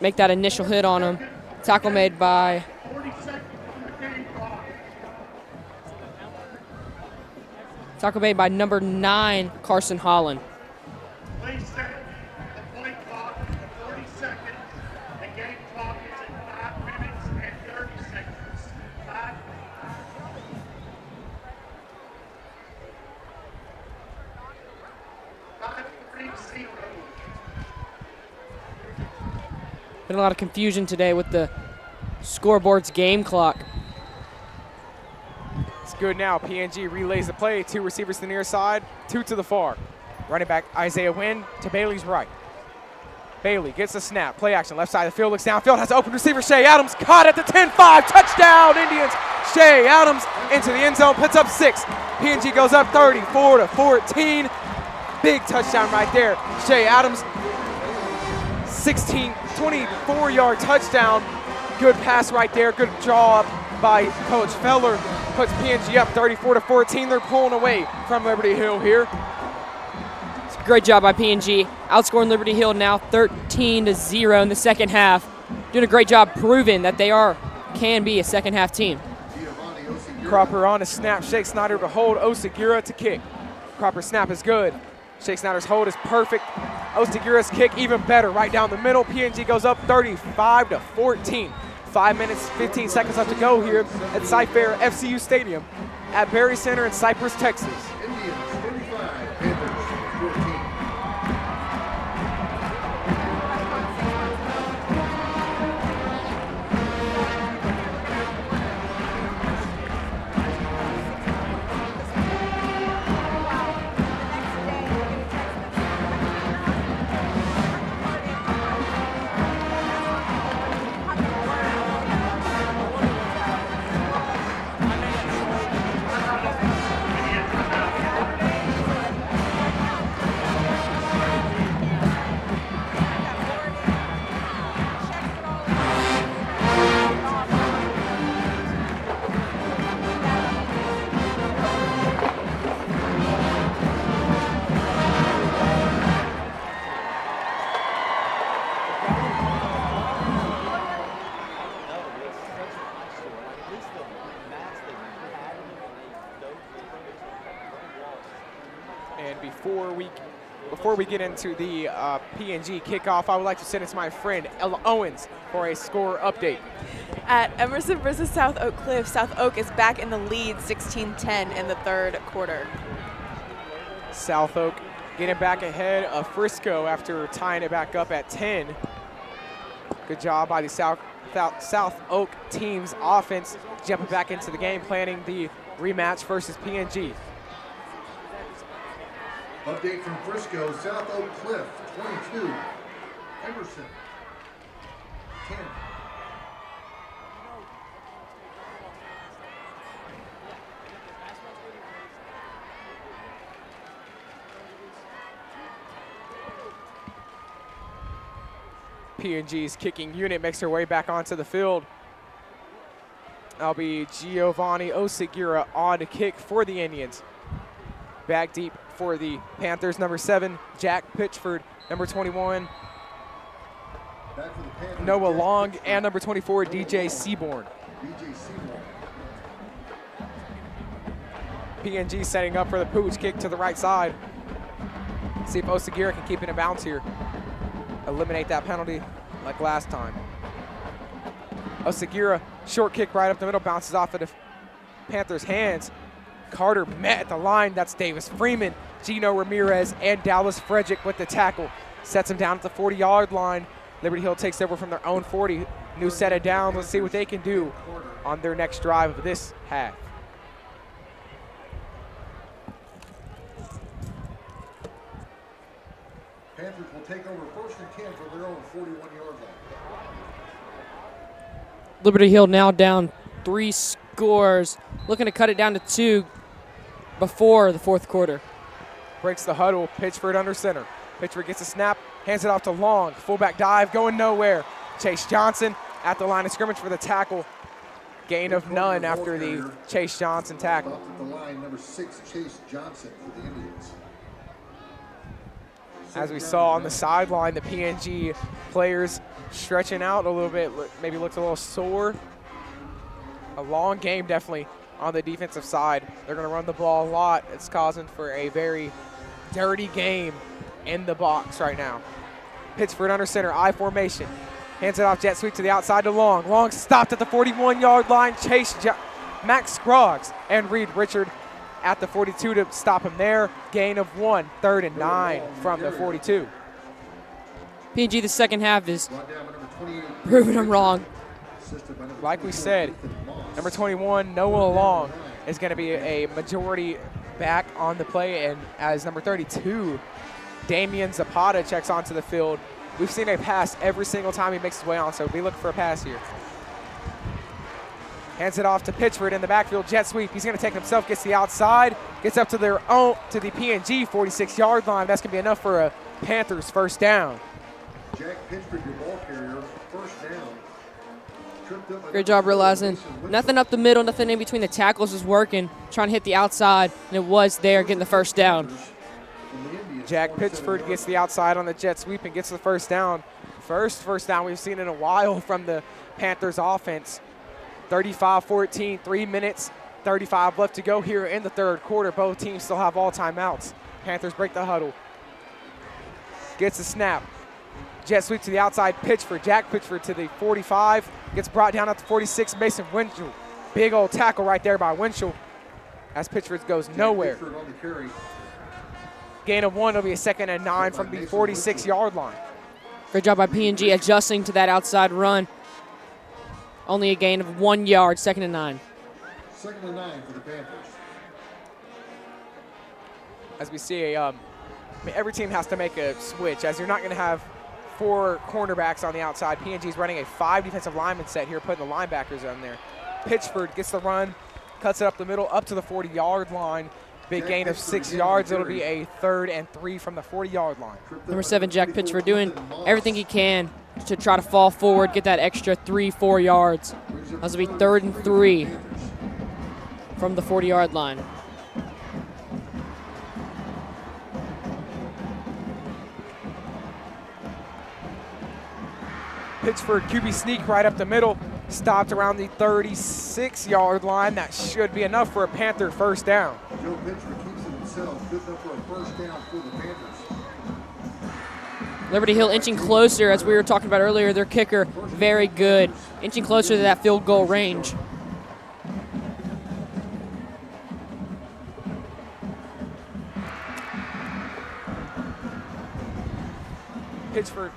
Make that initial hit on him. Tackle made by Tackle made by number 9, Carson Holland. Please set the play clock at 40 seconds. The game clock is at 5 minutes and 30 seconds. 5-3-0. Been a lot of confusion today with the scoreboard's game clock. It's good now. PNG relays the play. 2 receivers to the near side, 2 to the far. Running back Isaiah Wynn to Bailey's right. Bailey gets the snap. Play action. Left side of the field. Looks downfield. Has an open receiver. Shea Adams caught at the 10-5. Touchdown, Indians. Shea Adams into the end zone. Puts up 6. PNG goes up 34-14. Big touchdown right there. Shea Adams, 24-yard touchdown. Good pass right there. Good draw up by Coach Feller. Puts PNG up 34-14. They're pulling away from Liberty Hill here. Great job by PNG, outscoring Liberty Hill now 13-0 in the second half. Doing a great job proving that they can be a second half team. Cropper on a snap. Shake Snyder to hold. Osagira to kick. Cropper's snap is good. Shake Snyder's hold is perfect. Osagira's kick even better, right down the middle. PNG goes up 35-14. 5 minutes, 15 seconds left to go here at Cy-Fair FCU Stadium at Berry Center in Cypress, Texas. Indians 35, Panthers 14. Before we get into the PNG kickoff, I would like to send it to my friend Ella Owens for a score update. At Emerson versus South Oak Cliff, South Oak is back in the lead 16-10 in the third quarter. South Oak getting back ahead of Frisco after tying it back up at 10. Good job by the South Oak team's offense, jumping back into the game, planning the rematch versus PNG. Update from Frisco, South Oak Cliff 22, Emerson 10. PNG's kicking unit makes their way back onto the field. That'll be Giovanni Osagira on to kick for the Indians. Back deep for the Panthers, number 7, Jack Pitchford, number 21, Noah Long, and number 24, DJ Seaborn. PNG setting up for the pooch kick to the right side. See if Osagira can keep it in bounds here. Eliminate that penalty like last time. Osagira, short kick right up the middle, bounces off of the Panthers' hands. Carter met at the line. That's Davis Freeman, Gino Ramirez, and Dallas Frederick with the tackle. Sets him down at the 40-yard line. Liberty Hill takes over from their own 40. New set it down. Let's see what they can do on their next drive of this half. Panthers will take over 1st and 10 for their own 41-yard line. Liberty Hill now down 3 scores, looking to cut it down to 2 before the fourth quarter. Breaks the huddle, Pitchford under center. Pitchford gets a snap, hands it off to Long. Fullback dive, going nowhere. Chase Johnson at the line of scrimmage for the tackle. Gain of none after the Chase Johnson tackle. Up at the line, number 6, Chase Johnson for the Indians. As we saw on the sideline, the PNG players stretching out a little bit, maybe looked a little sore. A long game definitely on the defensive side. They're going to run the ball a lot. It's causing for a very dirty game in the box right now. Pittsford under center, I formation. Hands it off, jet sweep to the outside to Long. Long stopped at the 41-yard line. Chase Max Scroggs and Reed Richard at the 42 to stop him there. Gain of 1, 3rd and 9 from the 42. PNG the second half is proving them wrong. Like we said, number 21, Noah Long, is going to be a majority back on the play, and as number 32, Damian Zapata checks onto the field. We've seen a pass every single time he makes his way on, so we look for a pass here. Hands it off to Pitchford in the backfield, jet sweep. He's going to take it himself, gets the outside, gets up to their own, to the PNG 46-yard line. That's going to be enough for a Panthers first down. Jack Pitchford, your ball carrier, first down. Great job realizing nothing up the middle, nothing in between the tackles is working, trying to hit the outside, and it was there, getting the first down. Jack Pitchford gets the outside on the jet sweep and gets the first down. First down we've seen in a while from the Panthers offense. 35-14, 3 minutes, 35 left to go here in the third quarter. Both teams still have all timeouts. Panthers break the huddle. Gets the snap. Jet sweep to the outside, Pitchford. Jack Pitchford to the 45. Gets brought down at the 46, Mason Winchell. Big old tackle right there by Winchell as Pitchford goes nowhere. Gain of 1, it'll be a 2nd and 9 from the 46-yard line. Great job by PNG adjusting to that outside run. Only a gain of 1 yard, 2nd and 9. 2nd and 9 for the Panthers. As we see, every team has to make a switch, as you're not going to have 4 cornerbacks on the outside. PNG's running a 5 defensive lineman set here, putting the linebackers on there. Pitchford gets the run, cuts it up the middle, up to the 40-yard line. Big gain of 6 yards. It'll be a 3rd and 3 from the 40-yard line. Number 7, Jack Pitchford, doing everything he can to try to fall forward, get that extra 3-4 yards. This will be 3rd and 3 from the 40-yard line. Pitchford QB sneak right up the middle, stopped around the 36-yard line. That should be enough for a Panther first down. Joe Pitchford keeps it himself, good enough for a first down for the Panthers. Liberty Hill inching closer, as we were talking about earlier. Their kicker, very good, inching closer to that field goal range. Pitchford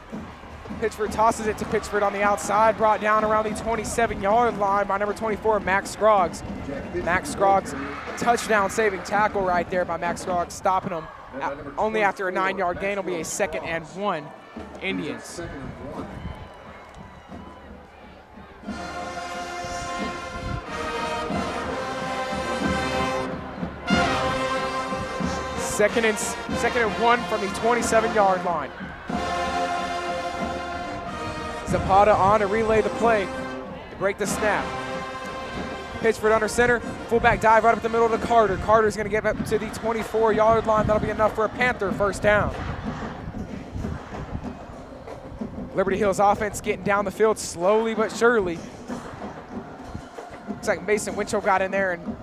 tosses it to Pitchford on the outside, brought down around the 27-yard line by number 24, Max Scroggs. Max Scroggs, touchdown saving tackle right there by Max Scroggs, stopping him. Only after a 9-yard gain will be a 2nd and 1 Indians. Second and 1 from the 27-yard line. Zapata on to relay the play to break the snap. Pitchford under center, fullback dive right up the middle to Carter. Carter's going to get up to the 24-yard line. That'll be enough for a Panther first down. Liberty Hill's offense getting down the field slowly but surely. Looks like Mason Winchell got in there and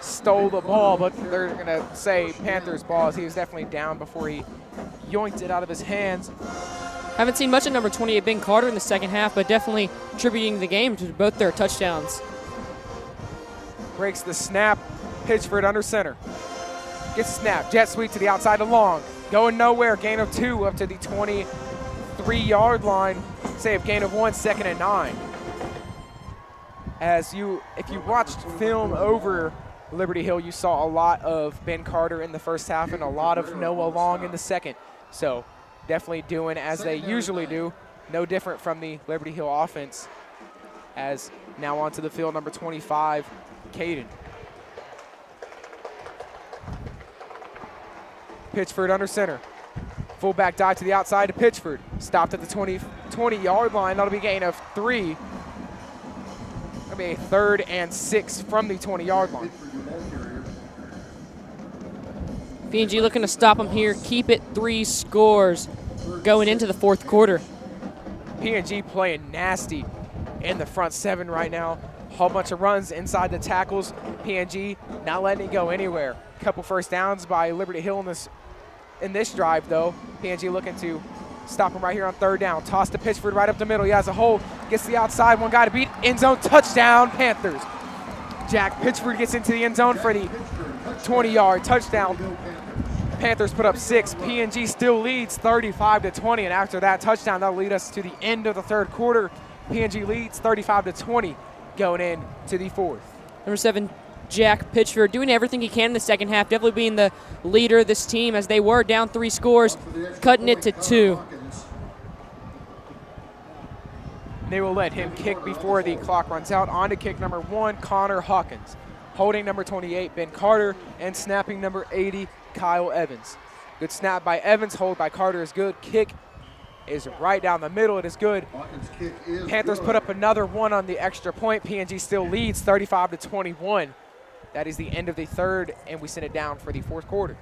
stole the ball, but they're going to say Panthers ball, as he was definitely down before he yoinked it out of his hands. Haven't seen much of number 28, Ben Carter, in the second half, but definitely attributing the game to both their touchdowns. Breaks the snap. Pitchford under center. Gets the snap. Jet sweep to the outside to Long. Going nowhere. Gain of 2 up to the 23-yard line. Save. Gain of 1, 2nd and 9. If you watched film over Liberty Hill, you saw a lot of Ben Carter in the first half and a lot of Noah Long in the second. So definitely doing as they usually do. No different from the Liberty Hill offense. As now onto the field, number 25, Caden. Pitchford under center. Fullback dive to the outside to Pitchford. Stopped at the 20-yard line. That'll be a gain of 3. That'll be a 3rd and 6 from the 20-yard line. PNG looking to stop them here. Keep it 3 scores going into the fourth quarter. PNG playing nasty in the front 7 right now. Whole bunch of runs inside the tackles. PNG not letting it go anywhere. Couple first downs by Liberty Hill in this drive, though. PNG looking to stop him right here on third down. Toss to Pitchford right up the middle. He has a hole. Gets the outside. One guy to beat. End zone touchdown, Panthers. Jack Pitchford gets into the end zone for the 20-yard touchdown. Panthers put up 6. PNG still leads 35-20, and after that touchdown, that'll lead us to the end of the third quarter. PNG leads 35-20 going into the fourth. Number 7, Jack Pitchford, doing everything he can in the second half, definitely being the leader of this team as they were down 3 scores, cutting it to 2. They will let him kick before the clock runs out. On to kick number 1, Connor Hawkins. Holding number 28, Ben Carter, and snapping number 80, Kyle Evans. Good snap by Evans, hold by Carter is good. Kick is right down the middle, it is good. Panthers put up another one on the extra point. PNG still leads 35-21. That is the end of the third, and we send it down for the fourth quarter.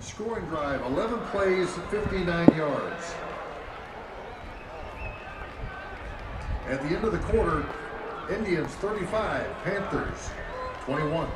Scoring drive, 11 plays, 59 yards. At the end of the quarter, Indians 35, Panthers 21.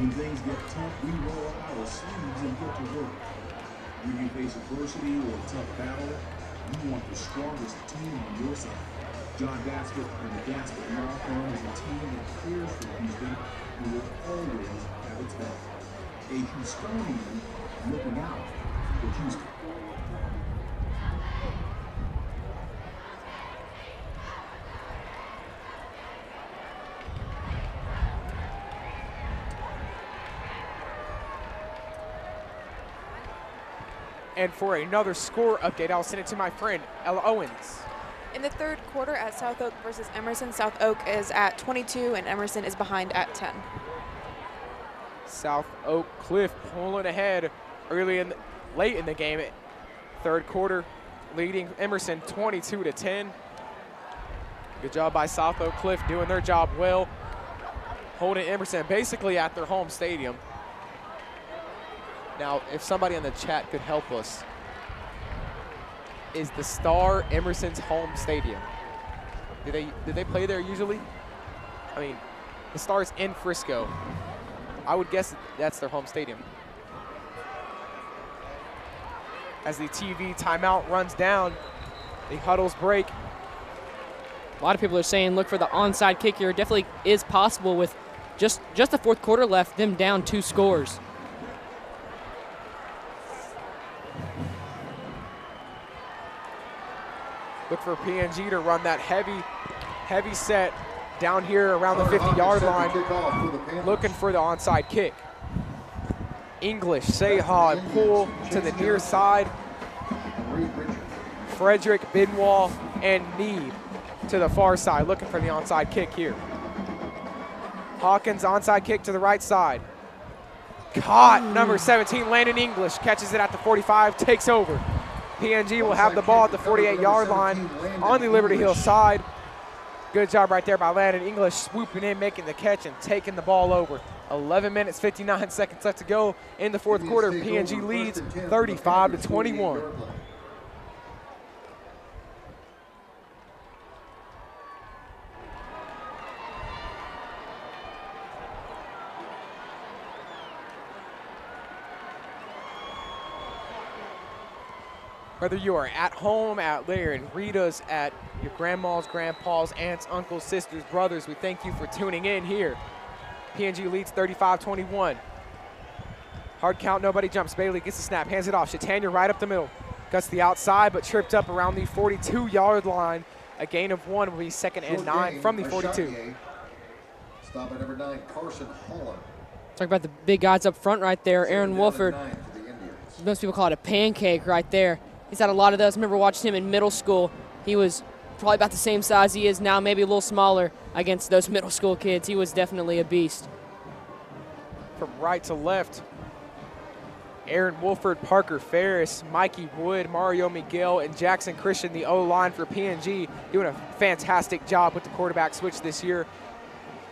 When things get tough, we roll up our sleeves and get to work. When you face adversity or a tough battle, you want the strongest team on your side. John Gaskett and the Gaskett Law Firm is a team that cares for Houston and will always have its back. A Houstonian looking out for Houston. And for another score update, I'll send it to my friend, Ella Owens. In the third quarter at South Oak versus Emerson, South Oak is at 22 and Emerson is behind at 10. South Oak Cliff pulling ahead late in the game. Third quarter, leading Emerson 22-10. Good job by South Oak Cliff doing their job well, holding Emerson basically at their home stadium. Now, if somebody in the chat could help us, is the Star Emerson's home stadium? Do they play there usually? I mean, the Star's in Frisco. I would guess that's their home stadium. As the TV timeout runs down, the huddles break. A lot of people are saying look for the onside kick here. It definitely is possible with just the fourth quarter left, them down 2 scores. Look for PNG to run that heavy set down here around the 50-yard line, looking for the onside kick. English, Seha, and pull to the near side. Frederick, Bidwell, and Need to the far side, looking for the onside kick here. Hawkins, onside kick to the right side. Caught, number 17, Landon English, catches it at the 45, takes over. PNG will have the ball at the 48-yard line on the Liberty Hill side. Good job right there by Landon English, swooping in, making the catch, and taking the ball over. 11 minutes, 59 seconds left to go in the fourth quarter. PNG leads 35-21. Whether you are at home, at Larry and Rita's, at your grandma's, grandpa's, aunts, uncles, sisters, brothers, we thank you for tuning in here. PNG leads 35-21. Hard count, nobody jumps. Bailey gets the snap, hands it off. Shatanya right up the middle. Cuts the outside, but tripped up around the 42-yard line. A gain of 1 will be 2nd and 9 from the 42. Stop at number 9, Carson Holland. Talk about the big guys up front right there. Aaron Wolford. Most people call it a pancake right there. He's had a lot of those. I remember watching him in middle school. He was probably about the same size he is now, maybe a little smaller against those middle school kids. He was definitely a beast. From right to left, Aaron Wolford, Parker Ferris, Mikey Wood, Mario Miguel, and Jackson Christian, the O-line for PNG, doing a fantastic job with the quarterback switch this year.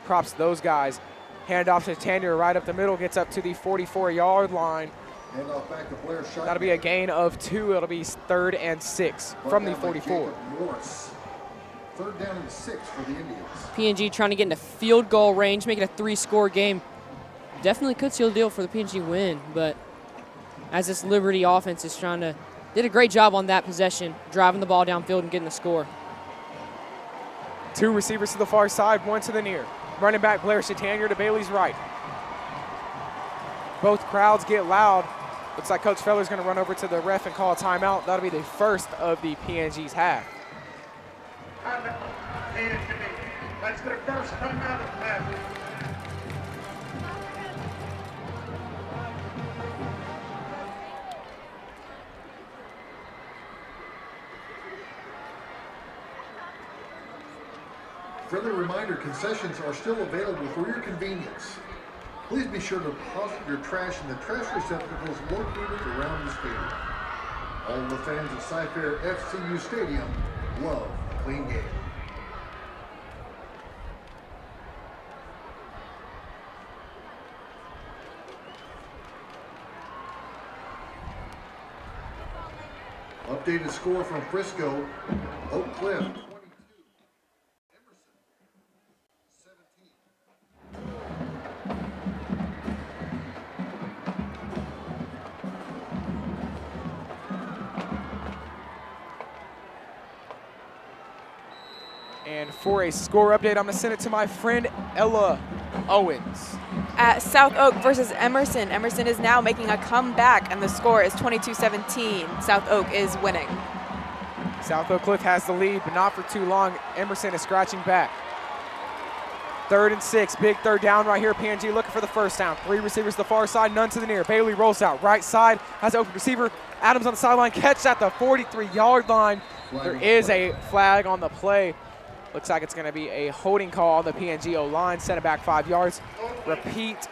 Props to those guys. Handoff to Tanya right up the middle, gets up to the 44-yard line. Handoff back to Blair Shotman. That'll be a gain of 2. It'll be 3rd and 6 from the 44. Morris. 3rd down and 6 for the Indians. PNG trying to get into field goal range, make it a 3-score game. Definitely could seal the deal for the PNG win, but as this Liberty offense is did a great job on that possession, driving the ball downfield and getting the score. 2 receivers to the far side, 1 to the near. Running back Blair Chatanier to Bailey's right. Both crowds get loud. Looks like Coach Feller's going to run over to the ref and call a timeout. That'll be the first of the PNG's half. That's their first timeout of the half. Friendly reminder, concessions are still available for your convenience. Please be sure to deposit your trash in the trash receptacles located around the stadium. All of the fans at Cypher FCU Stadium love a clean game. Updated score from Frisco, Oak Cliff. And for a score update, I'm going to send it to my friend Ella Owens. At South Oak versus Emerson. Emerson is now making a comeback, and the score is 22-17. South Oak is winning. South Oak Cliff has the lead, but not for too long. Emerson is scratching back. 3rd and 6, big 3rd down right here. PNG looking for the first down. 3 receivers to the far side, none to the near. Bailey rolls out right side, has an open receiver. Adams on the sideline, catch at the 43-yard line. There is a flag on the play. Looks like it's going to be a holding call on the PNG O-line. Send it back 5 yards. Repeat,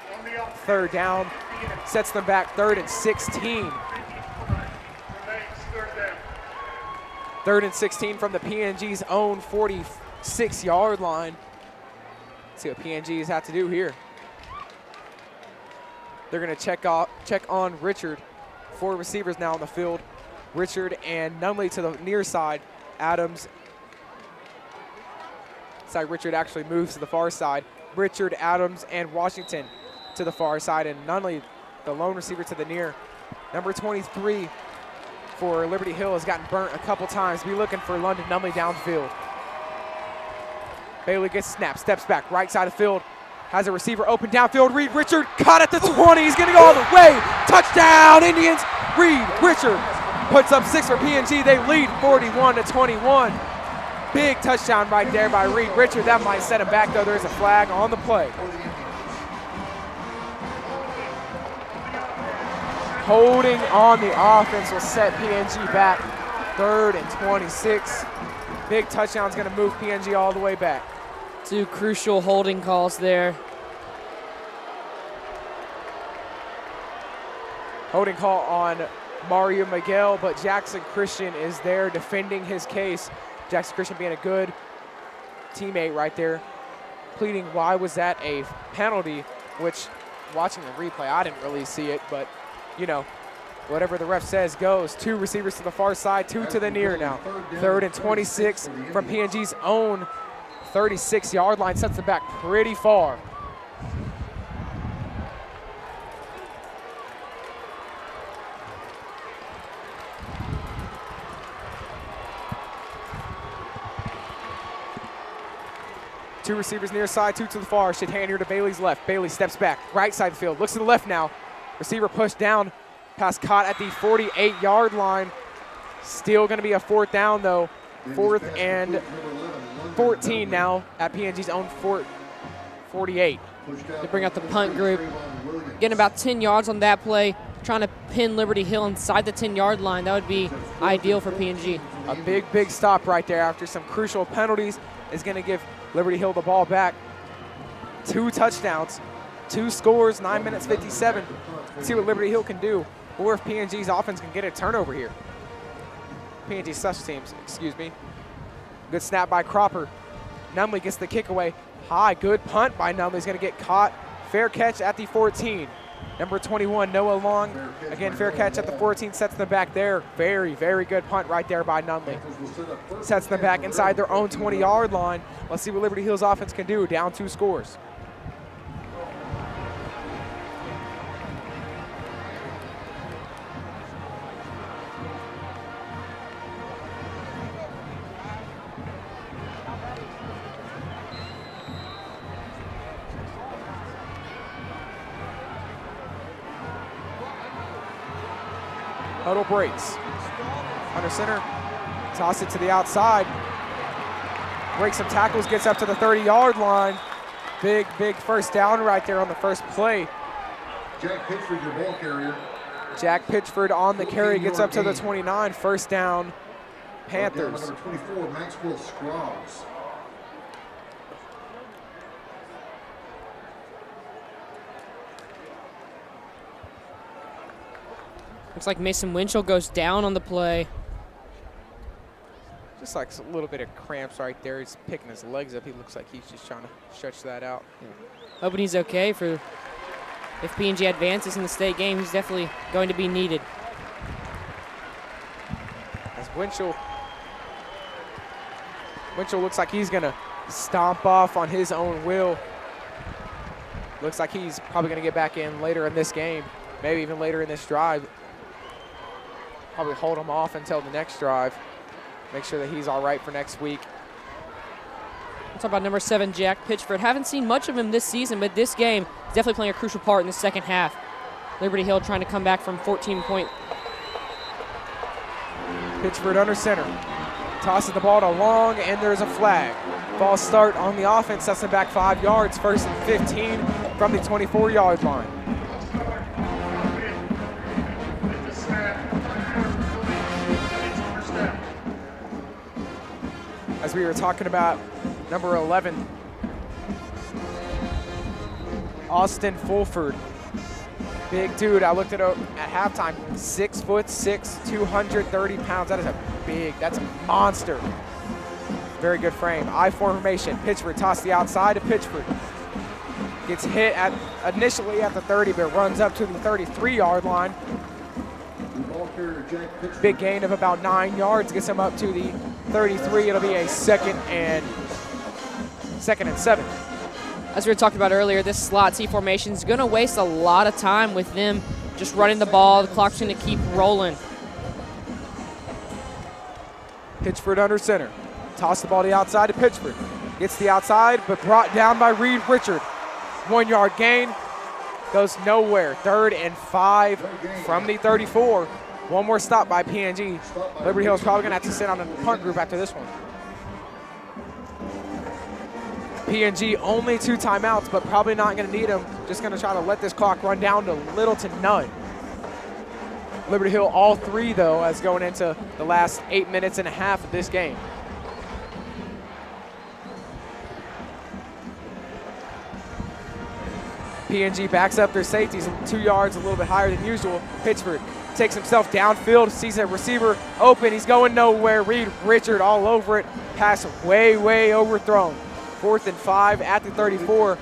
3rd down. Sets them back 3rd and 16. 3rd and 16 from the PNG's own 46-yard line. Let's see what PNG's have to do here. They're going to check on Richard. 4 receivers now on the field. Richard and Nunley to the near side. Adams. Side Richard actually moves to the far side. Richard, Adams, and Washington to the far side, and Nunley, the lone receiver, to the near. Number 23 for Liberty Hill has gotten burnt a couple times. Be looking for London Nunley downfield. Bailey gets snapped, steps back, right side of field, has a receiver open downfield. Reed Richard caught at the 20. He's going to go all the way. Touchdown, Indians. Reed Richard puts up 6 for PNG. They lead 41-21. Big touchdown right there by Reed Richard. That might set him back, though. There's a flag on the play. Holding on the offense will set PNG back. 3rd and 26. Big touchdown is going to move PNG all the way back. 2 crucial holding calls there. Holding call on Mario Miguel, but Jackson Christian is there defending his case. Jackson Christian being a good teammate right there, pleading why was that a penalty, which watching the replay, I didn't really see it, but you know, whatever the ref says goes. 2 receivers to the far side, 2 to the near now. 3rd and 26 from PNG's own 36-yard line, sets them back pretty far. Two receivers near side, 2 to the far. Shadhanier to Bailey's left. Bailey steps back, right side of the field, looks to the left now. Receiver pushed down, pass caught at the 48-yard line. Still going to be a 4th down, though. 4th and 14 now at PNG's own 48. They bring out the punt group. Getting about 10 yards on that play. trying to pin Liberty Hill inside the 10-yard line. That would be ideal for P&G. A big stop right there after some crucial penalties is going to give Liberty Hill the ball back. 2 touchdowns, 2 scores, 9 minutes 57. Let's see what Liberty Hill can do, or if P&G's offense can get a turnover here. P&G special teams, excuse me. Good snap by Cropper. Numley gets the kick away. High, good punt by Numley. He's going to get caught. Fair catch at the 14. Number 21, Noah Long. Again, fair catch at the 14, sets them back there. Very good punt right there by Numley. Sets them back inside their own 20-yard line. Let's see what Liberty Hill's offense can do. Down 2 scores. Huddle breaks. Under center, toss it to the outside. Breaks some tackles, gets up to the 30-yard line. Big first down right there on the first play. Jack Pitchford, your ball carrier. Jack Pitchford on the carry, gets up to the 29. First down, Panthers. Number 24, Maxwell Scroggs. Looks like Mason Winchell goes down on the play. Just like a little bit of cramps right there. He's picking his legs up. He looks like he's just trying to stretch that out. Yeah. Hoping he's okay for if P&G advances in the state game. He's definitely going to be needed. As Winchell looks like he's going to stomp off on his own will. Looks like he's probably going to get back in later in this game, maybe even later in this drive. Probably hold him off until the next drive. Make sure that he's all right for next week. We'll talk about number 7, Jack Pitchford. Haven't seen much of him this season, but this game is definitely playing a crucial part in the second half. Liberty Hill trying to come back from 14-point. Pitchford under center. Tosses the ball to Long, and there's a flag. False start on the offense, sets them back 5 yards. First and 15 from the 24-yard line. As we were talking about, number 11, Austin Fulford. Big dude. I looked it up at halftime. 6'6", 230 pounds. That is that's a monster. Very good frame. I formation. Pitchford toss the outside to Pitchford. Gets hit initially at the 30, but runs up to the 33-yard line. Big gain of about 9 yards. Gets him up to the 33. It'll be a second and 7. As we were talking about earlier, this slot T formation is going to waste a lot of time with them just running the ball. The clock's going to keep rolling. Pitchford under center. Toss the ball to the outside to Pitchford. Gets the outside, but brought down by Reed Richard. 1 yard gain. Goes nowhere. 3rd and 5 from the 34. One more stop by PNG. Liberty Hill is probably going to have to sit on a punt group after this one. PNG only 2 timeouts, but probably not going to need them. Just going to try to let this clock run down to little to none. Liberty Hill all 3, though, as going into the last 8 minutes and a half of this game. PNG backs up their safeties 2 yards, a little bit higher than usual. Pitchford takes himself downfield, sees a receiver open. He's going nowhere. Reed Richard all over it. Pass way overthrown. 4th and 5 at the 34.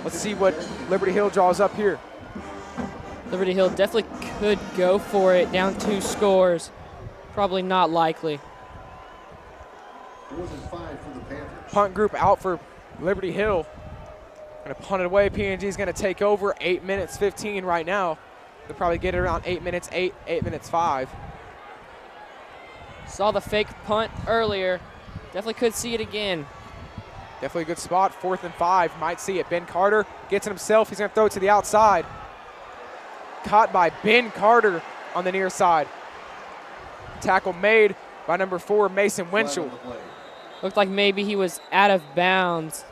Let's see what Liberty Hill draws up here. Liberty Hill definitely could go for it. Down 2 scores. Probably not likely. 4th and 5 for the Panthers. Punt group out for Liberty Hill. Going to punt it away. PNG is going to take over. 8 minutes 15 right now. They'll probably get it around 8 minutes 8 minutes 5. Saw the fake punt earlier. Definitely could see it again. Definitely a good spot. 4th and 5. Might see it. Ben Carter gets it himself. He's going to throw it to the outside. Caught by Ben Carter on the near side. Tackle made by number 4, Mason Winchell. Looked like maybe he was out of bounds.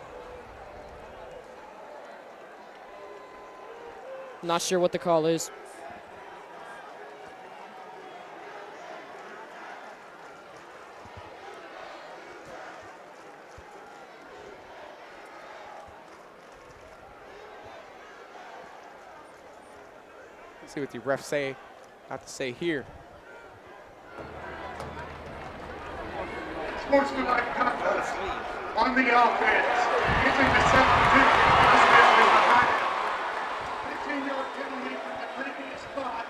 Not sure what the call is. See what the refs have to say here. Sportsmanlike conduct on the offense. Using the substitute. Dismissed is behind it. 15-yard penalty from the previous spot.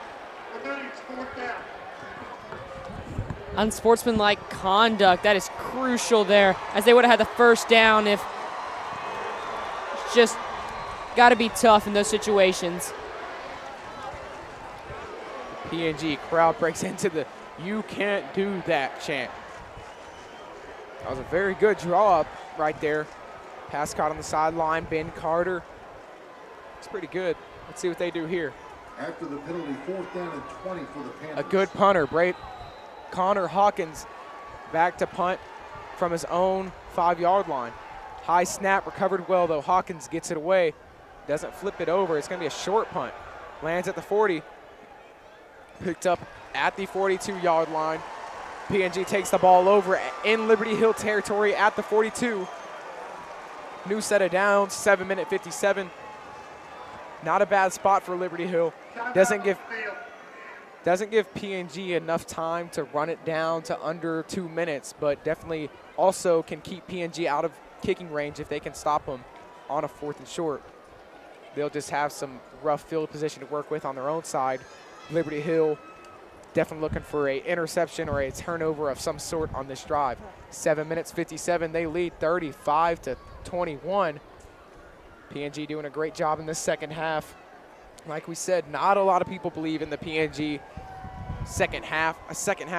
Remaining fourth down. Unsportsmanlike conduct. That is crucial there, as they would have had the first down if it's just got to be tough in those situations. PNG crowd breaks into the "You can't do that" chant. That was a very good draw up right there. Pass caught on the sideline. Ben Carter. It's pretty good. Let's see what they do here. After the penalty, 4th down and 20 for the Panthers. A good punter, Connor Hawkins back to punt from his own 5-yard line. High snap, recovered well though. Hawkins gets it away, doesn't flip it over. It's gonna be a short punt. Lands at the 40, picked up at the 42-yard line. PNG takes the ball over in Liberty Hill territory at the 42. New set of downs, 7-minute 57. Not a bad spot for Liberty Hill. Doesn't give PNG enough time to run it down to under 2 minutes, but definitely also can keep PNG out of kicking range if they can stop them on a 4th and short. They'll just have some rough field position to work with on their own side. Liberty Hill definitely looking for a interception or a turnover of some sort on this drive. 7 minutes 57, they lead 35-21. PNG doing a great job in this second half. Like we said, not a lot of people believe in the PNG second half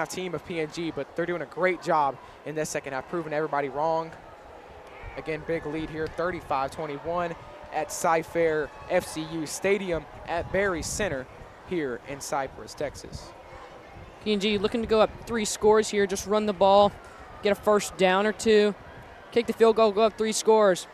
team of PNG, but they're doing a great job in this second half, proving everybody wrong. Again, big lead here, 35-21 at Cy-Fair FCU Stadium at Berry Center here in Cypress, Texas. PNG looking to go up 3 scores here, just run the ball, get a first down or 2, kick the field goal, go up 3 scores.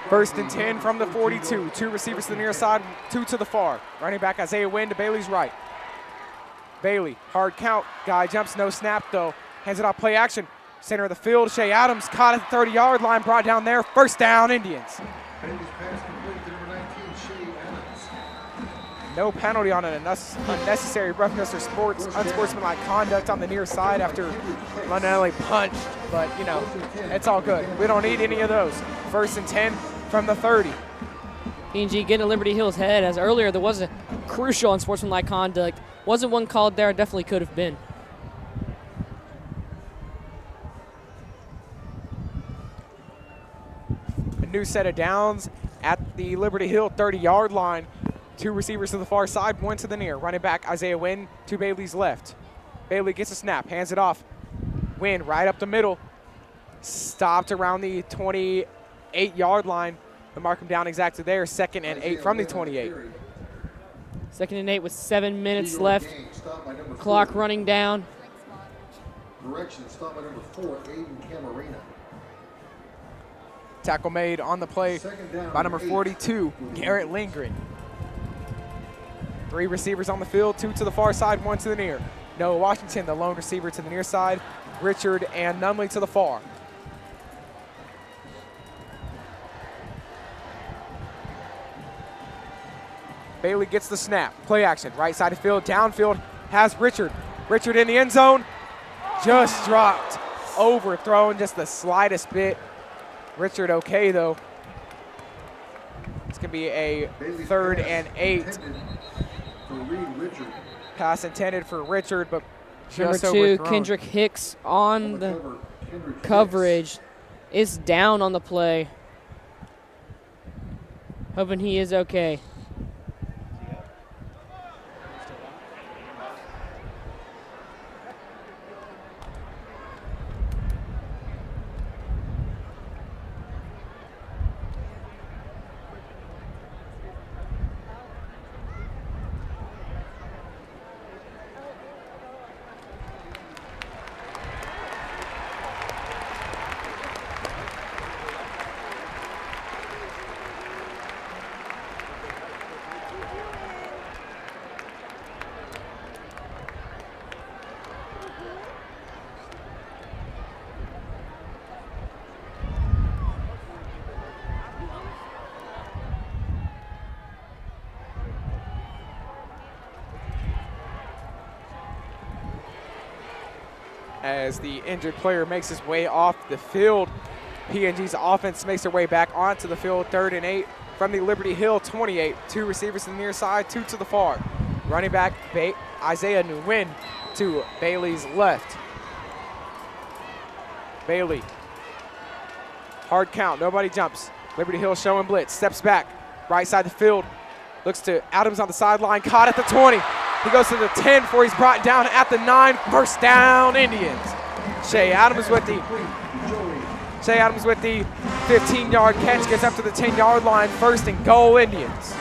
First and 10 from the 42. 2 receivers to the near side, 2 to the far. Running back Isaiah Wynn to Bailey's right. Bailey, hard count. Guy jumps, no snap though. Hands it off, play action. Center of the field, Shea Adams caught at the 30-yard line, brought down there. First down, Indians. No penalty on an unnecessary roughness or unsportsmanlike conduct on the near side after Lunelli punched, but you know, it's all good. We don't need any of those. First and 10 from the 30. PNG getting to Liberty Hill's head, as earlier there was a crucial unsportsmanlike conduct. Wasn't one called there, definitely could have been. A new set of downs at the Liberty Hill 30-yard line. 2 receivers to the far side, 1 to the near. Running back Isaiah Wynn to Bailey's left. Bailey gets a snap, hands it off. Wynn right up the middle. Stopped around the 28-yard line. They mark him down exactly there. 2nd and 8 from the 28. 2nd and 8 with 7 minutes left. Clock running down. Direction, stop by number 4, Aiden Camarena. Tackle made on the play by number 42, Garrett Lindgren. 3 receivers on the field, 2 to the far side, 1 to the near. Noah Washington, the lone receiver to the near side. Richard and Nunley to the far. Bailey gets the snap. Play action. Right side of field. Downfield has Richard. Richard in the end zone. Just dropped. Overthrown just the slightest bit. Richard okay, though. It's going to be a Bailey's 3rd pass and 8. intended for Reed Richard. Pass intended for Richard, but Number just 2, overthrown. Kendrick Hicks on the Cover, Kendrick coverage is down on the play. Hoping he is okay. As the injured player makes his way off the field, PNG's offense makes their way back onto the field. 3rd and 8 from the Liberty Hill 28. 2 receivers to the near side, 2 to the far. Running back Isaiah Nguyen to Bailey's left. Bailey, hard count, nobody jumps. Liberty Hill showing blitz, steps back, right side of the field, looks to Adams on the sideline, caught at the 20. He goes to the 10 before he's brought down at the 9. First down, Indians. Shea Adams with the 15-yard catch, gets up to the 10-yard line. 1st and goal, Indians.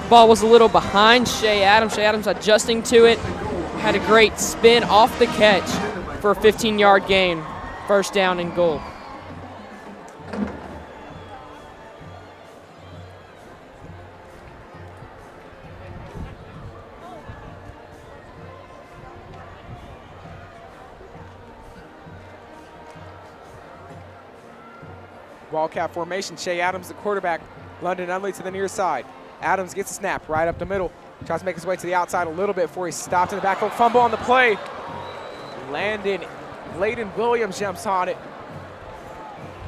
Ball was a little behind Shea Adams. Shea Adams adjusting to it. Had a great spin off the catch for a 15-yard gain. 1st down and goal. Wildcat formation, Shea Adams the quarterback, London Unley to the near side. Adams gets a snap right up the middle, tries to make his way to the outside a little bit before he's stopped in the backfield. Fumble on the play. Layden Williams jumps on it.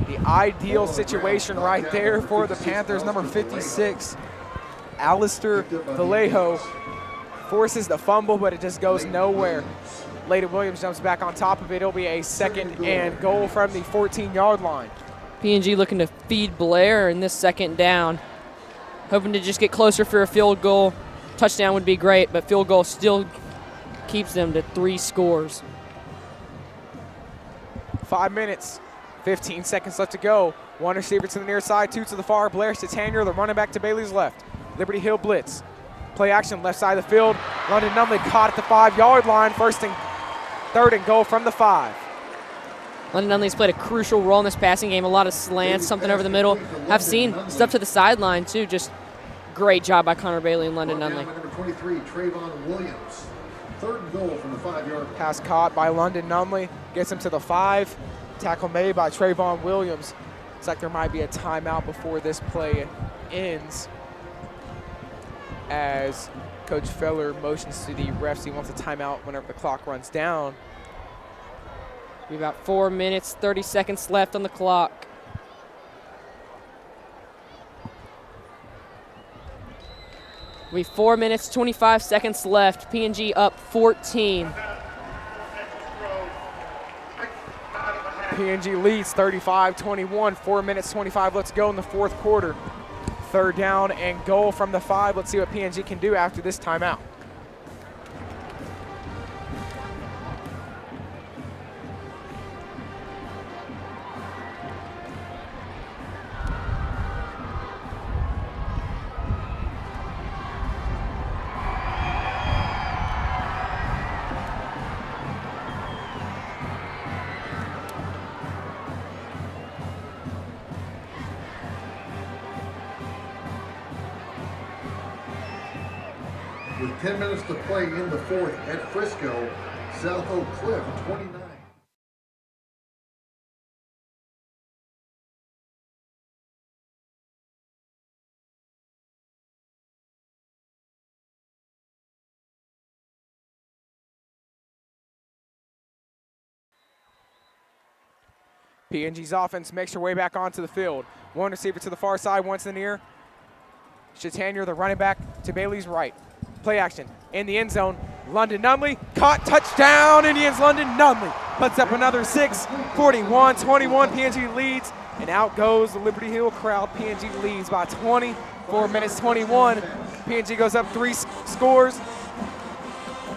The ideal situation right there for the Panthers. Number 56, Alistair Vallejo, forces the fumble, but it just goes nowhere. Layden Williams jumps back on top of it. It'll be a 2nd and goal from the 14-yard line. PNG looking to feed Blair in this 2nd down. Hoping to just get closer for a field goal. Touchdown would be great, but field goal still keeps them to 3 scores. 5 minutes, 15 seconds left to go. 1 receiver to the near side, 2 to the far. Blair to Tanier, the running back to Bailey's left. Liberty Hill blitz. Play action, left side of the field. London Numley caught at the 5-yard line. 3rd and goal from the 5. London Nunley's played a crucial role in this passing game. A lot of slants, something over the middle. I've seen stuff to the sideline, too. Just great job by Connor Bailey and London Nunley. Number 23, Trayvon Williams. 3rd and goal from the 5-yard line. Pass caught by London Nunley. Gets him to the 5. Tackle made by Trayvon Williams. Looks like there might be a timeout before this play ends, as Coach Feller motions to the refs. He wants a timeout whenever the clock runs down. We have about 4 minutes, 30 seconds left on the clock. We have 4 minutes, 25 seconds left. PNG up 14. PNG leads 35-21. 4 minutes, 25 left to go in the 4th quarter. 3rd down and goal from the 5. Let's see what PNG can do after this timeout. With 10 minutes to play in the 4th at Frisco, South Oak Cliff 29. PNG's offense makes her way back onto the field. One receiver to the far side, one to the near. Chatanier, the running back, to Bailey's right. Play action in the end zone. London Numley, caught, touchdown, Indians. London Numley puts up another 6, 41-21, PNG leads, and out goes the Liberty Hill crowd. PNG leads by 20, 4 minutes 21. PNG goes up 3 scores.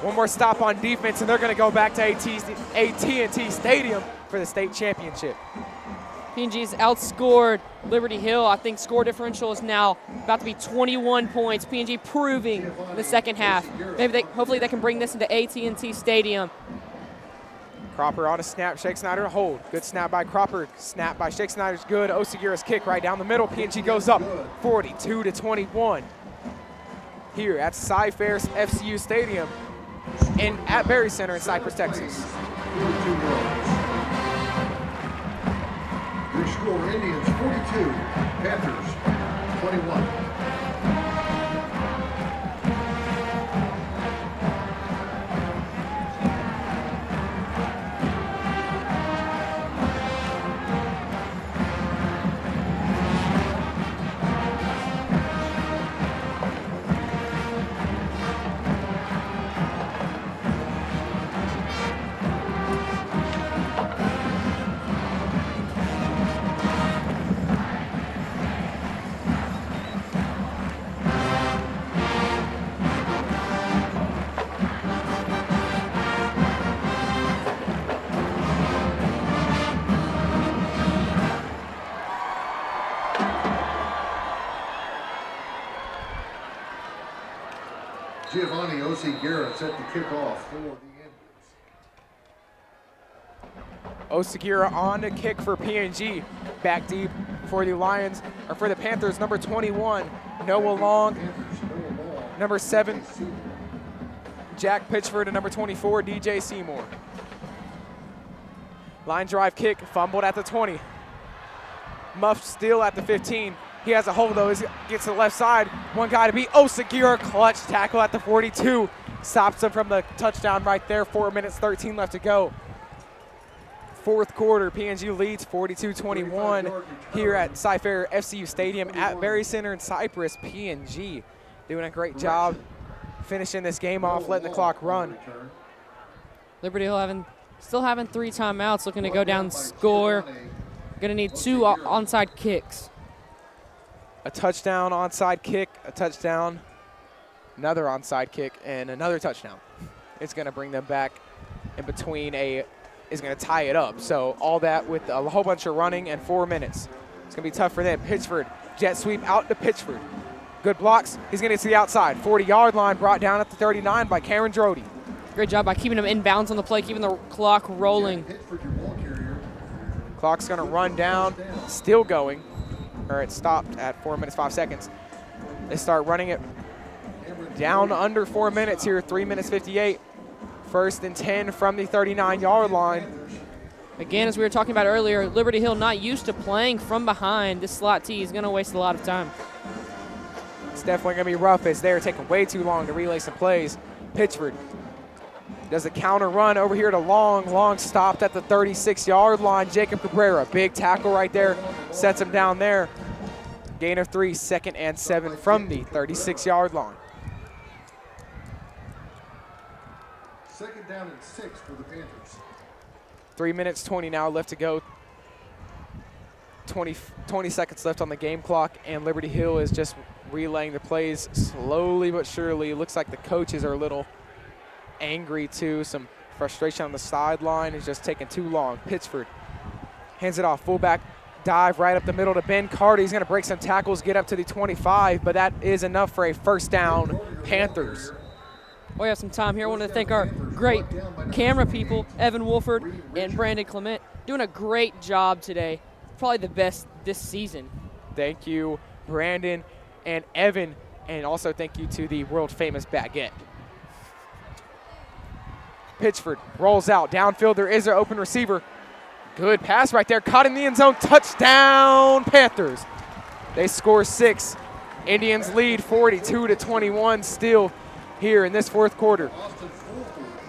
One more stop on defense, and they're gonna go back to AT&T Stadium for the state championship. PNG's outscored Liberty Hill. I think score differential is now about to be 21 points. PNG proving in the second half. Hopefully they can bring this into AT&T Stadium. Cropper on a snap, Shake Snyder a hold. Good snap by Cropper, snap by Shake Snyder's good. Osagira's kick right down the middle. PNG goes up 42-21 here at Cypress FCU Stadium at Berry Center in Cypress, Texas. Your score, Indians 42, Panthers 21. Giovanni Osi-Garrett set the kickoff for the Indians. Osagira on the kick for PNG. Back deep for the Lions, or for the Panthers, number 21, Noah Long. Number 7, Jack Pitchford, and number 24, DJ Seymour. Line drive kick, fumbled at the 20. Muffed still at the 15. He has a hold though, he gets to the left side. One guy to beat, Osagira, clutch tackle at the 42. Stops him from the touchdown right there, 4 minutes, 13 left to go. Fourth quarter, PNG leads 42-21 here at Cypher FCU Stadium at Berry Center in Cypress. PNG doing a great job finishing this game off, letting the clock run. Liberty Hill still having 3 timeouts, looking to go down and score. Gonna need 2 onside kicks. A touchdown, onside kick, a touchdown, another onside kick, and another touchdown. It's gonna bring them back in between is gonna tie it up. So all that with a whole bunch of running and 4 minutes. It's gonna be tough for them. Pitchford, jet sweep out to Pitchford. Good blocks, he's gonna get to the outside. 40-yard line brought down at the 39 by Cameron Drody. Great job by keeping him in bounds on the play, keeping the clock rolling. Clock's gonna run down, still going, or it stopped at 4 minutes, 5 seconds. They start running it down under 4 minutes here, 3 minutes 58. First and 10 from the 39-yard line. Again, as we were talking about earlier, Liberty Hill not used to playing from behind. This slot T is gonna waste a lot of time. It's definitely gonna be rough as they're taking way too long to relay some plays. Pitchford does a counter run over here to Long. Long stopped at the 36-yard line. Jacob Cabrera, big tackle right there, sets him down there. Gain of 3, 2nd and 7 from the 36-yard line. 2nd down and 6 for the Panthers. 3 minutes 20 now left to go. 20 seconds left on the game clock, and Liberty Hill is just relaying the plays slowly but surely. It looks like the coaches are a little angry too. Some frustration on the sideline. Is just taking too long. Pitchford hands it off. Fullback dive right up the middle to Ben Carter. He's going to break some tackles, get up to the 25, but that is enough for a first down, Panthers. We have some time here. I want to thank our great camera people, Evan Wolford and Brandon Clement, doing a great job today. Probably the best this season. Thank you, Brandon and Evan, and also thank you to the world-famous Baguette. Pitchford rolls out. Downfield, there is an open receiver. Good pass right there. Caught in the end zone. Touchdown, Panthers. They score 6. Indians lead 42-21 still here in this fourth quarter.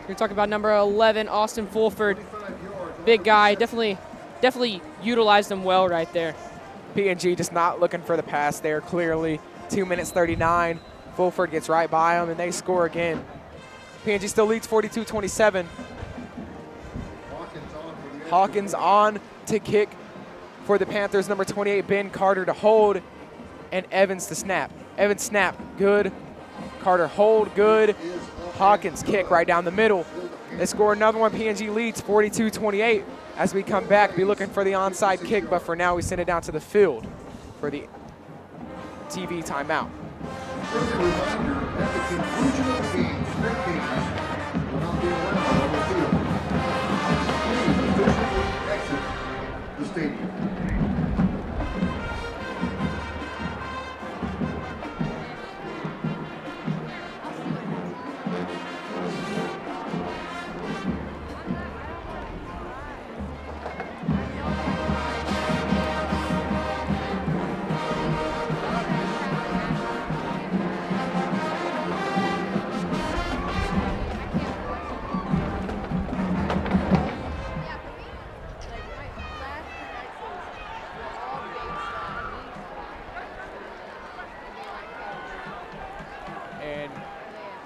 We're talking about number 11, Austin Fulford. Big guy, definitely definitely utilized them well right there. PNG just not looking for the pass there, clearly. 2 minutes 39. Fulford gets right by them, and they score again. PNG still leads 42-27. Hawkins on to kick for the Panthers. Number 28, Ben Carter to hold, and Evans to snap. Evans snap, good. Carter hold, good. Hawkins kick right down the middle. They score another one. PNG leads 42-28. As we come back, be looking for the onside kick, but for now we send it down to the field for the TV timeout. Further reminder, at the conclusion of the game, spectators will not be allowed on the field. Please officially exit the stadium.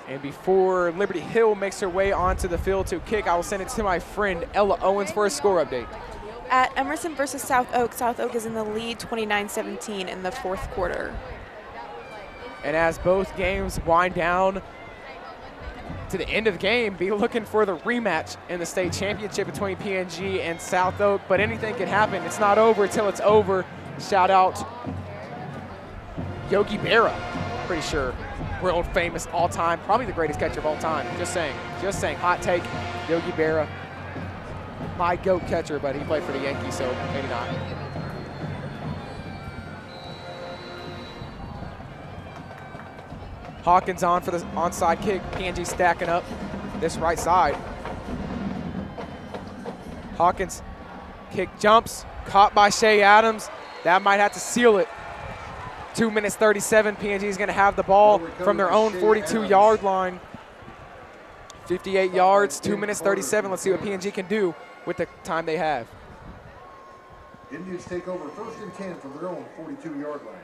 And before Liberty Hill makes her way onto the field to kick, I will send it to my friend Ella Owens for a score update. At Emerson versus South Oak is in the lead 29-17 in the fourth quarter. And as both games wind down to the end of the game, be looking for the rematch in the state championship between PNG and South Oak, but anything can happen. It's not over until it's over. Shout out Yogi Berra, pretty sure. World famous all time, probably the greatest catcher of all time. Just saying, hot take, Yogi Berra. My GOAT catcher, but he played for the Yankees, so maybe not. Hawkins on for the onside kick. PNG stacking up this right side. Hawkins kick jumps, caught by Shea Adams. That might have to seal it. 2 minutes 37, PNG is gonna have the ball from their own 42-yard line. 58 yards, 2 minutes 37. Let's see what PNG can do with the time they have. Indians take over 1st and 10 from their own 42-yard line.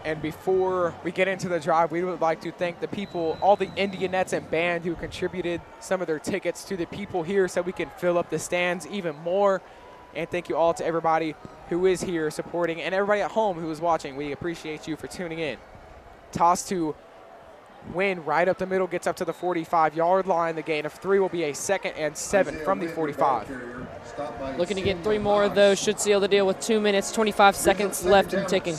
And before we get into the drive, we would like to thank the people, all the Indianettes and band who contributed some of their tickets to the people here so we can fill up the stands even more. And thank you all to everybody who is here supporting and everybody at home who is watching. We appreciate you for tuning in. Toss to Win right up the middle, gets up to the 45-yard line. The gain of 3 will be a 2nd and 7 from the 45. Looking to get 3 more of those. Should seal the deal with 2 minutes, 25 seconds left and ticking.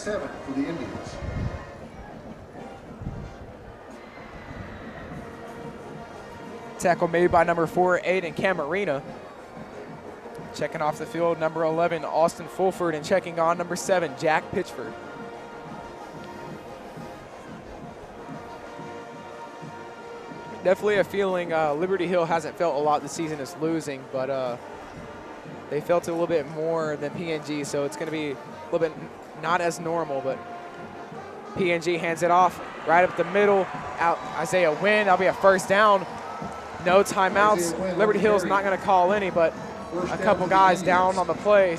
Tackle made by number 4, Aiden Camarina. Checking off the field, number 11, Austin Fulford, and checking on number 7, Jack Pitchford. Definitely a feeling Liberty Hill hasn't felt a lot this season as losing, but they felt it a little bit more than PNG, so it's going to be a little bit not as normal, but PNG hands it off right up the middle. Out Isaiah Wynn, that'll be a first down. No timeouts. Liberty Hill's not going to call any, but a couple guys down on the play.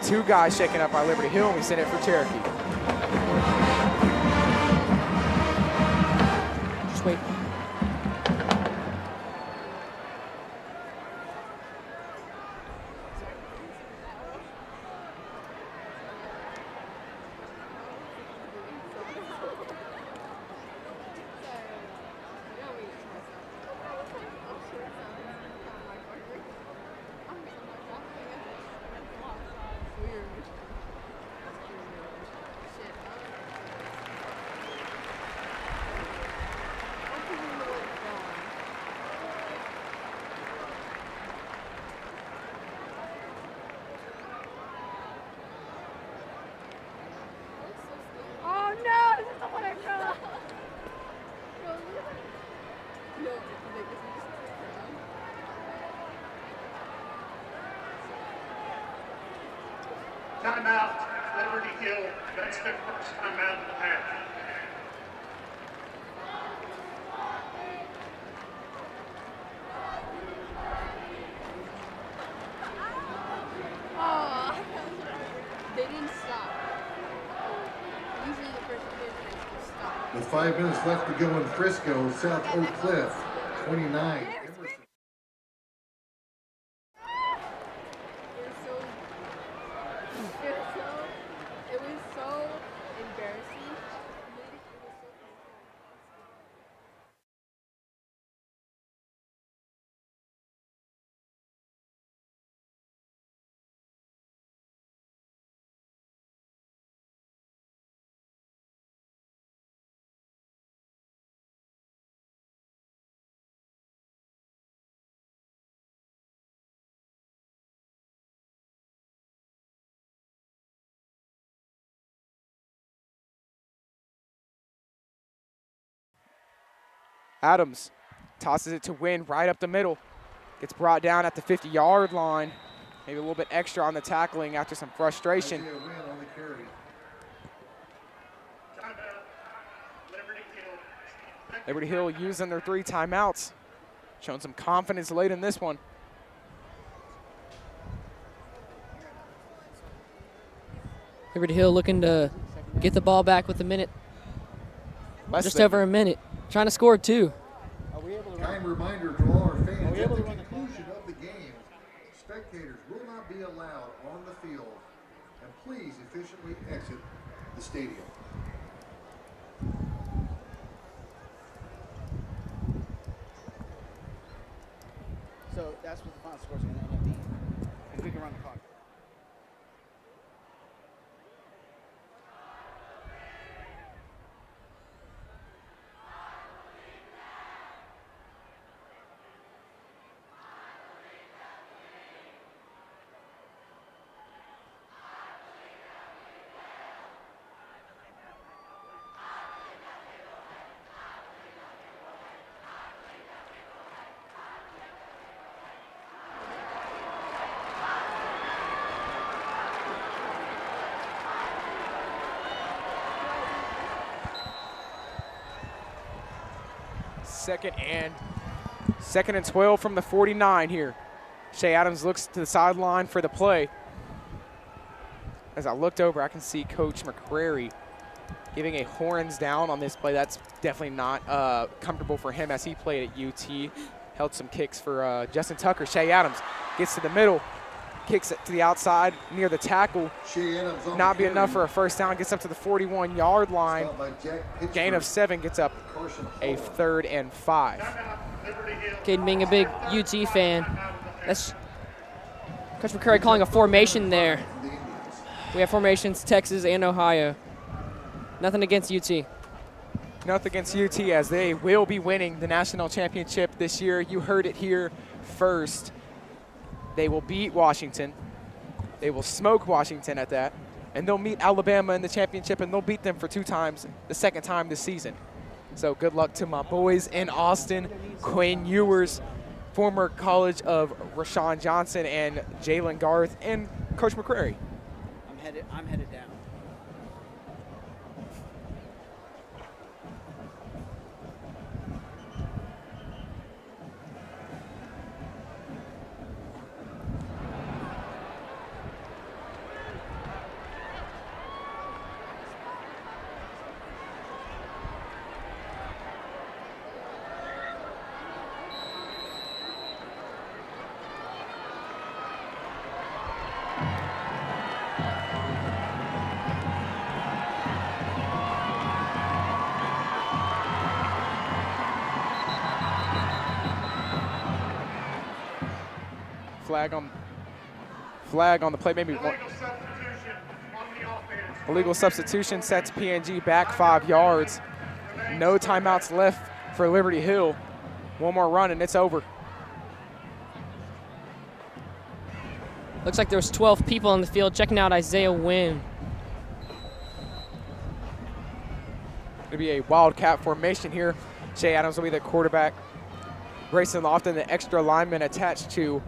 2 guys shaken up by Liberty Hill, and we send it for Cherokee. Just wait. Timeout, Liberty Hill. That's their first timeout of the half. Oh, they didn't stop. Usually the first period they stop. With 5 minutes left to go in Frisco, South Oak Cliff, 29. It was so embarrassing. Adams tosses it to win right up the middle. Gets brought down at the 50-yard line. Maybe a little bit extra on the tackling after some frustration. Liberty Hill using their 3 timeouts. Showing some confidence late in this one. Liberty Hill looking to get the ball back with a minute. Just over a minute. Trying to score 2. Kind reminder to all our fans, at the conclusion of the game, spectators will not be allowed on the field, and please efficiently exit the stadium. So that's what the final score is going to end up being. And we can run the clock. Second and 12 from the 49 here. Shea Adams looks to the sideline for the play. As I looked over, I can see Coach McCrary giving a horns down on this play. That's definitely not comfortable for him as he played at UT. Held some kicks for Justin Tucker. Shea Adams gets to the middle, kicks it to the outside near the tackle. Not be enough for a first down. Gets up to the 41-yard line. Gain of 7 gets up a 3rd and 5. Caden being a big UT fan, that's Coach McCurry calling a formation there. We have formations Texas and Ohio. Nothing against UT. Nothing against UT as they will be winning the national championship this year. You heard it here first. They will beat Washington. They will smoke Washington at that. And they'll meet Alabama in the championship, and they'll beat them for 2 times, the 2nd time this season. So good luck to my boys in Austin. Quinn Ewers, former college of Rashawn Johnson and Jalen Garth, and Coach McCrary. I'm headed down. Flag on the play, maybe one. Illegal substitution sets PNG back 5 yards. No timeouts left for Liberty Hill. One more run and it's over. Looks like there was 12 people on the field checking out Isaiah Wynn. It'll be a wildcat formation here. Shea Adams will be the quarterback. Grayson Lofton, the extra lineman attached to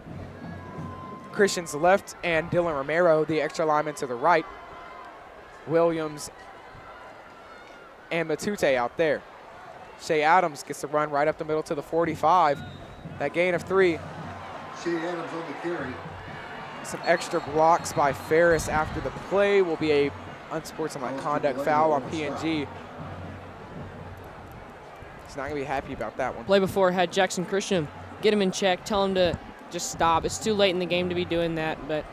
Christian's left and Dylan Romero, the extra lineman, to the right. Williams and Matute out there. Shea Adams gets the run right up the middle to the 45. That gain of 3. Shea Adams on the carry. Some extra blocks by Ferris after the play will be a unsportsmanlike conduct foul on PNG. He's not going to be happy about that one. Play before had Jackson Christian get him in check, tell him to just stop. It's too late in the game to be doing that, but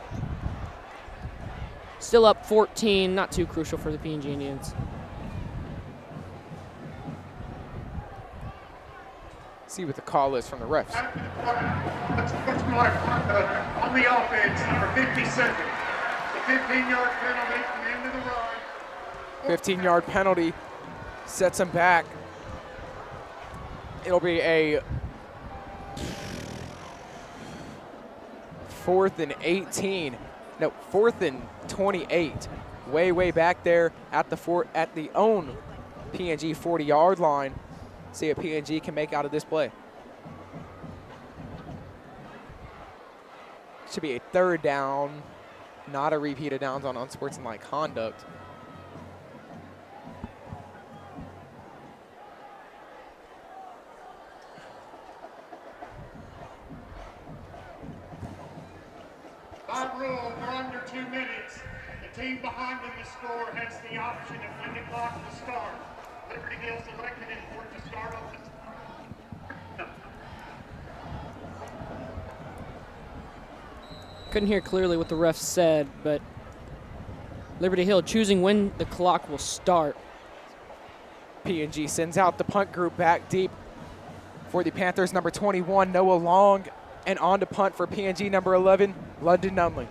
still up 14, not too crucial for the PNG Indians. See what the call is from the refs. Unsportsmanlike conduct on the offense, number 57. The 15-yard penalty from the end of the run. 15-yard penalty sets him back. It'll be a 4th and 18. No, 4th and 28. Way back there at the own PNG 40-yard line. See if PNG can make out of this play. Should be a 3rd down, not a repeat of downs on unsportsmanlike conduct. By rule, for under 2 minutes, the team behind in the score has the option of when the clock will start. Liberty Hill's elected it for it to start off the Couldn't hear clearly what the ref said, but Liberty Hill choosing when the clock will start. PNG sends out the punt group back deep for the Panthers. Number 21, Noah Long, and on to punt for PNG number 11, London Nunley.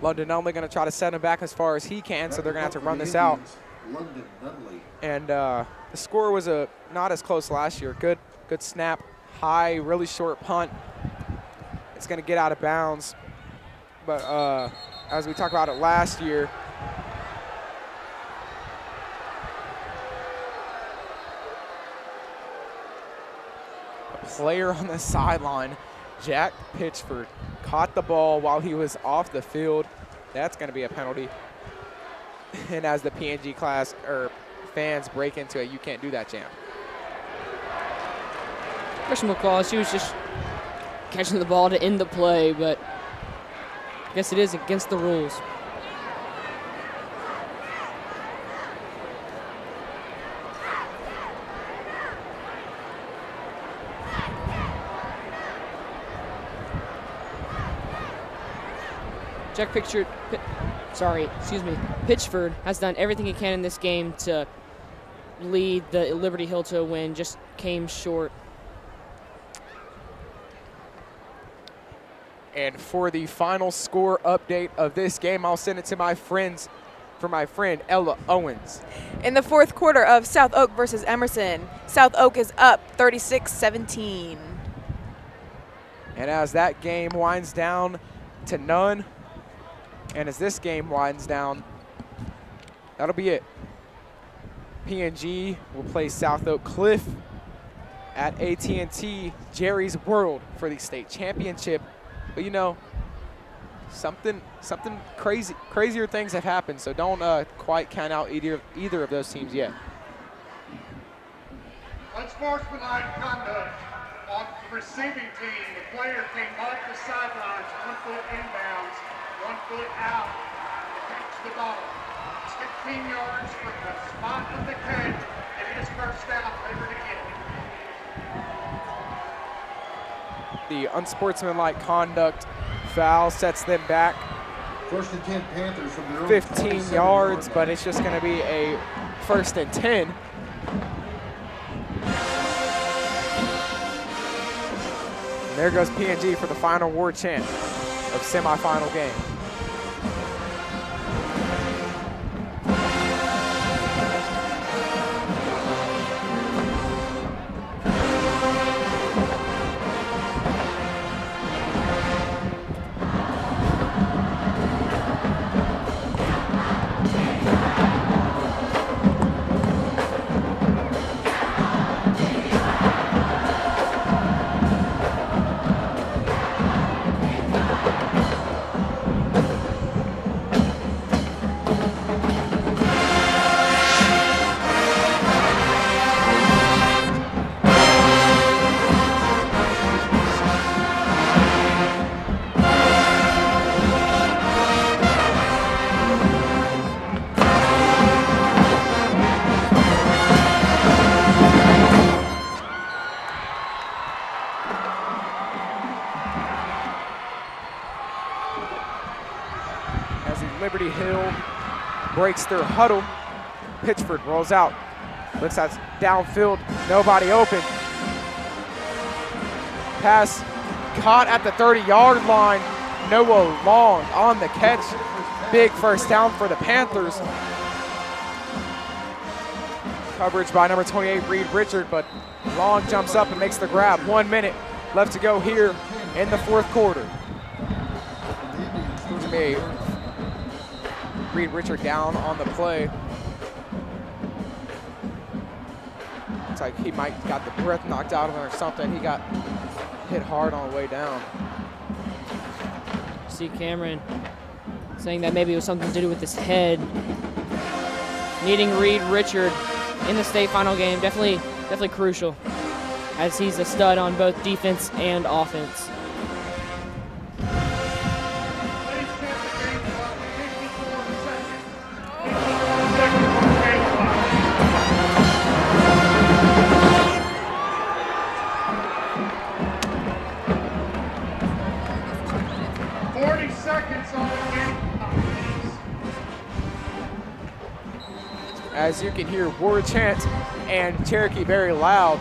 London Nunley going to try to send him back as far as he can, so they're going to have to run this out. London Nunley. And the score was not as close last year. Good snap, high, really short punt. It's going to get out of bounds. But as we talked about it last year, a player on the sideline, Jack Pitchford, caught the ball while he was off the field. That's going to be a penalty. And as the PNG fans break into it, you can't do that, champ. Questionable call. She was just catching the ball to end the play, but I guess it is against the rules. Jack Pitchford has done everything he can in this game to lead the Liberty Hill to a win, just came short. And for the final score update of this game, I'll send it to my friend Ella Owens. In the 4th quarter of South Oak versus Emerson, South Oak is up 36-17. And as that game winds down to none, and as this game winds down, that'll be it. PNG will play South Oak Cliff at AT&T Jerry's World for the state championship. But you know, something crazier things have happened, so don't quite count out either of those teams yet. Unsportsmanlike conduct on the receiving team. The player came off the sidelines, 1 foot inbounds, 1 foot out to catch the ball. 16 yards from the spot of the catch, and it is first down, Liberty Hill. The unsportsmanlike conduct foul sets them back 1st and 10 Panthers from their own 15 yards, but it's just going to be a 1st and 10. And there goes PNG for the final war chant of semifinal game. breaks their huddle. Pitchford rolls out. Looks at downfield, nobody open. Pass caught at the 30-yard line. Noah Long on the catch. Big first down for the Panthers. Coverage by number 28, Reed Richard, but Long jumps up and makes the grab. 1 minute left to go here in the fourth quarter. Reed Richard down on the play. Looks like he might got the breath knocked out of him or something. He got hit hard on the way down. See Cameron saying that maybe it was something to do with his head. Needing Reed Richard in the state final game, definitely crucial, as he's a stud on both defense and offense. 40 seconds on the game. As you can hear, war chant and Cherokee very loud.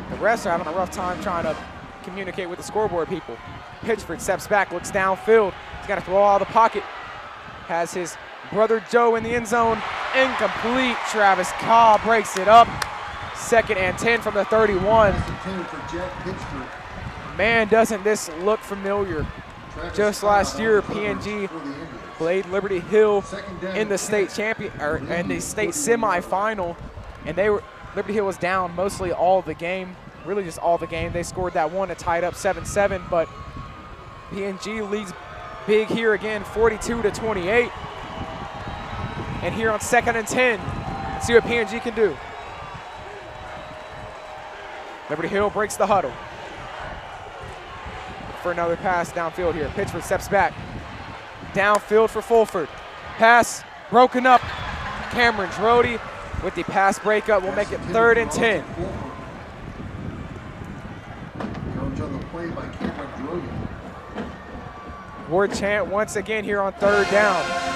The refs are having a rough time trying to communicate with the scoreboard people. Pitchford steps back, looks downfield. He's got to throw out of the pocket. Has his brother Joe in the end zone. Incomplete. Travis Cobb breaks it up. 2nd and 10 from the 31. Man, doesn't this look familiar? Just last year, PNG played Liberty Hill in the state in the state semifinal, and Liberty Hill was down mostly all the game, really just all the game. They scored that one to tie it up 7-7, but PNG leads big here again, 42-28. And here on 2nd and 10, let's see what PNG can do. Liberty Hill breaks the huddle. For another pass downfield here. Pitchford steps back. Downfield for Fulford. Pass broken up. Cameron Drody with the pass breakup will make it 3rd and 10. Comes on the play by Cameron Drody. War chant once again here on 3rd down.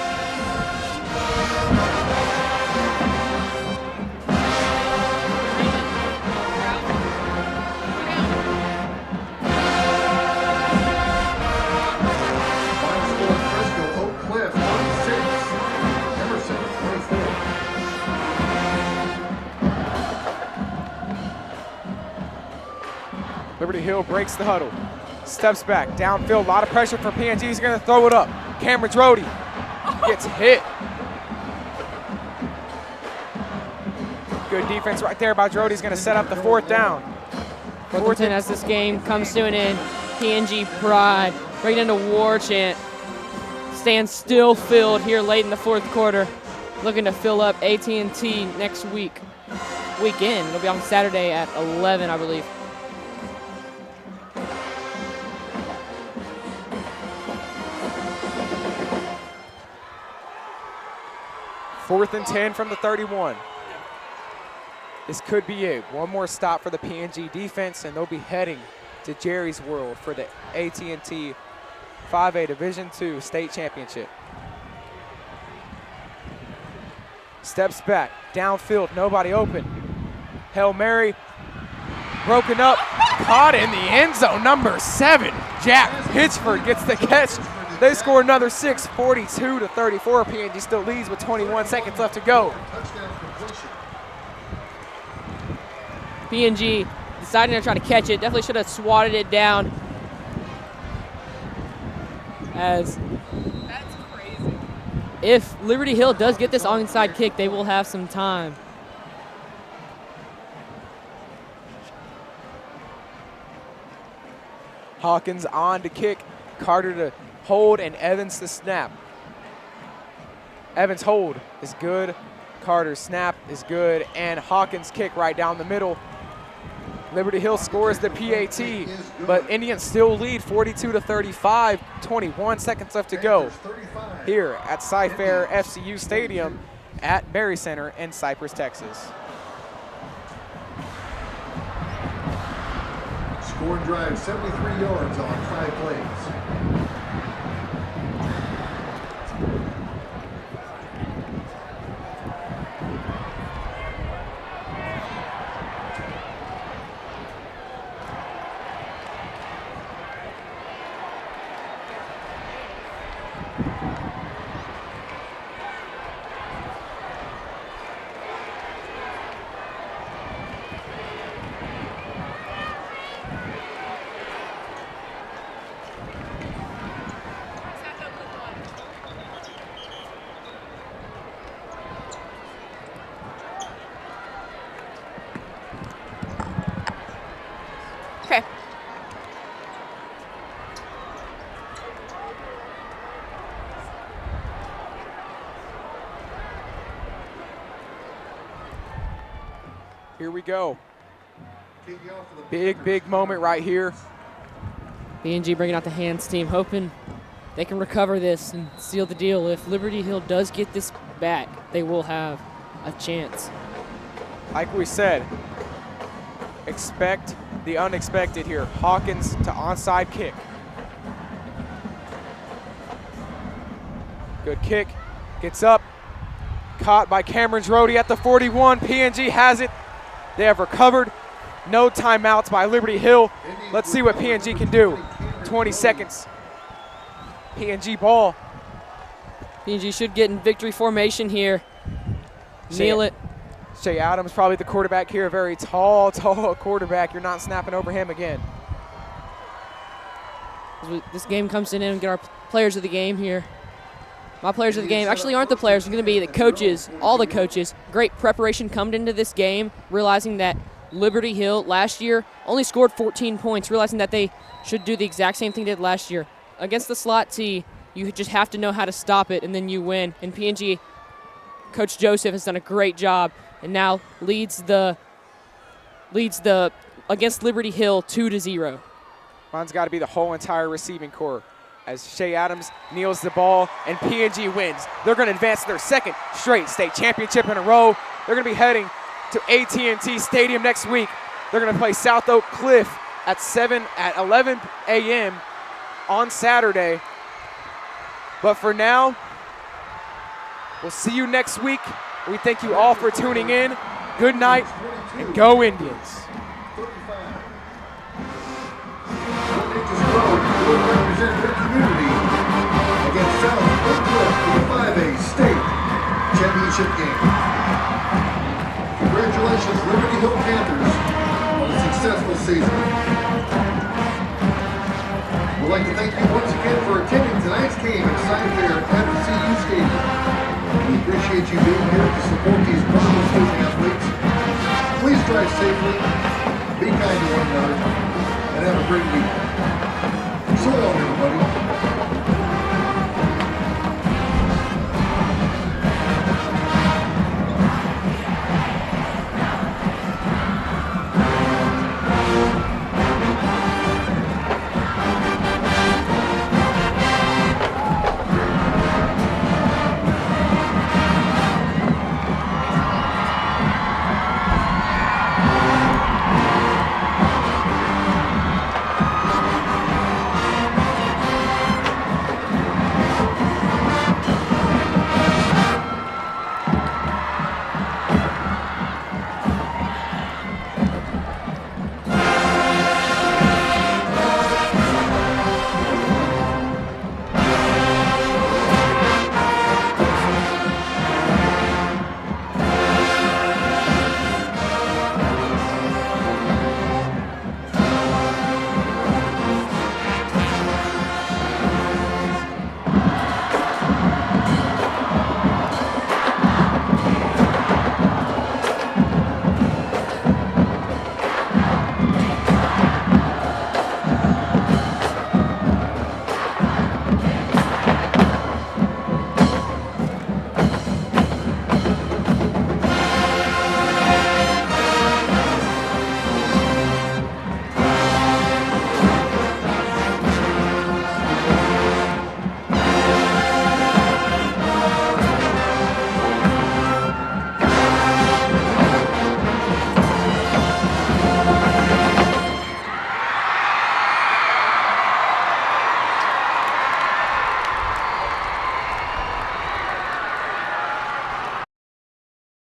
Liberty Hill breaks the huddle, steps back, downfield, a lot of pressure from PNG. He's going to throw it up. Cameron Drody gets hit. Good defense right there by Drody. He's going to set up the 4th down. 4th and 10 as this game comes to an end. PNG pride right into war chant. Stands still filled here late in the 4th quarter. Looking to fill up AT&T next weekend. It'll be on Saturday at 11, I believe. Fourth and 10 from the 31. This could be it. One more stop for the PNG defense, and they'll be heading to Jerry's World for the AT&T 5A Division II State Championship. Steps back, downfield, nobody open. Hail Mary, broken up, caught in the end zone, number 7. Jack Pitchford gets the catch. They score another 6, 42-34. PNG still leads with 21 seconds left to go. PNG deciding to try to catch it. Definitely should have swatted it down. That's crazy. If Liberty Hill does get this onside kick, they will have some time. Hawkins on to kick. Carter to hold, and Evans to snap. Evans' hold is good. Carter's snap is good, and Hawkins' kick right down the middle. Liberty Hill scores the PAT, but Indians still lead 42-35, 21 seconds left to go here at Cy-Fair FCU Stadium at Berry Center in Cypress, Texas. Score and drive 73 yards on 5 plays. Okay. Here we go. Big moment right here. PNG bringing out the hands team, hoping they can recover this and seal the deal. If Liberty Hill does get this back, they will have a chance. Like we said, expect the unexpected here. Hawkins to onside kick. Good kick, gets up, caught by Cameron's Roadie at the 41. PNG has it. They have recovered. No timeouts by Liberty Hill. Let's see what PNG can do. 20 seconds. PNG ball. PNG should get in victory formation here. Kneel it. Shea Adams probably the quarterback here. Very tall quarterback. You're not snapping over him again. This game comes in and get our players of the game here. My players of the game actually aren't the players. It's going to be the coaches, all the coaches. Great preparation coming into this game, realizing that Liberty Hill last year only scored 14 points, realizing that they should do the exact same thing they did last year. Against the slot T, you just have to know how to stop it, and then you win. And PNG, Coach Joseph has done a great job, and now leads the against Liberty Hill 2-0. Mine's got to be the whole entire receiving core. As Shea Adams kneels the ball and PNG wins. They're going to advance to their second straight state championship in a row. They're going to be heading to AT&T Stadium next week. They're going to play South Oak Cliff at 11 a.m. on Saturday. But for now, we'll see you next week. We thank you all for tuning in. Good night and go Indians. Represent their community against South Oak Cliff for the 5A state championship game. Congratulations, Liberty Hill Panthers, on a successful season. We'd like to thank you once again for attending tonight's game at Cypress at the CU Stadium. We appreciate you being here to support these wonderful student athletes. Please drive safely, be kind to one another, and have a great week. So long, everybody.